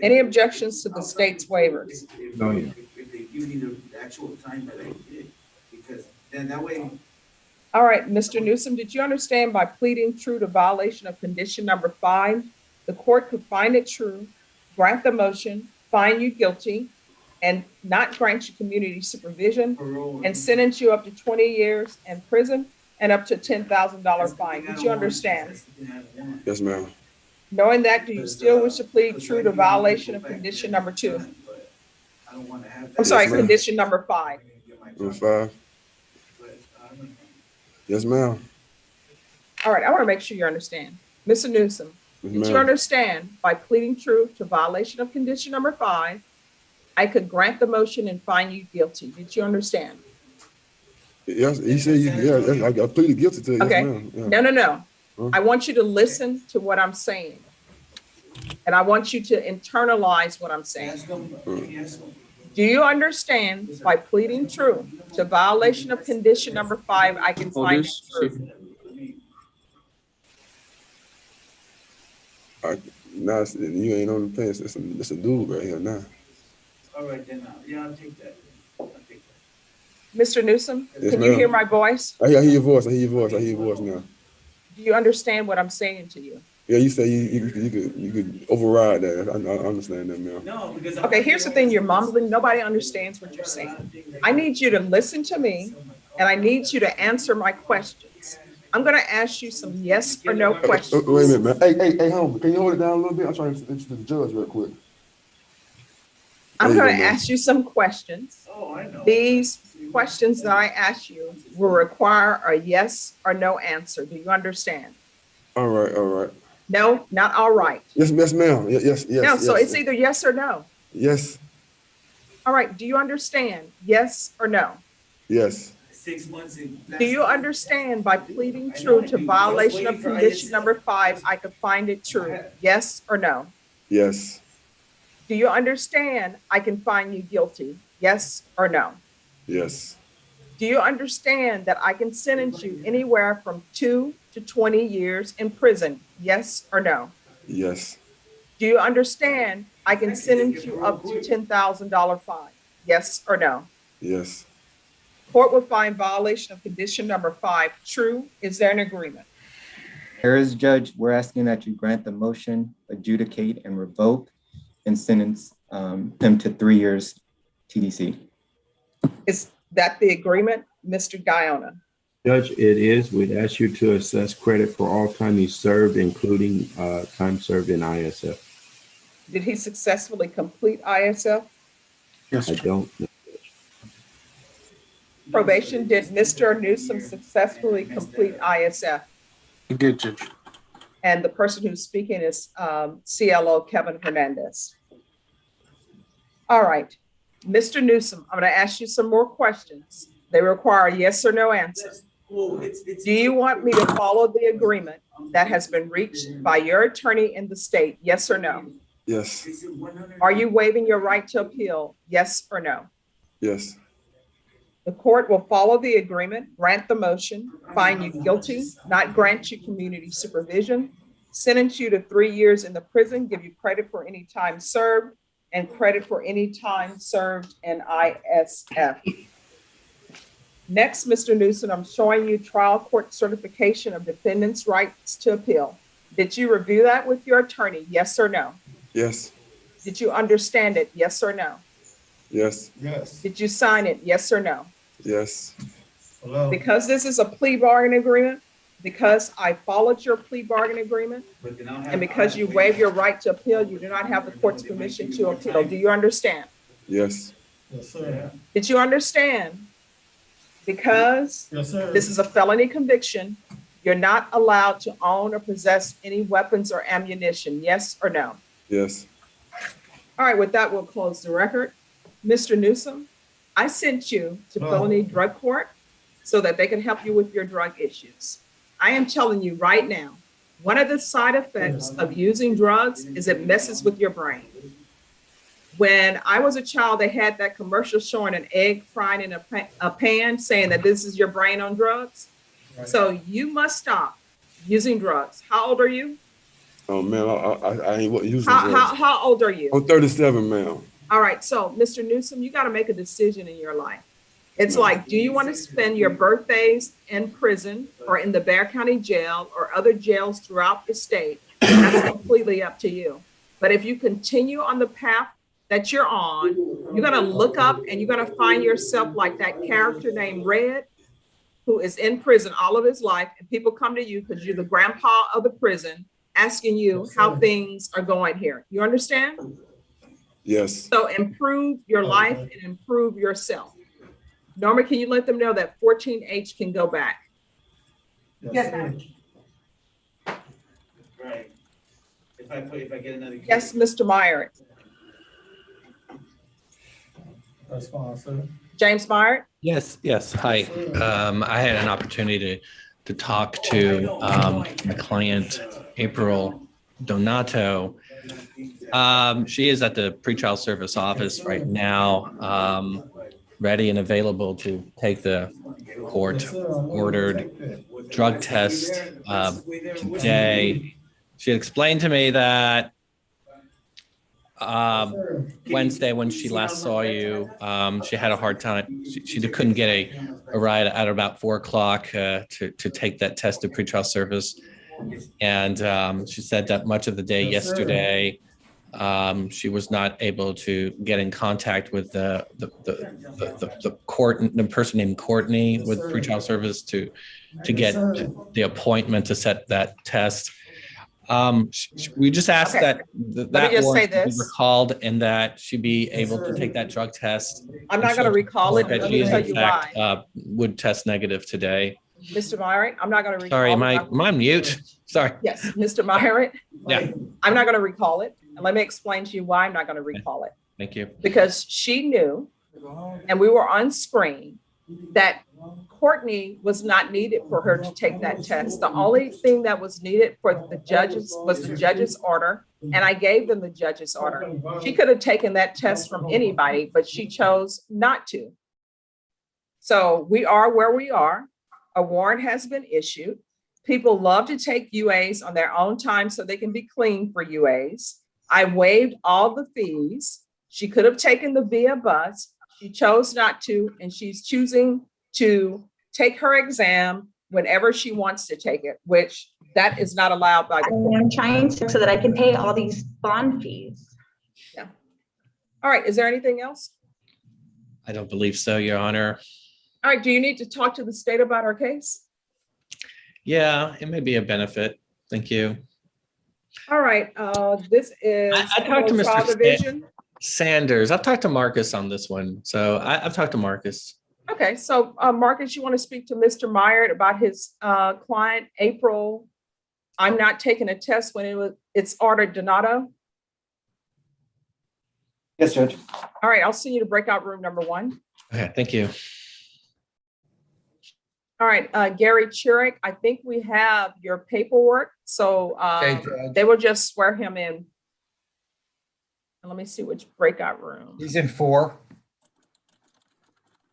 Any objections to the state's waivers? No, yeah. If they give me the actual time that I did, because then that way. All right, Mr. Newsom, did you understand by pleading true to violation of condition number 5, the court could find it true, grant the motion, find you guilty, and not grant you community supervision, and sentence you up to 20 years in prison and up to $10,000 fine? Did you understand? Yes, ma'am. Knowing that, do you still wish to plead true to violation of condition number 2? I'm sorry, Yes, ma'am. condition number 5. Number 5. Yes, ma'am. All right, I want to make sure you understand. Mr. Newsom, Yes, did you ma'am. understand by pleading true to violation of condition number 5, I could grant the motion and find you guilty? Did you understand? Yes, he said you. Yeah, I pleaded guilty to it. Okay. Yes, ma'am. Yeah. No. Huh? I want you to listen to what I'm saying. And I want you to internalize what I'm saying. Do you understand by pleading true to violation of condition number 5, I can find it true? Nah, you ain't on the pants. It's a dude right here now. All right, then, yeah, I'll take that. Mr. Newsom, Yes, can you ma'am. hear my voice? I hear your voice. I hear your voice now. Do you understand what I'm saying to you? Yeah, you say you could override that. I understand that, ma'am. No, because. Okay, here's the thing, you're mumbling, nobody understands what you're saying. I need you to listen to me, and I need you to answer my questions. I'm gonna ask you some yes or no questions. Wait a minute, man. Hey, home. Can you hold it down a little bit? I'm trying to introduce the judge real quick. I'm There you gonna go, ma'am. ask you some questions. Oh, I know. These questions that I ask you will require a yes or no answer. Do you understand? All right. No, not all right. Yes, ma'am. Yes. No, so yes. it's either yes or no. Yes. All right, do you understand? Yes or no? Yes. 6 months in. Do you understand by pleading true to violation of condition number 5, I could find it true? Yes or no? Yes. Do you understand I can find you guilty? Yes or no? Yes. Do you understand that I can sentence you anywhere from 2 to 20 years in prison? Yes or no? Yes. Do you understand I can sentence you up to $10,000 fine? Yes or no? Yes. Court will find violation of condition number 5 true. Is there an agreement? There is, Judge. We're asking that you grant the motion, adjudicate and revoke, and sentence him to 3 years TDC. Is that the agreement, Mr. Guyona? Judge, it is. We'd ask you to assess credit for all time he served, including time served in ISF. Did he successfully complete ISF? I don't know. Probation, did Mr. Newsom successfully complete ISF? He did, Judge. And the person who's speaking is CLO Kevin Hernandez. All right, Mr. Newsom, I'm going to ask you some more questions. They require a yes or no answer. Do you want me to follow the agreement that has been reached by your attorney in the state? Yes or no? Yes. Are you waiving your right to appeal? Yes or no? Yes. The court will follow the agreement, grant the motion, find you guilty, not grant you community supervision, sentence you to 3 years in the prison, give you credit for any time served, and credit for any time served in ISF. Next, Mr. Newsom, I'm showing you trial court certification of defendant's rights to appeal. Did you review that with your attorney? Yes or no? Yes. Did you understand it? Yes or no? Yes. Did you sign it? Yes or no? Yes. Because this is a plea bargain agreement, because I followed your plea bargain agreement, and because you waive your right to appeal, you do not have the court's permission to appeal. Do you understand? Yes. Did you understand? Because this is a felony conviction, you're not allowed to own or possess any weapons or ammunition. Yes or no? Yes. All right, with that, we'll close the record. Mr. Newsom, I sent you to felony drug court, so that they can help you with your drug issues. I am telling you right now, one of the side effects of using drugs is it messes with your brain. When I was a child, they had that commercial showing an egg frying in a pan saying that this is your brain on drugs. So you must stop using drugs. How old are you? Oh, man, I ain't using How, drugs. how old are you? I'm 37, ma'am. All right. So, Mr. Newsom, you got to make a decision in your life. It's like, do you want to spend your birthdays in prison or in the Bexar County Jail or other jails throughout the state? That's completely up to you. But if you continue on the path that you're on, you're going to look up and you're going to find yourself like that character named Red, who is in prison all of his life. And people come to you because you're the grandpa of the prison, asking you how things are going here. You understand? Yes. So improve your life and improve yourself. Norma, can you let them know that 14H can go back? Yes, ma'am. Right. If I get another case. Yes, Mr. Meyer. That's fine, sir. James Meyer? Yes, yes. Hi. I had an opportunity to talk to my client, April Donato. She is at the pretrial service office right now, ready and available to take the court-ordered drug test today. She had explained to me that Wednesday, when she last saw you, she had a hard time. She couldn't get a ride at about 4 o'clock to take that test at pretrial service. And she said that much of the day yesterday, she was not able to get in contact with the person named Courtney with pretrial service to get the appointment to set that test. We just asked that warrant be recalled and that she be able to take that drug test. I'm not going to recall it. That Let she me is tell in you fact why. would test negative today. Mr. Meyer, I'm not going to recall Sorry, it. am I on mute? Sorry. Yes, Mr. Meyer. Yeah. I'm not going to recall it. And let me explain to you why I'm not going to recall it. Thank you. Because she knew, and we were on screen, that Courtney was not needed for her to take that test. The only thing that was needed for the judges was the judge's order, and I gave them the judge's order. She could have taken that test from anybody, but she chose not to. So we are where we are. A warrant has been issued. People love to take UAs on their own time so they can be clean for UAs. I waived all the fees. She could have taken the via bus. She chose not to, and she's choosing to take her exam whenever she wants to take it, which that is not allowed by the court. I'm trying to so that I can pay all these bond fees. Yeah. All right. Is there anything else? I don't believe so, Your Honor. All right. Do you need to talk to the state about our case? Yeah, it may be a benefit. Thank you. All right. This is I talked to Trial Mr. Division. Sanders. I've talked to Marcus on this one. So I've talked to Marcus. Okay. So Marcus, you want to speak to Mr. Meyer about his client, April? I'm not taking a test when it's ordered Donato. Yes, Judge. All right. I'll see you to breakout room number 1. Okay, thank you. All right, Gary Chirick, I think we have your paperwork. So they will just swear him in. And let me see which breakout room. He's in 4.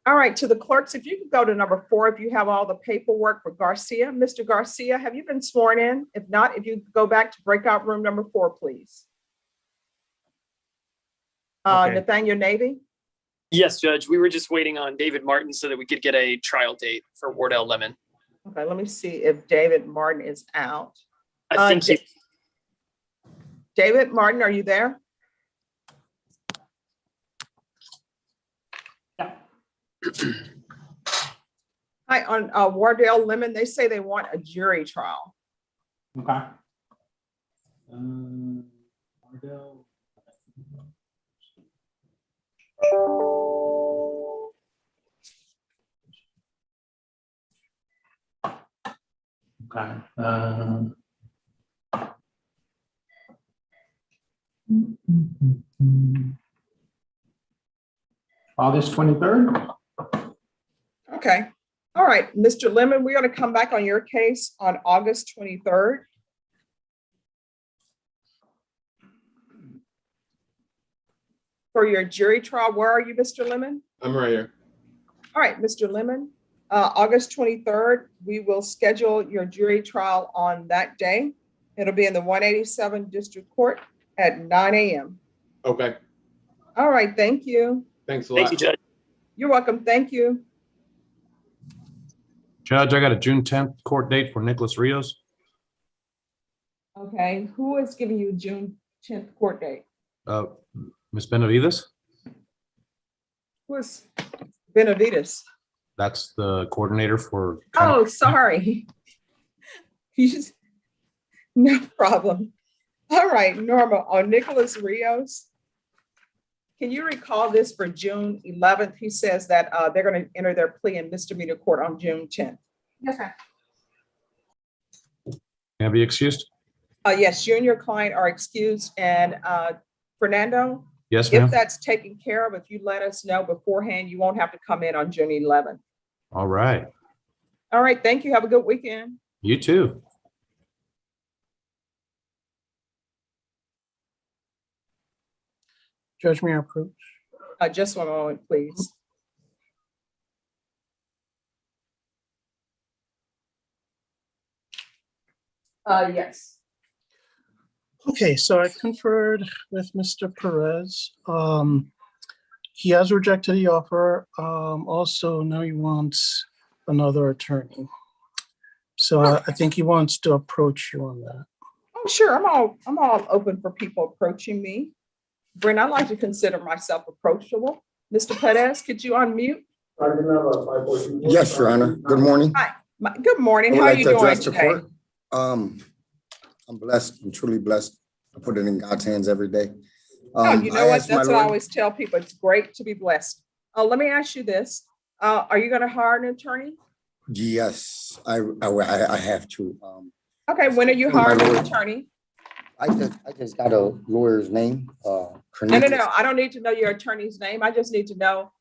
All right, to the clerks, if you could go to number 4, if you have all the paperwork for Garcia. Mr. Garcia, have you been sworn in? If not, if you go back to breakout room number 4, please. Okay. Nathaniel Navy? Yes, Judge. We were just waiting on David Martin so that we could get a trial date for Wardell Lemon. Okay, let me see if David Martin is out. I think David Martin, are you there? Yeah. Hi, on Wardell Lemon, they say they want a jury trial. Okay. Wardell. Okay. August 23rd. Okay. All right, Mr. Lemon, we're going to come back on your case on August 23rd. For your jury trial, where are you, Mr. Lemon? I'm right here. All right, Mr. Lemon, August 23rd, we will schedule your jury trial on that day. It'll be in the 187 District Court at 9 a.m. Okay. All right, thank you. Thanks a lot. Thank you, Judge. You're welcome. Thank you. Judge, I got a June 10th court date for Nicholas Rios. Okay, who is giving you June 10th court date? Ms. Benavides, Who is Benavides? that's the coordinator for. Oh, sorry. You just, no problem. All right, Norma, on Nicholas Rios. Can you recall this for June 11th? He says that they're going to enter their plea in misdemeanor court on June 10th. Yes, sir. Can I be excused? Yes, you and your client are excused. And Fernando, Yes, if ma'am. that's taken care of, if you let us know beforehand, you won't have to come in on June 11th. All right. All right, thank you. Have a good weekend. You too. Judge, may I approach? Just one moment, please. Yes. Okay, so I conferred with Mr. Perez. He has rejected the offer. Also, now he wants another attorney. So I think he wants to approach you on that. Oh, sure. I'm all open for people approaching me. Brent, I like to consider myself approachable. Mr. Perez, could you unmute? Yes, Your Honor. Good morning. Hi. Good morning. I would How are like you to doing address the today? court. I'm blessed. I'm truly blessed. I put it in God's hands every day. Oh, you know I what? asked my That's what I lawyer- always tell people. It's great to be blessed. Let me ask you this. Are you going to hire an attorney? Yes, I have to. Okay, when are you My hiring an lawyer- attorney? I just got a lawyer's name. No. I don't need to know your attorney's name. I just need to know,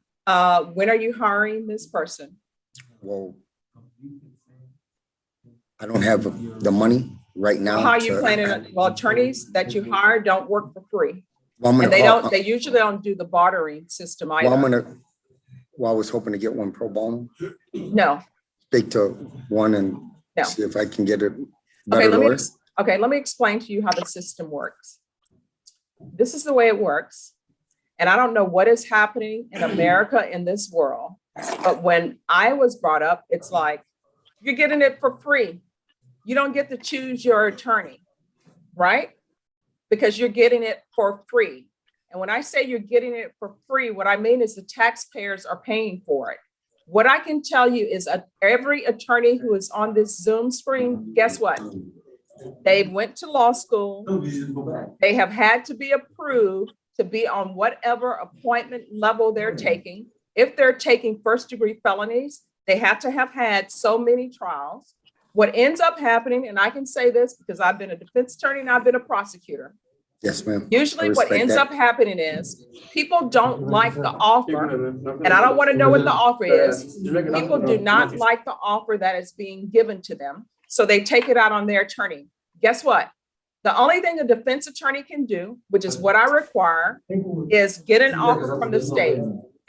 when are you hiring this person? Well, I don't have the money right now. How are you planning? Well, attorneys that you hire don't work for free. Well, I'm And gonna, they usually don't do the bartering system well, either. I was hoping to get one pro bono. No. Speak to one and No. see if I can get a Okay, better lawyer. let me explain to you how the system works. This is the way it works. And I don't know what is happening in America in this world, but when I was brought up, it's like, you're getting it for free. You don't get to choose your attorney, right? Because you're getting it for free. And when I say you're getting it for free, what I mean is the taxpayers are paying for it. What I can tell you is every attorney who is on this Zoom screen, guess what? They went to law school. They have had to be approved to be on whatever appointment level they're taking. If they're taking first-degree felonies, they have to have had so many trials. What ends up happening, and I can say this because I've been a defense attorney and I've been a prosecutor. Yes, ma'am. Usually what ends up happening is people don't like the offer, and I don't want to know what the offer is. People do not like the offer that is being given to them, so they take it out on their attorney. Guess what? The only thing a defense attorney can do, which is what I require, is get an offer from the state.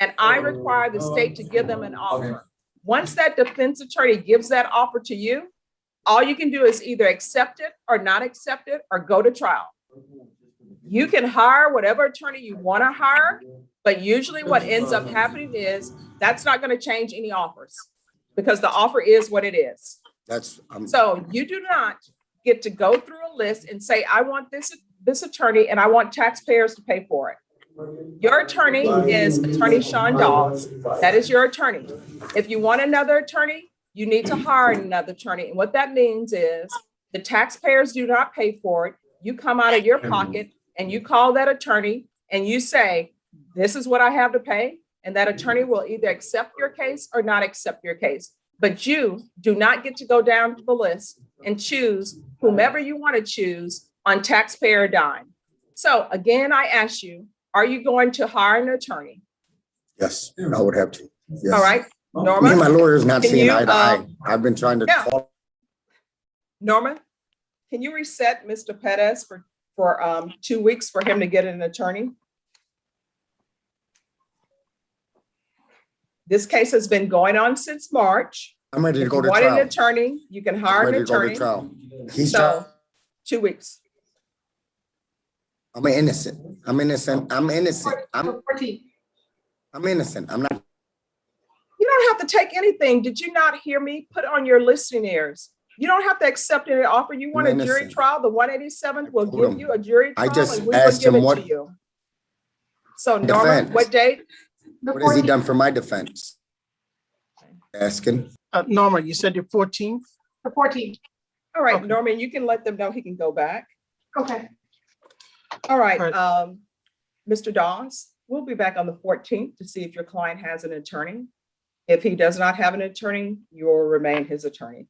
And I require the state to give them an offer. Once that defense attorney gives that offer to you, all you can do is either accept it or not accept it or go to trial. You can hire whatever attorney you want to hire, but usually what ends up happening is that's not going to change any offers because the offer is what it is. So you do not get to go through a list and say, I want this attorney and I want taxpayers to pay for it. Your attorney is Attorney Sean Dawes. That is your attorney. If you want another attorney, you need to hire another attorney. And what that means is the taxpayers do not pay for it. You come out of your pocket and you call that attorney and you say, this is what I have to pay. And that attorney will either accept your case or not accept your case. But you do not get to go down to the list and choose whomever you want to choose on taxpayer dime. So again, I ask you, are you going to hire an attorney? Yes, I would have to. Yes. All right. Norma? Me and my lawyer's not Can seeing you, eye to eye. I've been trying to yeah. call. Norma, can you reset Mr. Pettis for 2 weeks for him to get an attorney? This case has been going on since March. I'm ready to If go you to want an trial. attorney, you can I'm hire an ready to go to attorney. trial. He's So 2 weeks. I'm innocent. I'm innocent. I'm innocent. I'm 14. innocent. I'm not. You don't have to take anything. Did you not hear me? Put on your listening ears. You don't have to accept any offer. You want a jury innocent. trial? The 187th will told give him. you a jury I trial just and we will asked give him it what to you. So Norma, defense. what date? What has he done for my defense? Asking. Norma, you said your 14th? The 14th. All right, Okay. Norman, you can let them know he can go back. Okay. All right, Mr. Dawes, we'll be back on the 14th to see if your client has an attorney. If he does not have an attorney, you will remain his attorney.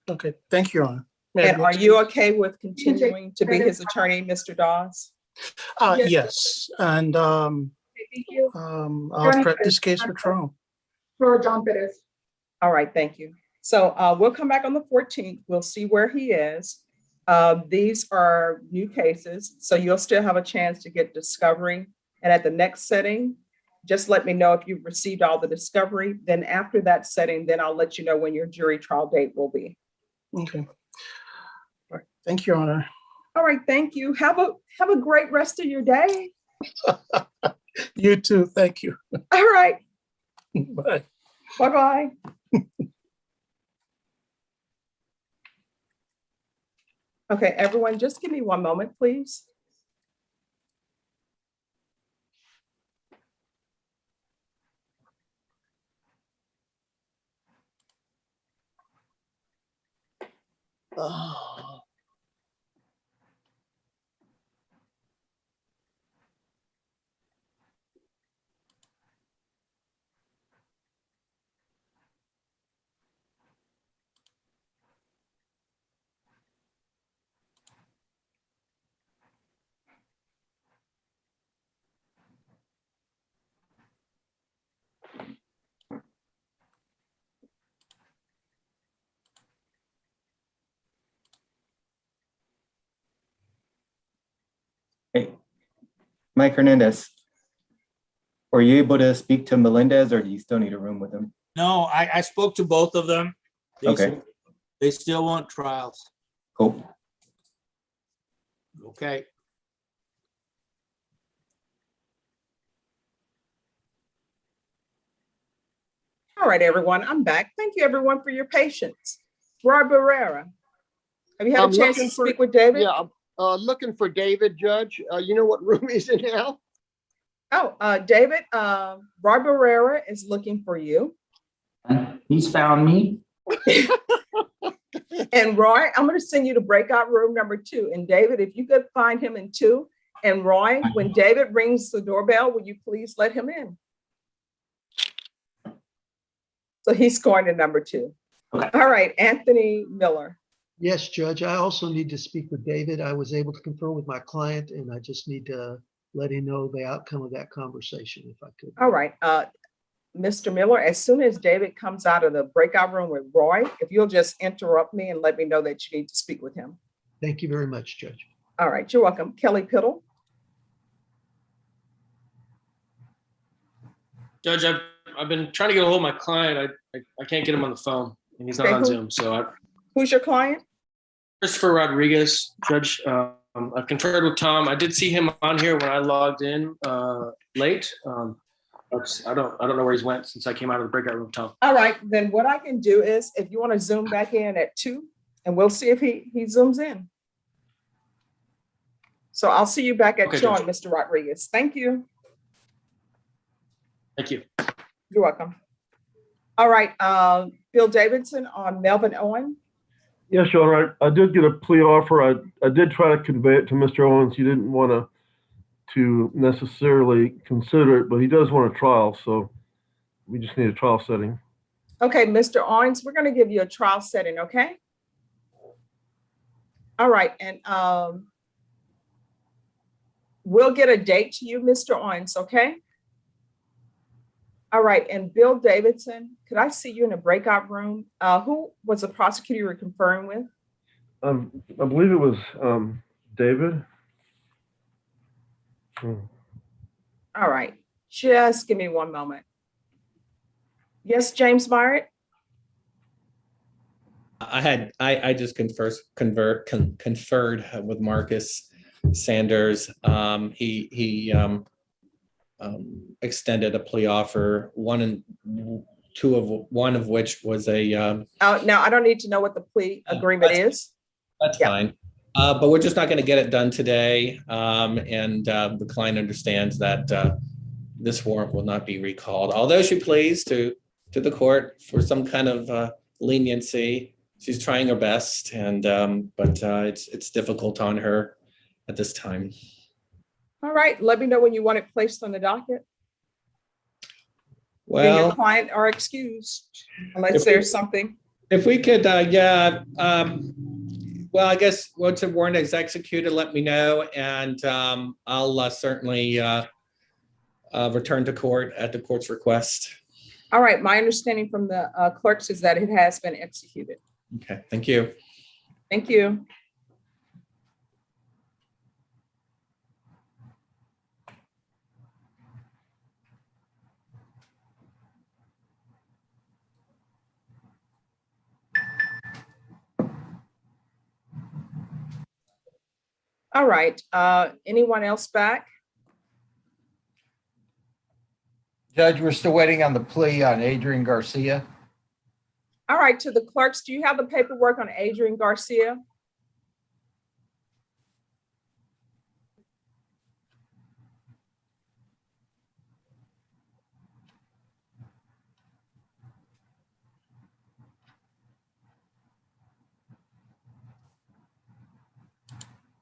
Okay, thank you, Your Honor. May I And be are you excused? okay with continuing to be his attorney, Mr. Dawes? Yes, and Thank you. I'll prep this case for trial. For John Pettis. All right, thank you. So we'll come back on the 14th. We'll see where he is. These are new cases, so you'll still have a chance to get discovery. And at the next setting, just let me know if you've received all the discovery. Then after that setting, then I'll let you know when your jury trial date will be. Okay. All right. Thank you, Your Honor. All right, thank you. Have a great rest of your day. You too. Thank you. All right. Bye. Bye-bye. Okay, everyone, just give me one moment, please. Oh. Hey, Mike Hernandez, were you able to speak to Melendez or do you still need a room with him? No, I spoke to both of them. Okay, They still want trials. cool. Okay. All right, everyone, I'm back. Thank you, everyone, for your patience. Roy Barrera, have you had I'm a chance to looking for- speak with David? Yeah, looking for David, Judge. You know what room he's in now? Oh, David, Roy Barrera is looking for you. He's found me. And Roy, I'm going to send you to breakout room number 2. And David, if you could find him in 2. And Roy, when David rings the doorbell, will you please let him in? So he's going to number 2. Okay. All right, Anthony Miller. Yes, Judge, I also need to speak with David. I was able to confer with my client and I just need to let him know the outcome of that conversation if I could. All right, Mr. Miller, as soon as David comes out of the breakout room with Roy, if you'll just interrupt me and let me know that you need to speak with him. Thank you very much, Judge. All right, you're welcome. Kelly Piddle. Judge, I've been trying to get a hold of my client. I can't get him on the phone and he's not Okay, on who- Zoom. So Who's your client? Christopher Rodriguez, Judge, I've conferred with Tom. I did see him on here when I logged in late. I don't know where he's went since I came out of the breakout room, Tom. All right, then what I can do is if you want to zoom back in at 2 and we'll see if he zooms in. So I'll see you back at Okay, 2 on Judge. Mr. Rodriguez. Thank you. Thank you. You're welcome. All right, Bill Davidson on Melvin Owen. Yes, Your Honor, I did get a plea offer. I did try to convey it to Mr. Owens. He didn't want to necessarily consider it, but he does want a trial, so we just need a trial setting. Okay, Mr. Owens, we're going to give you a trial setting, okay? All right, and we'll get a date to you, Mr. Owens, okay? All right, and Bill Davidson, could I see you in a breakout room? Who was the prosecutor you were conferring with? I believe it was David. All right, just give me one moment. Yes, James Myrick? I just conferred with Marcus Sanders. He extended a plea offer, one of which was a. Now, I don't need to know what the plea agreement is. That's fine. But we're just not going to get it done today. And the client understands that this warrant will not be recalled. Although she pleads to the court for some kind of leniency, she's trying her best, and but it's difficult on her at this time. All right, let me know when you want it placed on the docket. You and Well, your client are excused unless there's something. if we could, well, I guess once a warrant is executed, let me know, and I'll certainly return to court at the court's request. All right, my understanding from the clerks is that it has been executed. Okay, thank you. Thank you. All right, anyone else back? Judge, we're still waiting on the plea on Adrian Garcia. All right, to the clerks, do you have the paperwork on Adrian Garcia?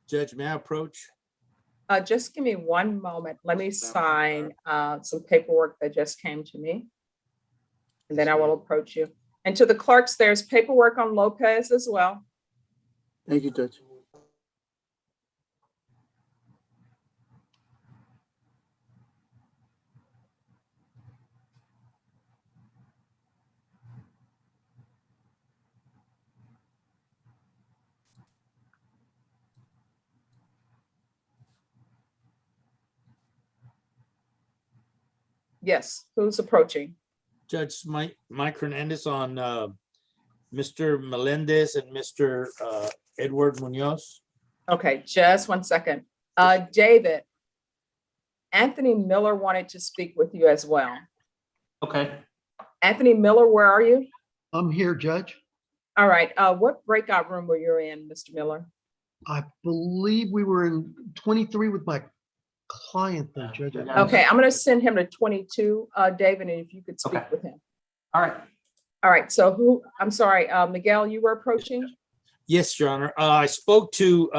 Judge, may I approach? Just give me one moment. Let me sign some paperwork that just came to me. And then I will approach you. And to the clerks, there's paperwork on Lopez as well. Thank you, Judge. Yes, who's approaching? Judge Mike Hernandez on Mr. Melendez and Mr. Edward Munoz. Okay, just one second. David, Anthony Miller wanted to speak with you as well. Okay. Anthony Miller, where are you? I'm here, Judge. All right, what breakout room were you in, Mr. Miller? I believe we were in 23 with my client there, Judge. Okay, I'm gonna send him to 22, David, and if you could speak with him. All right. All right, so who, I'm sorry, Miguel, you were approaching? Yes, Your Honor. I spoke to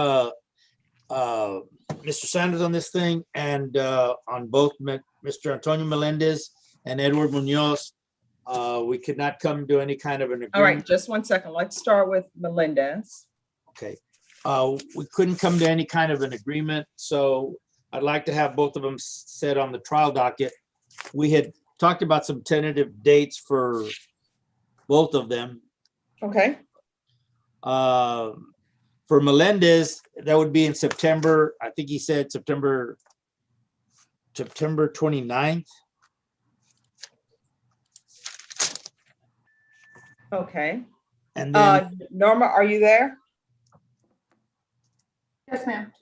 Mr. Sanders on this thing and on both Mr. Antonio Melendez and Edward Munoz. We could not come to any kind of an agreement. All right, just one second. Let's start with Melendez. Okay. We couldn't come to any kind of an agreement, so I'd like to have both of them set on the trial docket. We had talked about some tentative dates for both of them. Okay. For Melendez, that would be in September. I think he said September 29th. Okay. And then Norma, are you there? Yes, ma'am.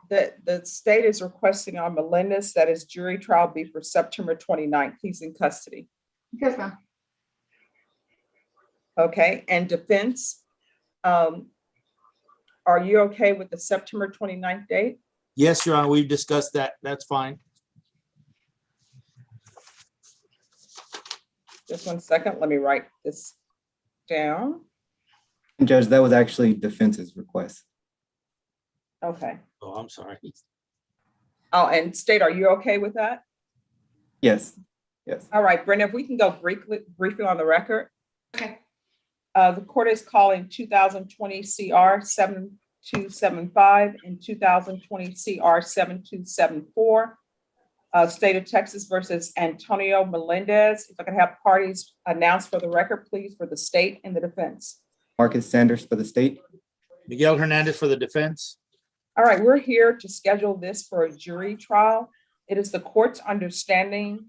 The state is requesting on Melendez that his jury trial be for September 29th. He's in custody. Yes, ma'am. Okay, and defense, are you okay with the September 29th date? Yes, Your Honor, we've discussed that. That's fine. Just one second, let me write this down. Judge, that was actually defense's request. Okay. Oh, I'm sorry. Oh, and state, are you okay with that? Yes, yes. All right, Brenda, if we can go briefly on the record. Okay. The court is calling 2020 CR 7275 and 2020 CR 7274. State of Texas versus Antonio Melendez. If I could have parties announced for the record, please, for the state and the defense. Marcus Sanders for the state. Miguel Hernandez for the defense. All right, we're here to schedule this for a jury trial. It is the court's understanding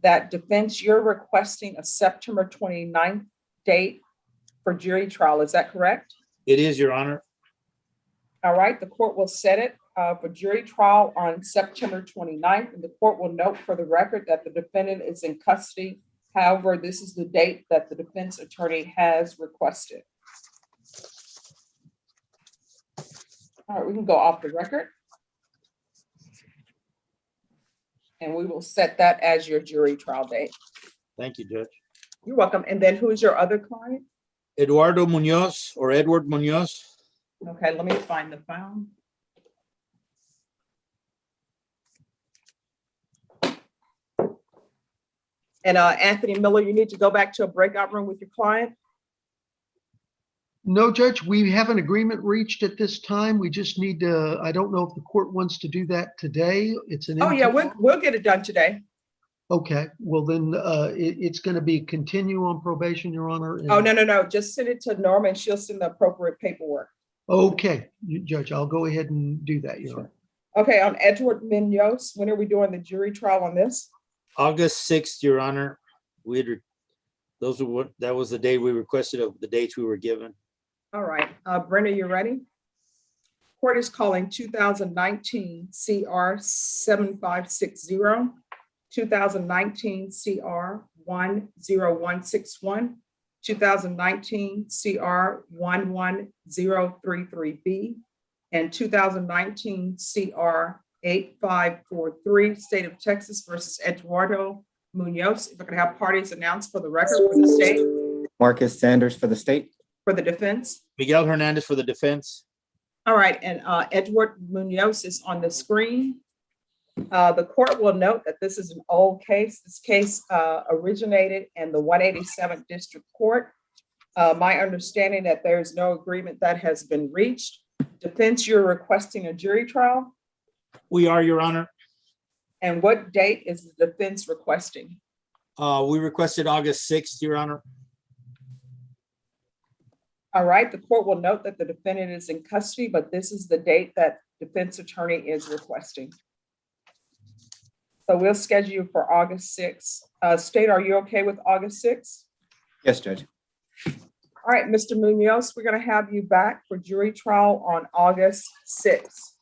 that defense, you're requesting a September 29th date for jury trial. Is that correct? It is, Your Honor. All right, the court will set it for jury trial on September 29th, and the court will note for the record that the defendant is in custody. However, this is the date that the defense attorney has requested. All right, we can go off the record. And we will set that as your jury trial date. Thank you, Judge. You're welcome. And then who is your other client? Eduardo Munoz or Edward Munoz. Okay, let me find the file. And Anthony Miller, you need to go back to a breakout room with your client. No, Judge, we have an agreement reached at this time. We just need to, I don't know if the court wants to do that today. It's an. Oh yeah, we'll get it done today. Okay, well then, it's going to be continue on probation, Your Honor. and- Oh, no. Just send it to Norma and she'll send the appropriate paperwork. Okay, Judge, I'll go ahead and do that, Your Honor. Okay, on Edward Munoz, when are we doing the jury trial on this? August 6th, Your Honor. That was the day we requested of the dates we were given. All right, Brenda, you ready? Court is calling 2019 CR 7560, 2019 CR 10161, 2019 CR 11033B, and 2019 CR 8543, State of Texas versus Eduardo Munoz. If I could have parties announced for the record for the state, Marcus Sanders for the state. for the defense. Miguel Hernandez for the defense. All right, and Edward Munoz is on the screen. The court will note that this is an old case. This case originated in the 187th District Court. My understanding that there is no agreement that has been reached. Defense, you're requesting a jury trial? We are, Your Honor. And what date is the defense requesting? We requested August 6th, Your Honor. All right, the court will note that the defendant is in custody, but this is the date that defense attorney is requesting. So we'll schedule you for August 6th. State, are you okay with August 6th? Yes, Judge. All right, Mr. Munoz, we're going to have you back for jury trial on August 6th.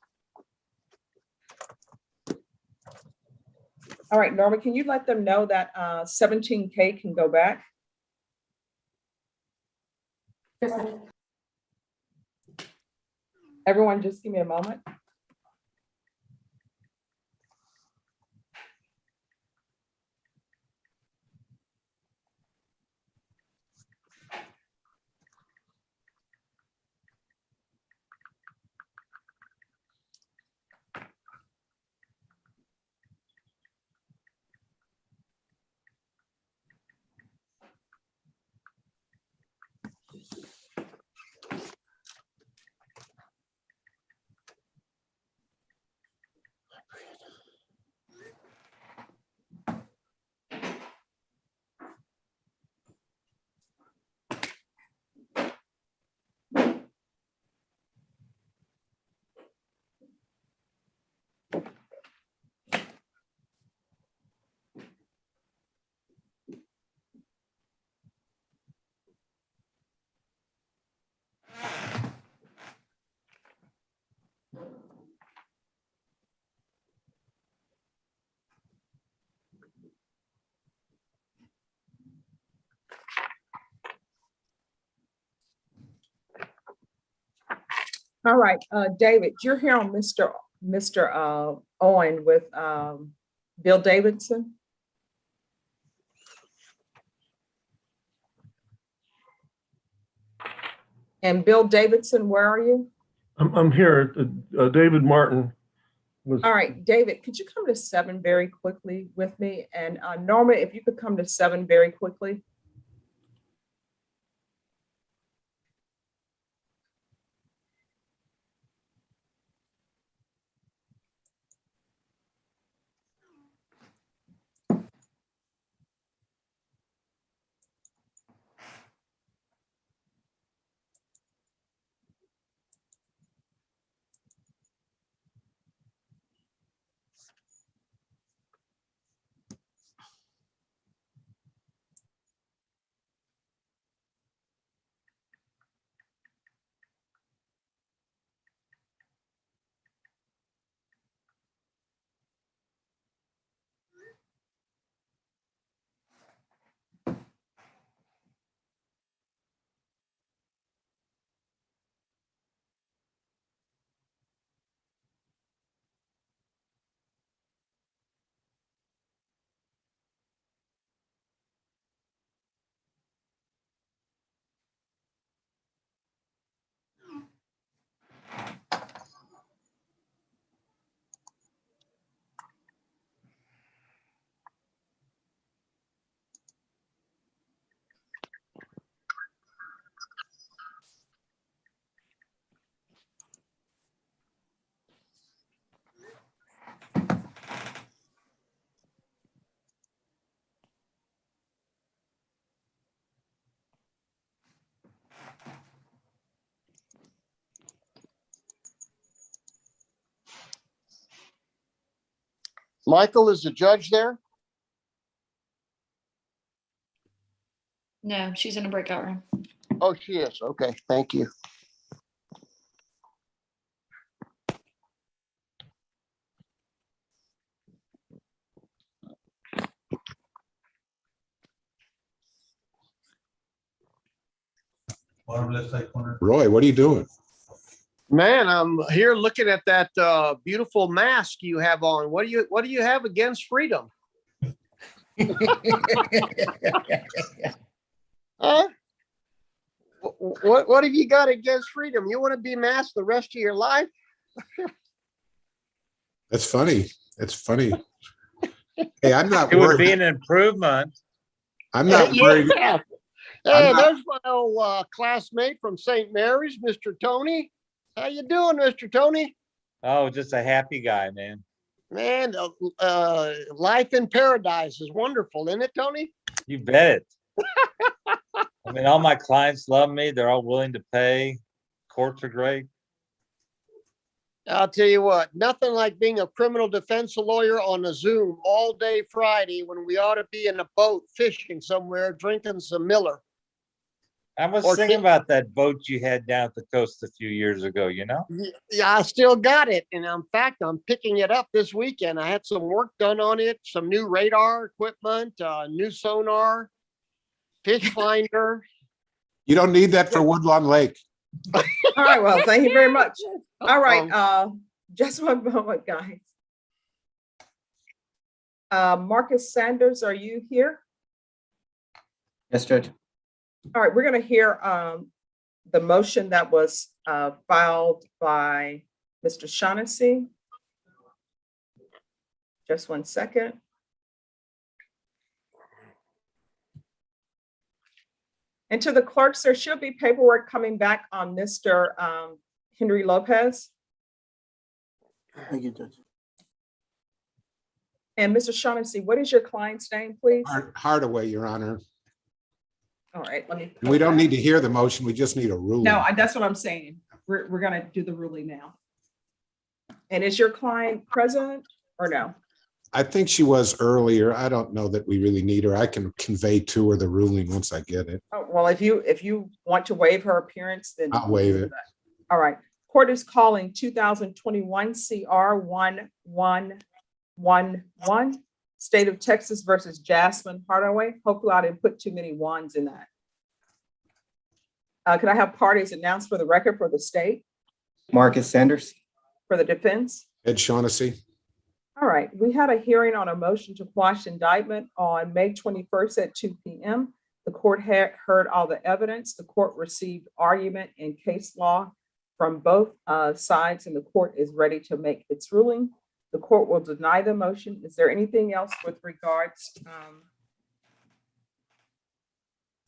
All right, Norma, can you let them know that 17K can go back? Everyone, just give me a moment. All right, David, you're here on Mr. Owen with Bill Davidson. And Bill Davidson, where are you? I'm here. David Martin was. All right, David, could you come to 7 very quickly with me? And Norma, if you could come to 7 very quickly. Michael, is the judge there? No, she's in a breakout room. Oh, she is. Okay, thank you. Roy, what are you doing? Man, I'm here looking at that beautiful mask you have on. What do you have against freedom? Huh? What have you got against freedom? You want to be masked the rest of your life? That's funny. That's funny. Hey, I'm not It would worried. be an improvement. I'm not worried. Yeah. Hey, there's my old classmate from St. Mary's, Mr. Tony. How you doing, Mr. Tony? Oh, just a happy guy, man. Man, life in paradise is wonderful, isn't it, Tony? You bet. I mean, all my clients love me. They're all willing to pay. Courts are great. I'll tell you what, nothing like being a criminal defense lawyer on a Zoom all day Friday when we ought to be in a boat fishing somewhere, drinking some Miller. I was Or thinking can- about that boat you had down at the coast a few years ago, you know? Yeah, I still got it. And in fact, I'm picking it up this weekend. I had some work done on it, some new radar equipment, new sonar, fish finder. You don't need that for Woodlawn Lake. All right, well, thank you very much. All right, just one moment, guys. Marcus Sanders, are you here? Yes, Judge. All right, we're gonna hear the motion that was filed by Mr. Shaughnessy. Just one second. And to the clerks, there should be paperwork coming back on Mr. Henry Lopez. Thank you, Judge. And Mr. Shaughnessy, what is your client's name, please? Hardaway, Your Honor. All right, let me. We don't need to hear the motion. We just need a ruling. No, that's what I'm saying. We're gonna do the ruling now. And is your client present or no? I think she was earlier. I don't know that we really need her. I can convey to her the ruling once I get it. Oh, well, if you want to waive her appearance, then. I'll waive it. All right. Court is calling 2021 CR 1111, State of Texas versus Jasmine Hardaway. Hopefully I didn't put too many ones in that. Can I have parties announced for the record for the state, Marcus Sanders. for the defense? Ed Shaughnessy. All right, we had a hearing on a motion to quash indictment on May 21st at 2 p.m. The court had heard all the evidence. The court received argument and case law from both sides, and the court is ready to make its ruling. The court will deny the motion. Is there anything else with regards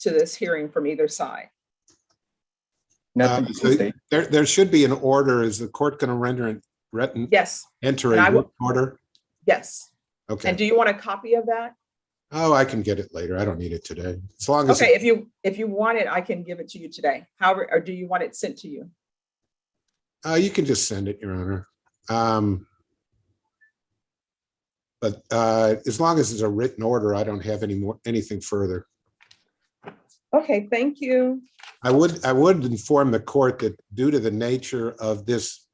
to this hearing from either side? Nothing. So there should be an order. Is the court going to render Yes. enter And I a will- order? Yes. Okay. And do you want a copy of that? Oh, I can get it later. I don't need it today. As long as Okay, if you want it, I can give it to you today. However, or do you want it sent to you? you can just send it, Your Honor. But as long as it's a written order, I don't have anything further. Okay, thank you. I would inform the court that due to the nature of this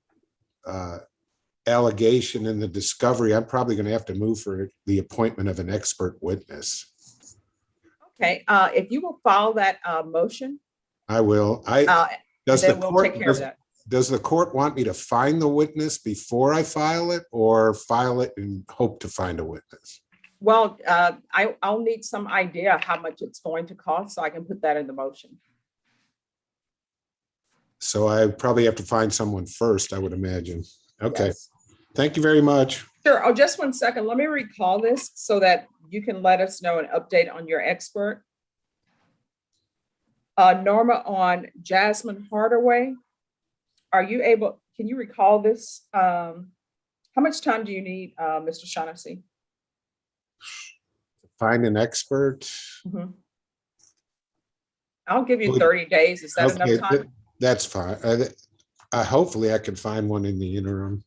allegation and the discovery, I'm probably going to have to move for the appointment of an expert witness. Okay, if you will follow that motion, I will. Does then the we'll take care of court, that. does the court want me to find the witness before I file it, or file it and hope to find a witness? Well, I'll need some idea how much it's going to cost, so I can put that in the motion. So I probably have to find someone first, I would imagine. Okay. Yes. Thank you very much. Sure. Oh, just one second. Let me recall this so that you can let us know an update on your expert. Norma, on Jasmine Hardaway, are you able, can you recall this? How much time do you need, Mr. Shaughnessy? Find an expert. Mhm. I'll give you 30 days. Is that enough time? That's fine. Hopefully I can find one in the interim.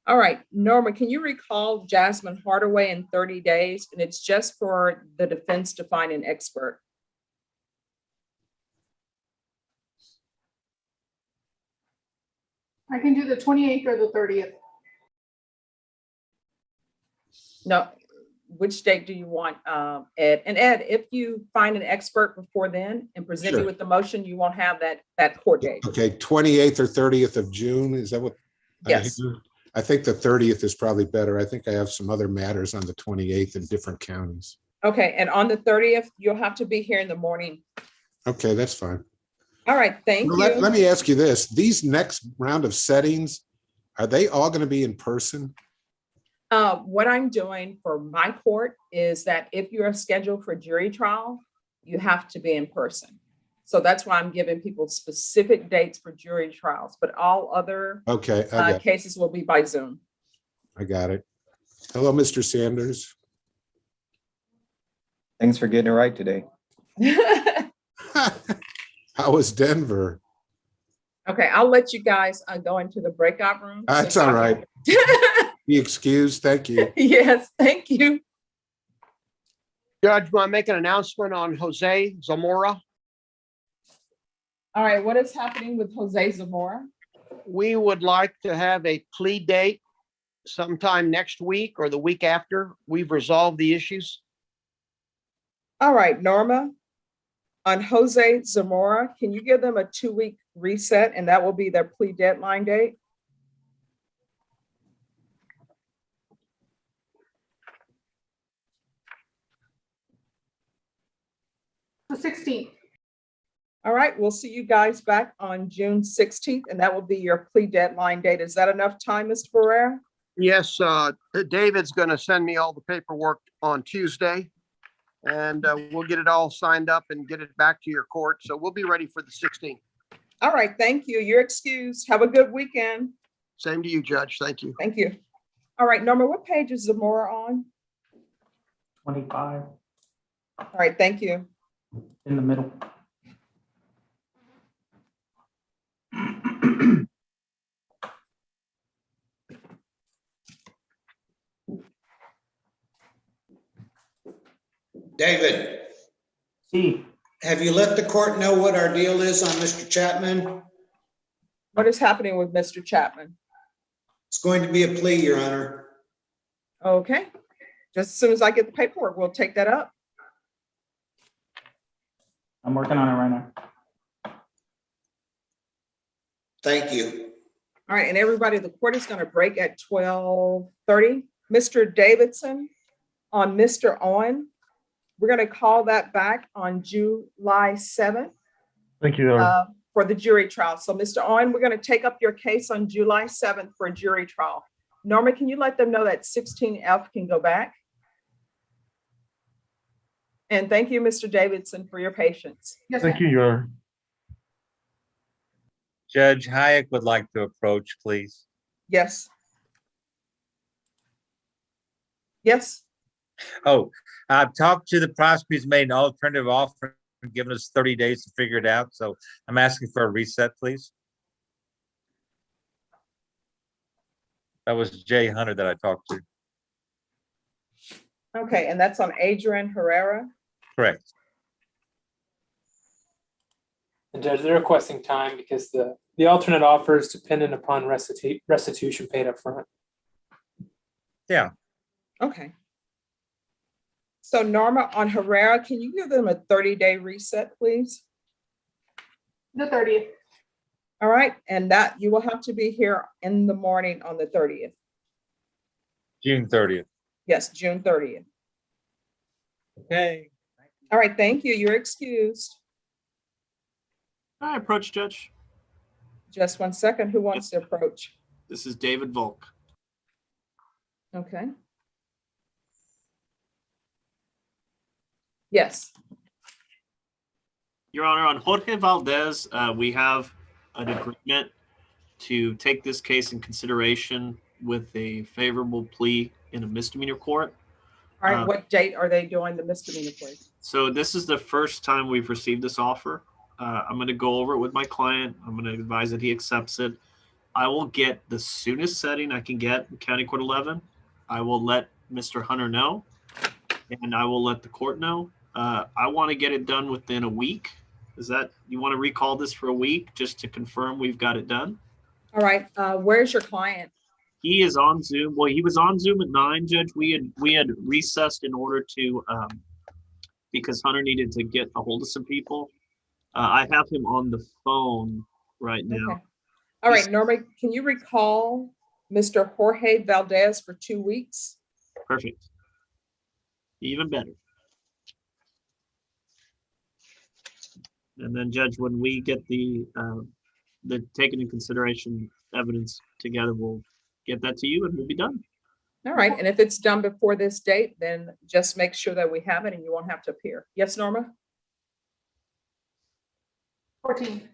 All right, Norma, can you recall Jasmine Hardaway in 30 days? And it's just for the defense to find an expert. I can do the 28th or the 30th. No, which date do you want, Ed? And Ed, if you find an expert before then and present me Sure. with the motion, you won't have that court date. Okay, 28th or 30th of June, is that what? Yes. I think the 30th is probably better. I think I have some other matters on the 28th in different counties. Okay, and on the 30th, you'll have to be here in the morning. Okay, that's fine. All right, thank Well, you. Let me ask you this. These next round of settings, are they all going to be in person? What I'm doing for my court is that if you're scheduled for jury trial, you have to be in person. So that's why I'm giving people specific dates for jury trials, but all other Okay, cases will be by Zoom. I got it. Hello, Mr. Sanders. Thanks for getting it right today. How was Denver? Okay, I'll let you guys go into the breakout room. That's all right. Be excused. Thank you. Yes, thank you. Judge, want to make an announcement on Jose Zamora? All right, what is happening with Jose Zamora? We would like to have a plea date sometime next week or the week after we've resolved the issues. All right, Norma, on Jose Zamora, can you give them a 2-week reset and that will be their plea deadline date? The 16th. All right, we'll see you guys back on June 16th, and that will be your plea deadline date. Is that enough time, Mr. Barrera? Yes, David's going to send me all the paperwork on Tuesday, and we'll get it all signed up and get it back to your court. So we'll be ready for the 16th. All right, thank you. You're excused. Have a good weekend. Same to you, Judge. Thank you. Thank you. All right, Norma, what page is Zamora on? 25 All right, thank you. in the middle. David, See, have you let the court know what our deal is on Mr. Chapman? What is happening with Mr. Chapman? It's going to be a plea, Your Honor. Okay, just as soon as I get the paperwork, we'll take that up. I'm working on it right now. Thank you. All right, and everybody, the court is going to break at 12:30. Mr. Davidson, on Mr. Owen, we're going to call that back on July 7th Thank you, Your Honor. for the jury trial. So Mr. Owen, we're going to take up your case on July 7th for a jury trial. Norma, can you let them know that 16F can go back? And thank you, Mr. Davidson, for your patience. Thank you, Your Honor. Judge Hayek would like to approach, please. Yes. Yes. Oh, I've talked to the prosecutors, made an alternative offer and given us 30 days to figure it out. So I'm asking for a reset, please. That was Jay Hunter that I talked to. Okay, and that's on Adrian Herrera. Correct. And Judge, they're requesting time because the alternate offer is dependent upon restitution paid up front. Yeah. Okay. So Norma, on Herrera, can you give them a 30-day reset, please? The 30th. All right, and that you will have to be here in the morning on the 30th. June 30th. Yes, June 30th. Okay. All right, thank you. You're excused. I approach, Judge. Just one second. Who wants to approach? This is David Volk. Okay. Yes. Your Honor, on Jorge Valdez, we have an agreement to take this case in consideration with a favorable plea in a misdemeanor court. All right, what date are they doing the misdemeanor plea? So this is the first time we've received this offer. I'm going to go over it with my client. I'm going to advise that he accepts it. I will get the soonest setting I can get in County Court 11. I will let Mr. Hunter know, and I will let the court know. I want to get it done within a week. You want to recall this for a week just to confirm we've got it done? All right, where's your client? He is on Zoom. Well, he was on Zoom at 9, Judge. We had recessed in order to, because Hunter needed to get a hold of some people. I have him on the phone right now. Okay. All right, Norma, can you recall Mr. Jorge Valdez for 2 weeks? Perfect. Even better. And then, Judge, when we get the taken in consideration evidence together, we'll get that to you and we'll be done. All right, and if it's done before this date, then just make sure that we have it and you won't have to appear. Yes, Norma? 14.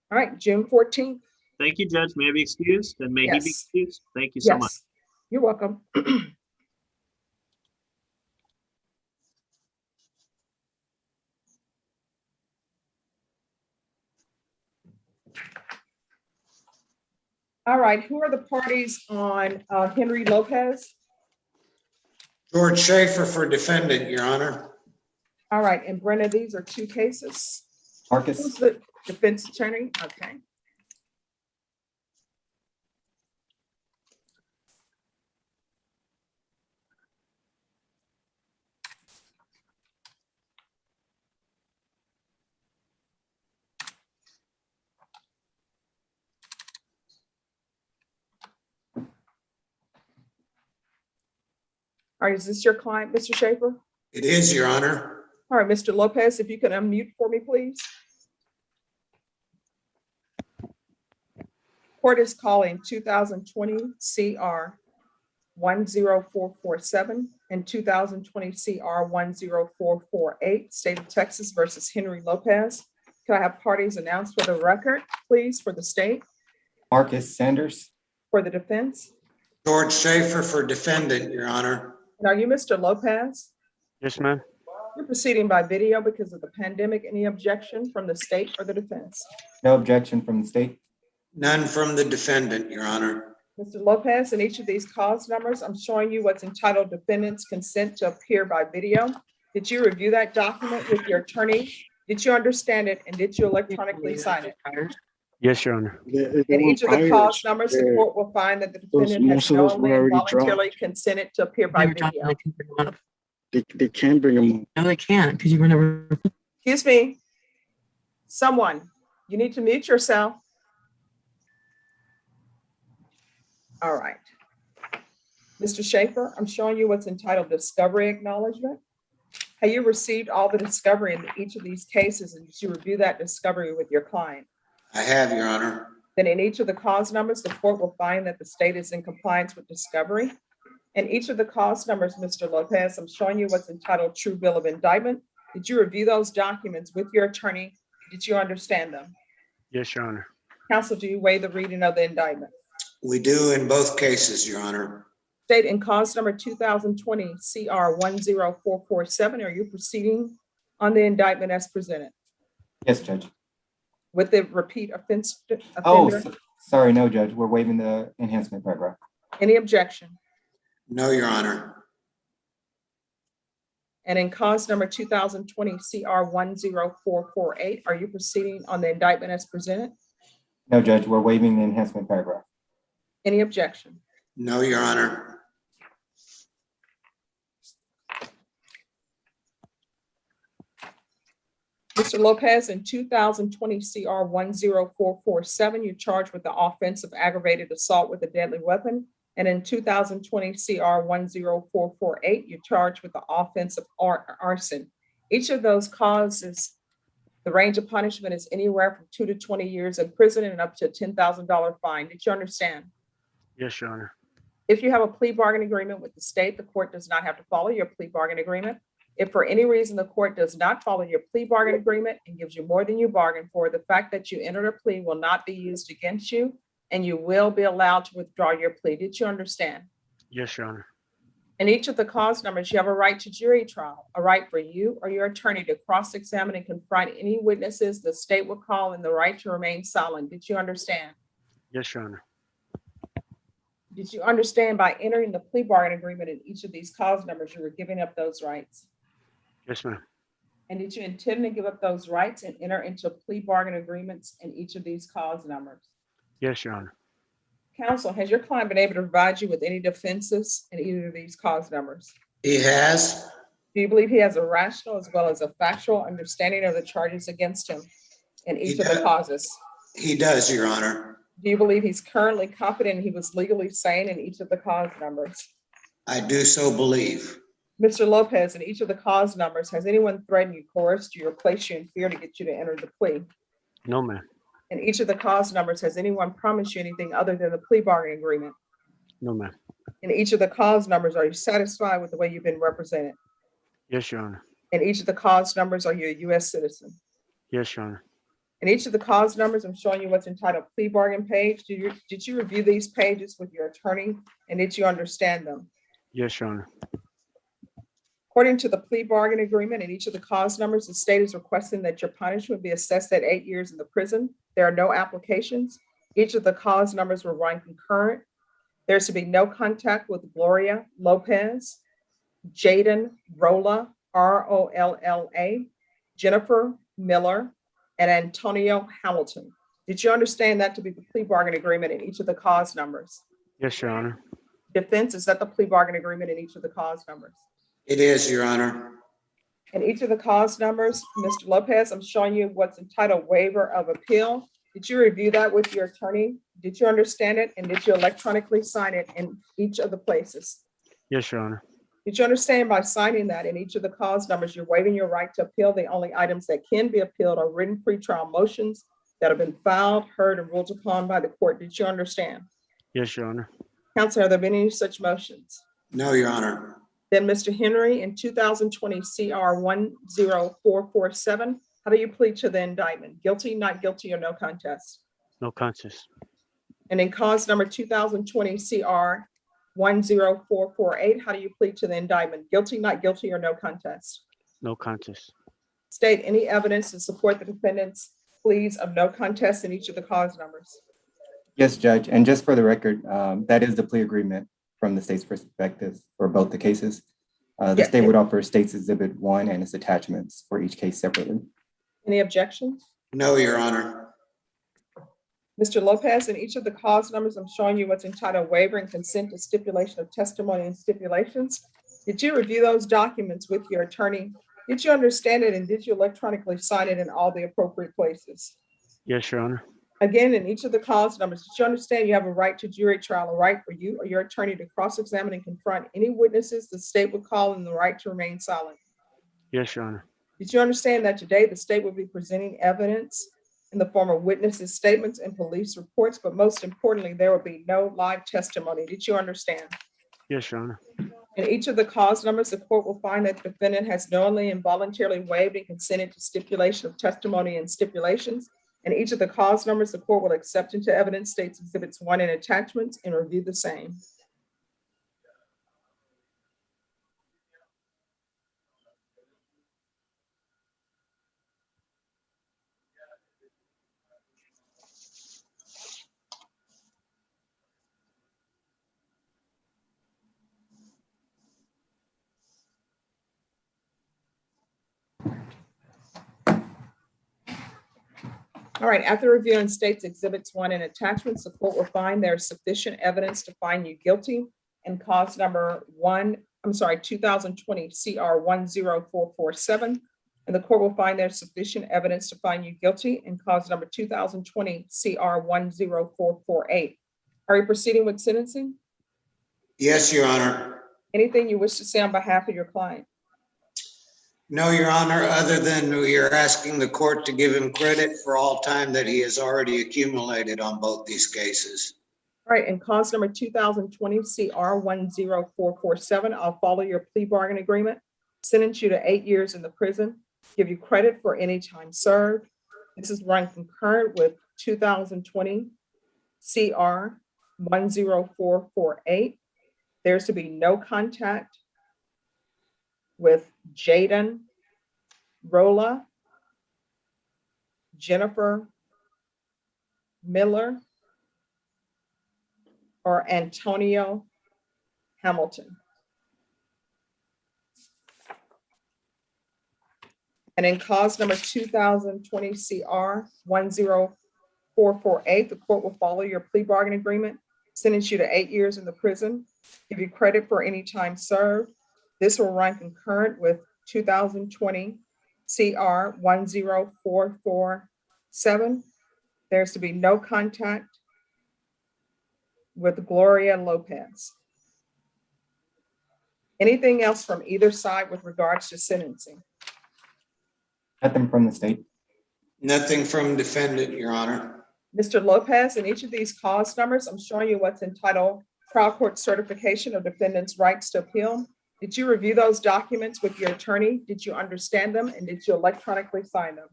All right, June 14th. Thank you, Judge. May I be excused? And may he be Yes. excused? Thank you so much. Yes, you're welcome. All right, who are the parties on Henry Lopez? George Schaefer for defendant, Your Honor. All right, and Brenda, these are 2 cases. Marcus. Who's the defense attorney? Okay. All right, is this your client, Mr. Schaefer? It is, Your Honor. All right, Mr. Lopez, if you can unmute for me, please. Court is calling 2020 CR 10447 and 2020 CR 10448, State of Texas versus Henry Lopez. Can I have parties announced for the record, please, for the state? Marcus Sanders. For the defense? George Schaefer for defendant, Your Honor. And are you Mr. Lopez? Yes, ma'am. You're proceeding by video because of the pandemic. Any objection from the state or the defense? No objection from the state. None from the defendant, Your Honor. Mr. Lopez, in each of these cause numbers, I'm showing you what's entitled defendant's consent to appear by video. Did you review that document with your attorney? Did you understand it and did you electronically sign it? Yes, Your Honor. In each of the cause numbers, the court will find that the defendant has knowingly and voluntarily consented to appear by video. They can bring them. No, they can't because you were never. Excuse me. Someone, you need to mute yourself. All right. Mr. Schaefer, I'm showing you what's entitled Discovery Acknowledgement. Have you received all the discovery in each of these cases and did you review that discovery with your client? I have, Your Honor. Then in each of the cause numbers, the court will find that the state is in compliance with discovery. In each of the cause numbers, Mr. Lopez, I'm showing you what's entitled True Bill of Indictment. Did you review those documents with your attorney? Did you understand them? Yes, Your Honor. Counsel, do you waive the reading of the indictment? We do in both cases, Your Honor. State in cause number 2020 CR 10447, are you proceeding on the indictment as presented Yes, Judge. with the repeat offense Oh, offender? sorry, no, Judge. We're waiving the enhancement paragraph. Any objection? No, Your Honor. And in cause number 2020 CR 10448, are you proceeding on the indictment as presented? No, Judge, we're waiving the enhancement paragraph. Any objection? No, Your Honor. Mr. Lopez, in 2020 CR 10447, you're charged with the offense of aggravated assault with a deadly weapon. And in 2020 CR 10448, you're charged with the offense of arson. Each of those causes, the range of punishment is anywhere from 2 to 20 years in prison and up to a $10,000 fine. Did you understand? Yes, Your Honor. If you have a plea bargain agreement with the state, the court does not have to follow your plea bargain agreement. If for any reason the court does not follow your plea bargain agreement and gives you more than you bargained for, the fact that you entered a plea will not be used against you and you will be allowed to withdraw your plea. Did you understand? Yes, Your Honor. In each of the cause numbers, you have a right to jury trial, a right for you or your attorney to cross-examine and confront any witnesses the state will call, and the right to remain silent. Did you understand? Yes, Your Honor. Did you understand by entering the plea bargain agreement in each of these cause numbers, you were giving up those rights? Yes, ma'am. And did you intend to give up those rights and enter into plea bargain agreements in each of these cause numbers? Yes, Your Honor. Counsel, has your client been able to provide you with any defenses in either of these cause numbers? He has. Do you believe he has a rational as well as a factual understanding of the charges against him in each of the causes? He does, Your Honor. Do you believe he's currently confident he was legally sane in each of the cause numbers? I do so believe. Mr. Lopez, in each of the cause numbers, has anyone threatened you, coerced you, or placed you in fear to get you to enter the plea? No, ma'am. In each of the cause numbers, has anyone promised you anything other than the plea bargaining agreement? No, ma'am. In each of the cause numbers, are you satisfied with the way you've been represented? Yes, Your Honor. In each of the cause numbers, are you a U.S. citizen? Yes, Your Honor. In each of the cause numbers, I'm showing you what's entitled plea bargain page. Did you review these pages with your attorney, and did you understand them? Yes, Your Honor. According to the plea bargain agreement, in each of the cause numbers, the state is requesting that your punishment be assessed at 8 years in the prison. There are no applications. Each of the cause numbers will run concurrent. There's to be no contact with Gloria Lopez, Jaden Rolla, Rolla, Jennifer Miller, and Antonio Hamilton. Did you understand that to be the plea bargain agreement in each of the cause numbers? Yes, Your Honor. Defense, is that the plea bargain agreement in each of the cause numbers? It is, Your Honor. In each of the cause numbers, Mr. Lopez, I'm showing you what's entitled waiver of appeal. Did you review that with your attorney? Did you understand it? And did you electronically sign it in each of the places? Yes, Your Honor. Did you understand by signing that in each of the cause numbers, you're waiving your right to appeal? The only items that can be appealed are written pretrial motions that have been filed, heard, and ruled upon by the court. Did you understand? Yes, Your Honor. Counsel, have there been any such motions? No, Your Honor. Then, Mr. Henry, in 2020 CR 10447, how do you plead to the indictment? Guilty, not guilty, or no contest? No contest. And in cause number 2020 CR 10448, how do you plead to the indictment? Guilty, not guilty, or no contest? No contest. State any evidence to support the defendant's pleas of no contest in each of the cause numbers. Yes, Judge. And just for the record, that is the plea agreement from the state's perspective for both the cases. The state would offer State's Exhibit 1 and its attachments for each case separately. Any objections? No, Your Honor. Mr. Lopez, in each of the cause numbers, I'm showing you what's entitled waiver and consent to stipulation of testimony and stipulations. Did you review those documents with your attorney? Did you understand it, and did you electronically sign it in all the appropriate places? Yes, Your Honor. Again, in each of the cause numbers, did you understand you have a right to jury trial, a right for you or your attorney to cross-examine and confront any witnesses the state would call, and the right to remain silent? Yes, Your Honor. Did you understand that today the state will be presenting evidence in the form of witnesses' statements and police reports, but most importantly, there will be no live testimony? Did you understand? Yes, Your Honor. In each of the cause numbers, the court will find that the defendant has knowingly and voluntarily waived and consented to stipulation of testimony and stipulations. In each of the cause numbers, the court will accept into evidence State's Exhibits 1 and attachments and review the same. All right, after reviewing State's Exhibits 1 and attachments, the court will find there is sufficient evidence to find you guilty in cause number 2020 CR 10447. And the court will find there's sufficient evidence to find you guilty in cause number 2020 CR 10448. Are you proceeding with sentencing? Yes, Your Honor. Anything you wish to say on behalf of your client? No, Your Honor, other than we are asking the court to give him credit for all time that he has already accumulated on both these cases. All right, in cause number 2020 CR 10447, I'll follow your plea bargain agreement, sentence you to 8 years in the prison, give you credit for any time served. This is run concurrent with 2020 CR 10448. There's to be no contact with Jaden Rolla, Jennifer Miller, or Antonio Hamilton. And in cause number 2020 CR 10448, the court will follow your plea bargain agreement, sentence you to 8 years in the prison, give you credit for any time served. This will run concurrent with 2020 CR 10447. There's to be no contact with Gloria Lopez. Anything else from either side with regards to sentencing? Nothing from the state. Nothing from defendant, Your Honor. Mr. Lopez, in each of these cause numbers, I'm showing you what's entitled Trial Court Certification of Defendant's Rights to Appeal. Did you review those documents with your attorney? Did you understand them? And did you electronically sign them?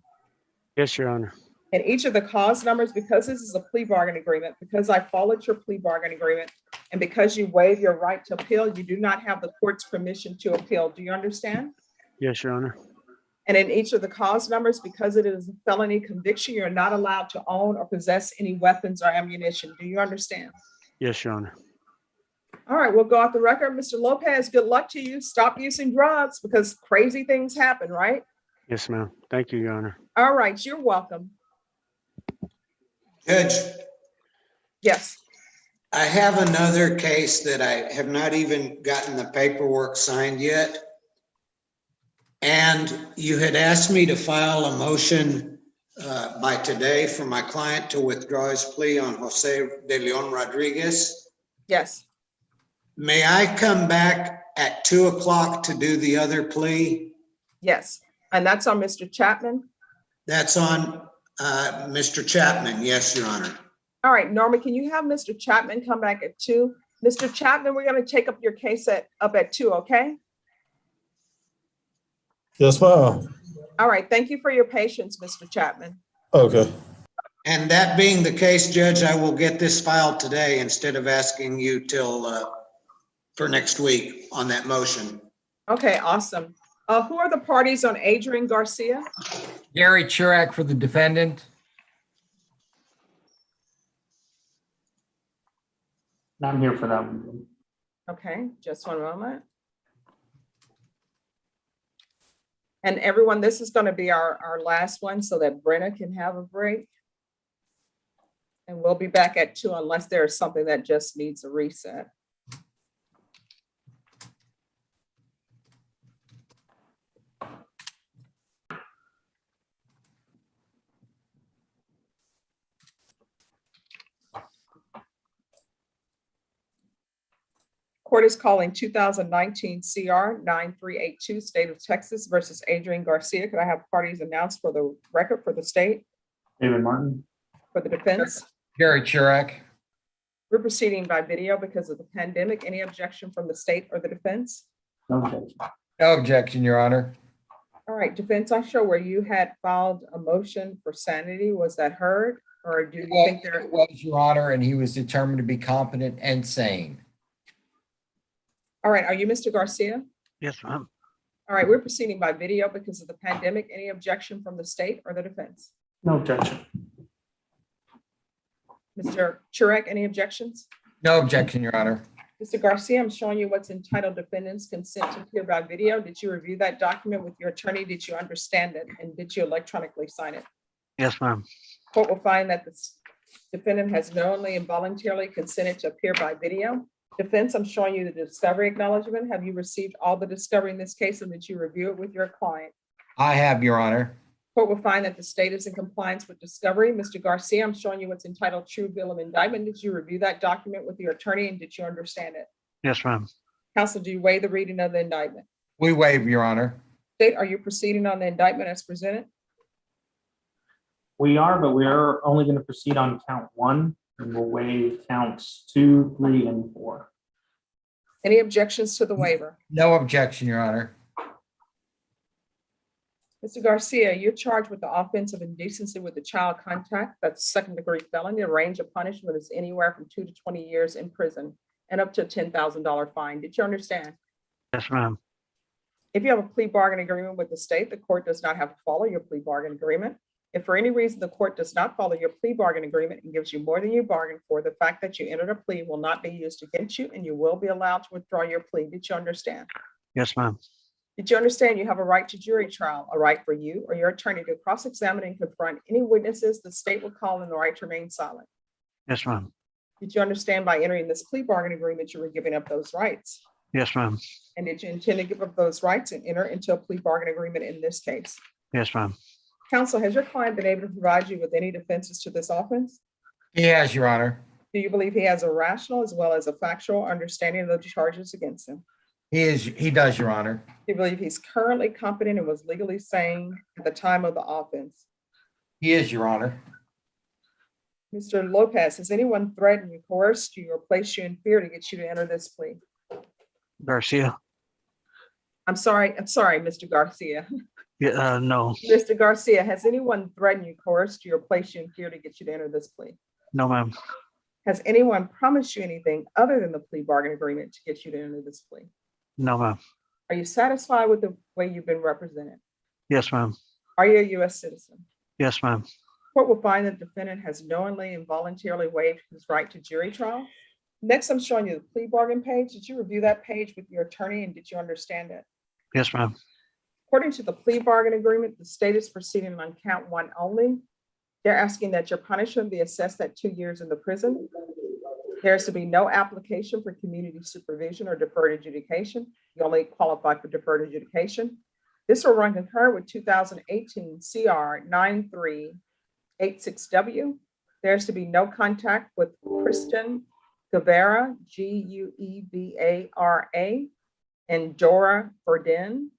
Yes, Your Honor. And each of the cause numbers, because this is a plea bargain agreement, because I followed your plea bargain agreement, and because you waive your right to appeal, you do not have the court's permission to appeal. Do you understand? Yes, Your Honor. And in each of the cause numbers, because it is a felony conviction, you're not allowed to own or possess any weapons or ammunition. Do you understand? Yes, Your Honor. All right, we'll go off the record. Mr. Lopez, good luck to you. Stop using drugs because crazy things happen, right? Yes, ma'am. Thank you, Your Honor. All right, you're welcome. Judge, Yes. I have another case that I have not even gotten the paperwork signed yet. And you had asked me to file a motion by today for my client to withdraw his plea on Jose de Leon Rodriguez. Yes. May I come back at 2 o'clock to do the other plea? Yes. And that's on Mr. Chapman. That's on Mr. Chapman. Yes, Your Honor. All right, Norma, can you have Mr. Chapman come back at 2? Mr. Chapman, we're going to take up your case up at 2, okay? Yes, ma'am. All right, thank you for your patience, Mr. Chapman. Okay. And that being the case, Judge, I will get this filed today instead of asking you till for next week on that motion. Okay, awesome. Who are the parties on Adrian Garcia? Gary Churak for the defendant. I'm here for that one. Okay, just one moment. And everyone, this is going to be our last one so that Brenna can have a break. And we'll be back at 2 unless there's something that just needs a reset. Court is calling 2019 CR 9382, State of Texas versus Adrian Garcia. Could I have parties announced for the record for the state, David Martin. for the defense? Gary Churak. We're proceeding by video because of the pandemic. Any objection from the state or the defense? No objection. No objection, Your Honor. All right, defense, I show where you had filed a motion for sanity. Was that heard? Or do you think there? It was, Your Honor, and he was determined to be competent and sane. All right, are you Mr. Garcia? Yes, ma'am. All right, we're proceeding by video because of the pandemic. Any objection from the state or the defense? No objection. Mr. Churek, any objections? No objection, Your Honor. Mr. Garcia, I'm showing you what's entitled defendant's consent to appear by video. Did you review that document with your attorney? Did you understand it? And did you electronically sign it? Yes, ma'am. Court will find that the defendant has knowingly and voluntarily consented to appear by video. Defense, I'm showing you the discovery acknowledgement. Have you received all the discovery in this case and did you review it with your client? I have, Your Honor. Court will find that the state is in compliance with discovery. Mr. Garcia, I'm showing you what's entitled true bill of indictment. Did you review that document with your attorney and did you understand it? Yes, ma'am. Counsel, do you waive the reading of the indictment? We waive, Your Honor. State, are you proceeding on the indictment as presented? We are, but we are only going to proceed on count 1 and we'll waive counts 2, 3, and 4. Any objections to the waiver? No objection, Your Honor. Mr. Garcia, you're charged with the offense of indecency with a child contact. That's second-degree felony. The range of punishment is anywhere from 2 to 20 years in prison and up to a $10,000 fine. Did you understand? Yes, ma'am. If you have a plea bargain agreement with the state, the court does not have to follow your plea bargain agreement. If for any reason the court does not follow your plea bargain agreement and gives you more than you bargained for, the fact that you entered a plea will not be used against you and you will be allowed to withdraw your plea. Did you understand? Yes, ma'am. Did you understand you have a right to jury trial, a right for you or your attorney to cross-examine and confront any witnesses the state will call and the right to remain silent? Yes, ma'am. Did you understand by entering this plea bargain agreement, you were giving up those rights? Yes, ma'am. And did you intend to give up those rights and enter into a plea bargain agreement in this case? Yes, ma'am. Counsel, has your client been able to provide you with any defenses to this offense? He has, Your Honor. Do you believe he has a rational as well as a factual understanding of the charges against him? He does, Your Honor. Do you believe he's currently competent and was legally sane at the time of the offense? He is, Your Honor. Mr. Lopez, has anyone threatened you, coerced you, or placed you in fear to get you to enter this plea? Garcia. I'm sorry, Mr. Garcia. Yeah, no. Mr. Garcia, has anyone threatened you, coerced you, or placed you in fear to get you to enter this plea? No, ma'am. Has anyone promised you anything other than the plea bargain agreement to get you to enter this plea? No, ma'am. Are you satisfied with the way you've been represented? Yes, ma'am. Are you a U.S. citizen? Yes, ma'am. Court will find that the defendant has knowingly and voluntarily waived his right to jury trial. Next, I'm showing you the plea bargain page. Did you review that page with your attorney and did you understand it? Yes, ma'am. According to the plea bargain agreement, the state is proceeding on count one only. They're asking that your punishment be assessed at 2 years in the prison. There is to be no application for community supervision or deferred adjudication. You only qualify for deferred adjudication. This will run concurrent with 2018 CR 9386W. There's to be no contact with Kristen Guevara, Guebara, and Dora Verdin,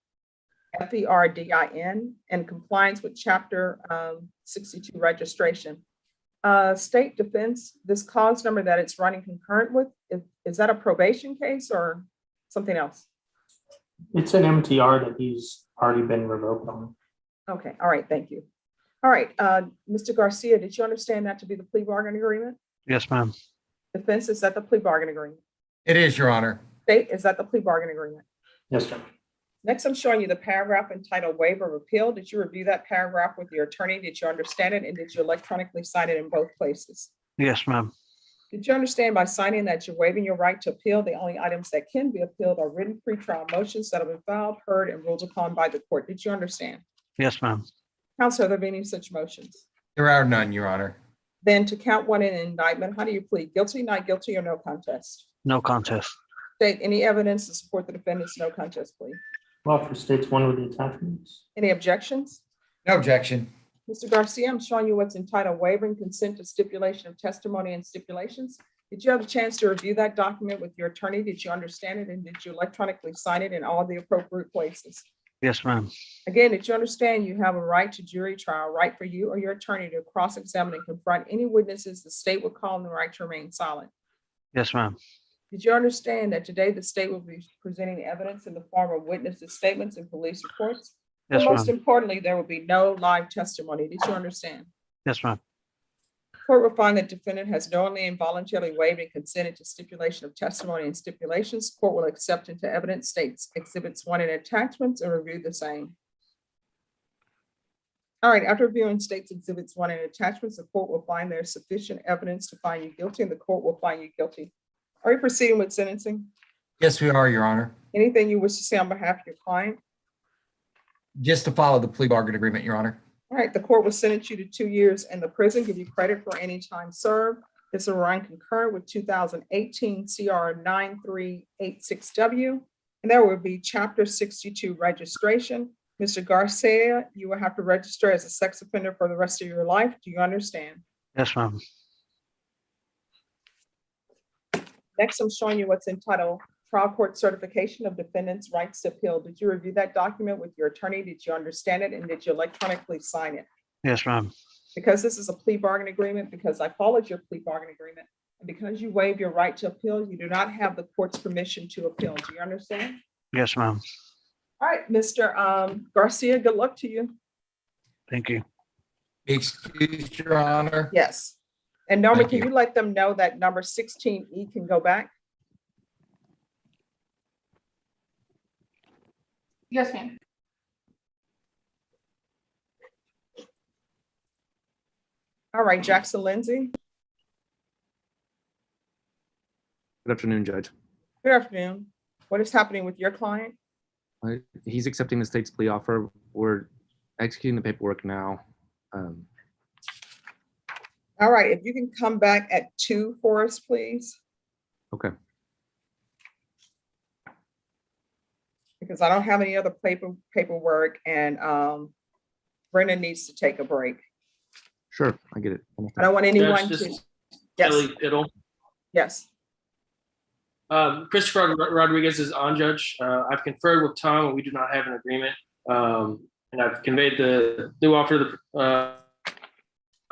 Ferdin, and compliance with Chapter 62 registration. State defense, this cause number that it's running concurrent with, is that a probation case or something else? It's an MTR that he's already been revoked on. Okay, all right, thank you. All right, Mr. Garcia, did you understand that to be the plea bargain agreement? Yes, ma'am. Defense, is that the plea bargain agreement? It is, Your Honor. State, is that the plea bargain agreement? Yes, sir. Next, I'm showing you the paragraph entitled Waiver of Appeal. Did you review that paragraph with your attorney? Did you understand it? And did you electronically sign it in both places? Yes, ma'am. Did you understand by signing that you're waiving your right to appeal? The only items that can be appealed are written pretrial motions that have been filed, heard, and ruled upon by the court. Did you understand? Yes, ma'am. Counsel, have there been any such motions? There are none, Your Honor. Then to count one in indictment, how do you plead? Guilty, not guilty, or no contest? No contest. State, any evidence to support the defendant's no contest plea? Offer states one with the attachments. Any objections? No objection. Mr. Garcia, I'm showing you what's entitled Waiving Consent to Stipulation of Testimony and Stipulations. Did you have a chance to review that document with your attorney? Did you understand it? And did you electronically sign it in all the appropriate places? Yes, ma'am. Again, did you understand you have a right to jury trial, right for you or your attorney to cross-examine and confront any witnesses the state will call and the right to remain silent? Yes, ma'am. Did you understand that today the state will be presenting evidence in the form of witnesses' statements and police reports? Yes, And most ma'am. importantly, there will be no live testimony. Did you understand? Yes, ma'am. Court will find that defendant has knowingly and voluntarily waived and consented to stipulation of testimony and stipulations. Court will accept into evidence states exhibits 1 and attachments and review the same. All right, after reviewing states exhibits 1 and attachments, the court will find there's sufficient evidence to find you guilty and the court will find you guilty. Are you proceeding with sentencing? Yes, we are, Your Honor. Anything you wish to say on behalf of your client? Just to follow the plea bargain agreement, Your Honor. All right, the court will sentence you to 2 years in the prison, give you credit for any time served. This will run concurrent with 2018 CR 9386W, and there will be Chapter 62 registration. Mr. Garcia, you will have to register as a sex offender for the rest of your life. Do you understand? Yes, ma'am. Next, I'm showing you what's entitled Trial Court Certification of Defendant's Rights to Appeal. Did you review that document with your attorney? Did you understand it? And did you electronically sign it? Yes, ma'am. Because this is a plea bargain agreement, because I followed your plea bargain agreement, and because you waived your right to appeal, you do not have the court's permission to appeal. Do you understand? Yes, ma'am. All right, Mr. Garcia, good luck to you. Thank you. Excuse, Your Honor. Yes. And Norma, Thank can you. you let them know that number 16E can go back? Yes, ma'am. All right, Jackson Lindsay. Good afternoon, Judge. Good afternoon. What is happening with your client? He's accepting the state's plea offer. We're executing the paperwork now. All right, if you can come back at 2 for us, please, Okay. because I don't have any other paperwork and Brendan needs to take a break. Sure, I get it. I don't want anyone Judge, to. this is Yes, Kelly Ittle. yes. Christopher Rodriguez is on, Judge. I've conferred with Tom, and we do not have an agreement. And I've conveyed the new offer to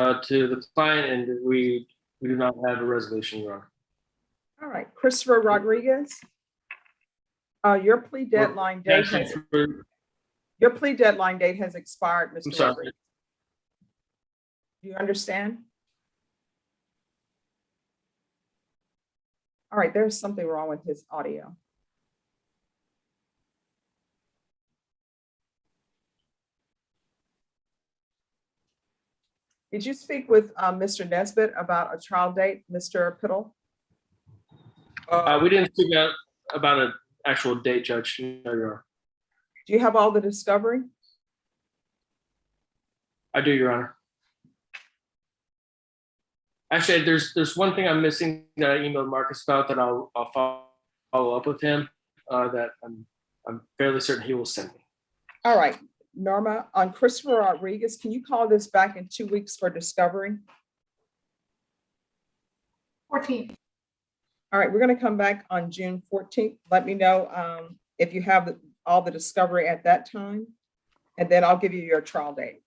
the client, and we do not have a resolution, Your Honor. All right, Christopher Rodriguez. Your plea deadline date has, your plea deadline date has expired, I'm Mr. sorry. Rodriguez. Do you understand? All right, there's something wrong with his audio. Did you speak with Mr. Nesbitt about a trial date, Mr. Piddle? We didn't speak about an actual date, Judge. No, Your Honor. Do you have all the discovery? I do, Your Honor. Actually, there's one thing I'm missing that I emailed Marcus about that I'll follow up with him that I'm fairly certain he will send me. All right, Norma, on Christopher Rodriguez, can you call this back in 2 weeks for discovery? 14th. All right, we're gonna come back on June 14th. Let me know if you have all the discovery at that time, and then I'll give you your trial date.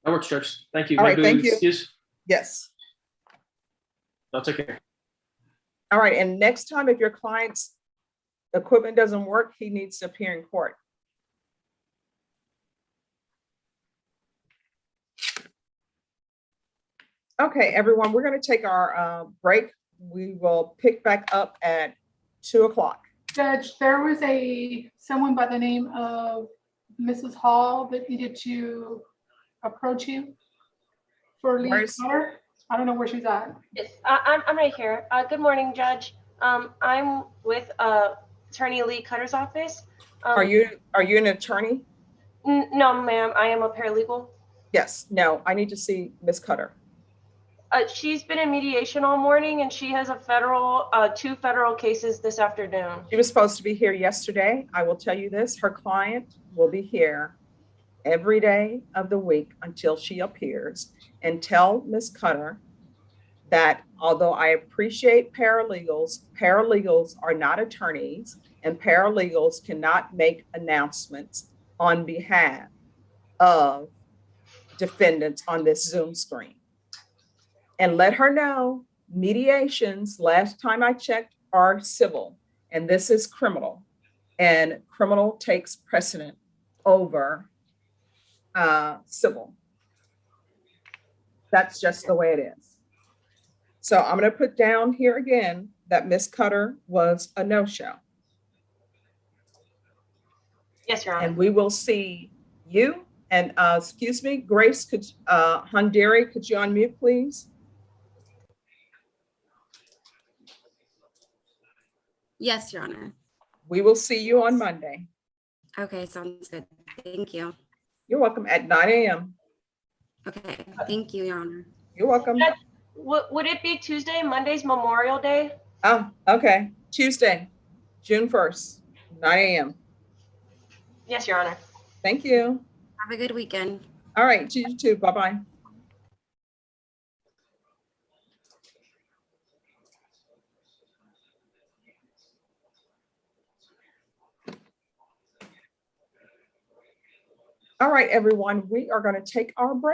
That works, Judge. Thank you. All May I right, do thank an you. excuse? Yes. I'll take care. All right, and next time if your client's equipment doesn't work, he needs to appear in court. Okay, everyone, we're going to take our break. We will pick back up at 2 o'clock. Judge, there was someone by the name of Mrs. Hall that needed to approach you for leave. I don't know where she's at. Yes, I'm right here. Good morning, Judge. I'm with Attorney Lee Cutter's office. Are you an attorney? No, ma'am. I am a paralegal. Yes. No, I need to see Ms. Cutter. She's been in mediation all morning, and she has two federal cases this afternoon. She was supposed to be here yesterday. I will tell you this, her client will be here every day of the week until she appears, and tell Ms. Cutter that although I appreciate paralegals, paralegals are not attorneys, and paralegals cannot make announcements on behalf of defendants on this Zoom screen. And let her know mediations, last time I checked, are civil, and this is criminal, and criminal takes precedent over civil. That's just the way it is. So I'm going to put down here again that Ms. Cutter was a no-show. Yes, Your Honor. And we will see you. And excuse me, Grace, Hunderi, could you unmute, please? Yes, Your Honor. We will see you on Monday. Okay, sounds good. Thank you. You're welcome at 9 a.m. Okay, thank you, Your Honor. You're welcome. Would it be Tuesday? Monday's Memorial Day? Oh, okay. Tuesday, June 1st, 9 a.m. Yes, Your Honor. Thank you. Have a good weekend. All right, you too. Bye-bye. All right, everyone, we are going to take our break.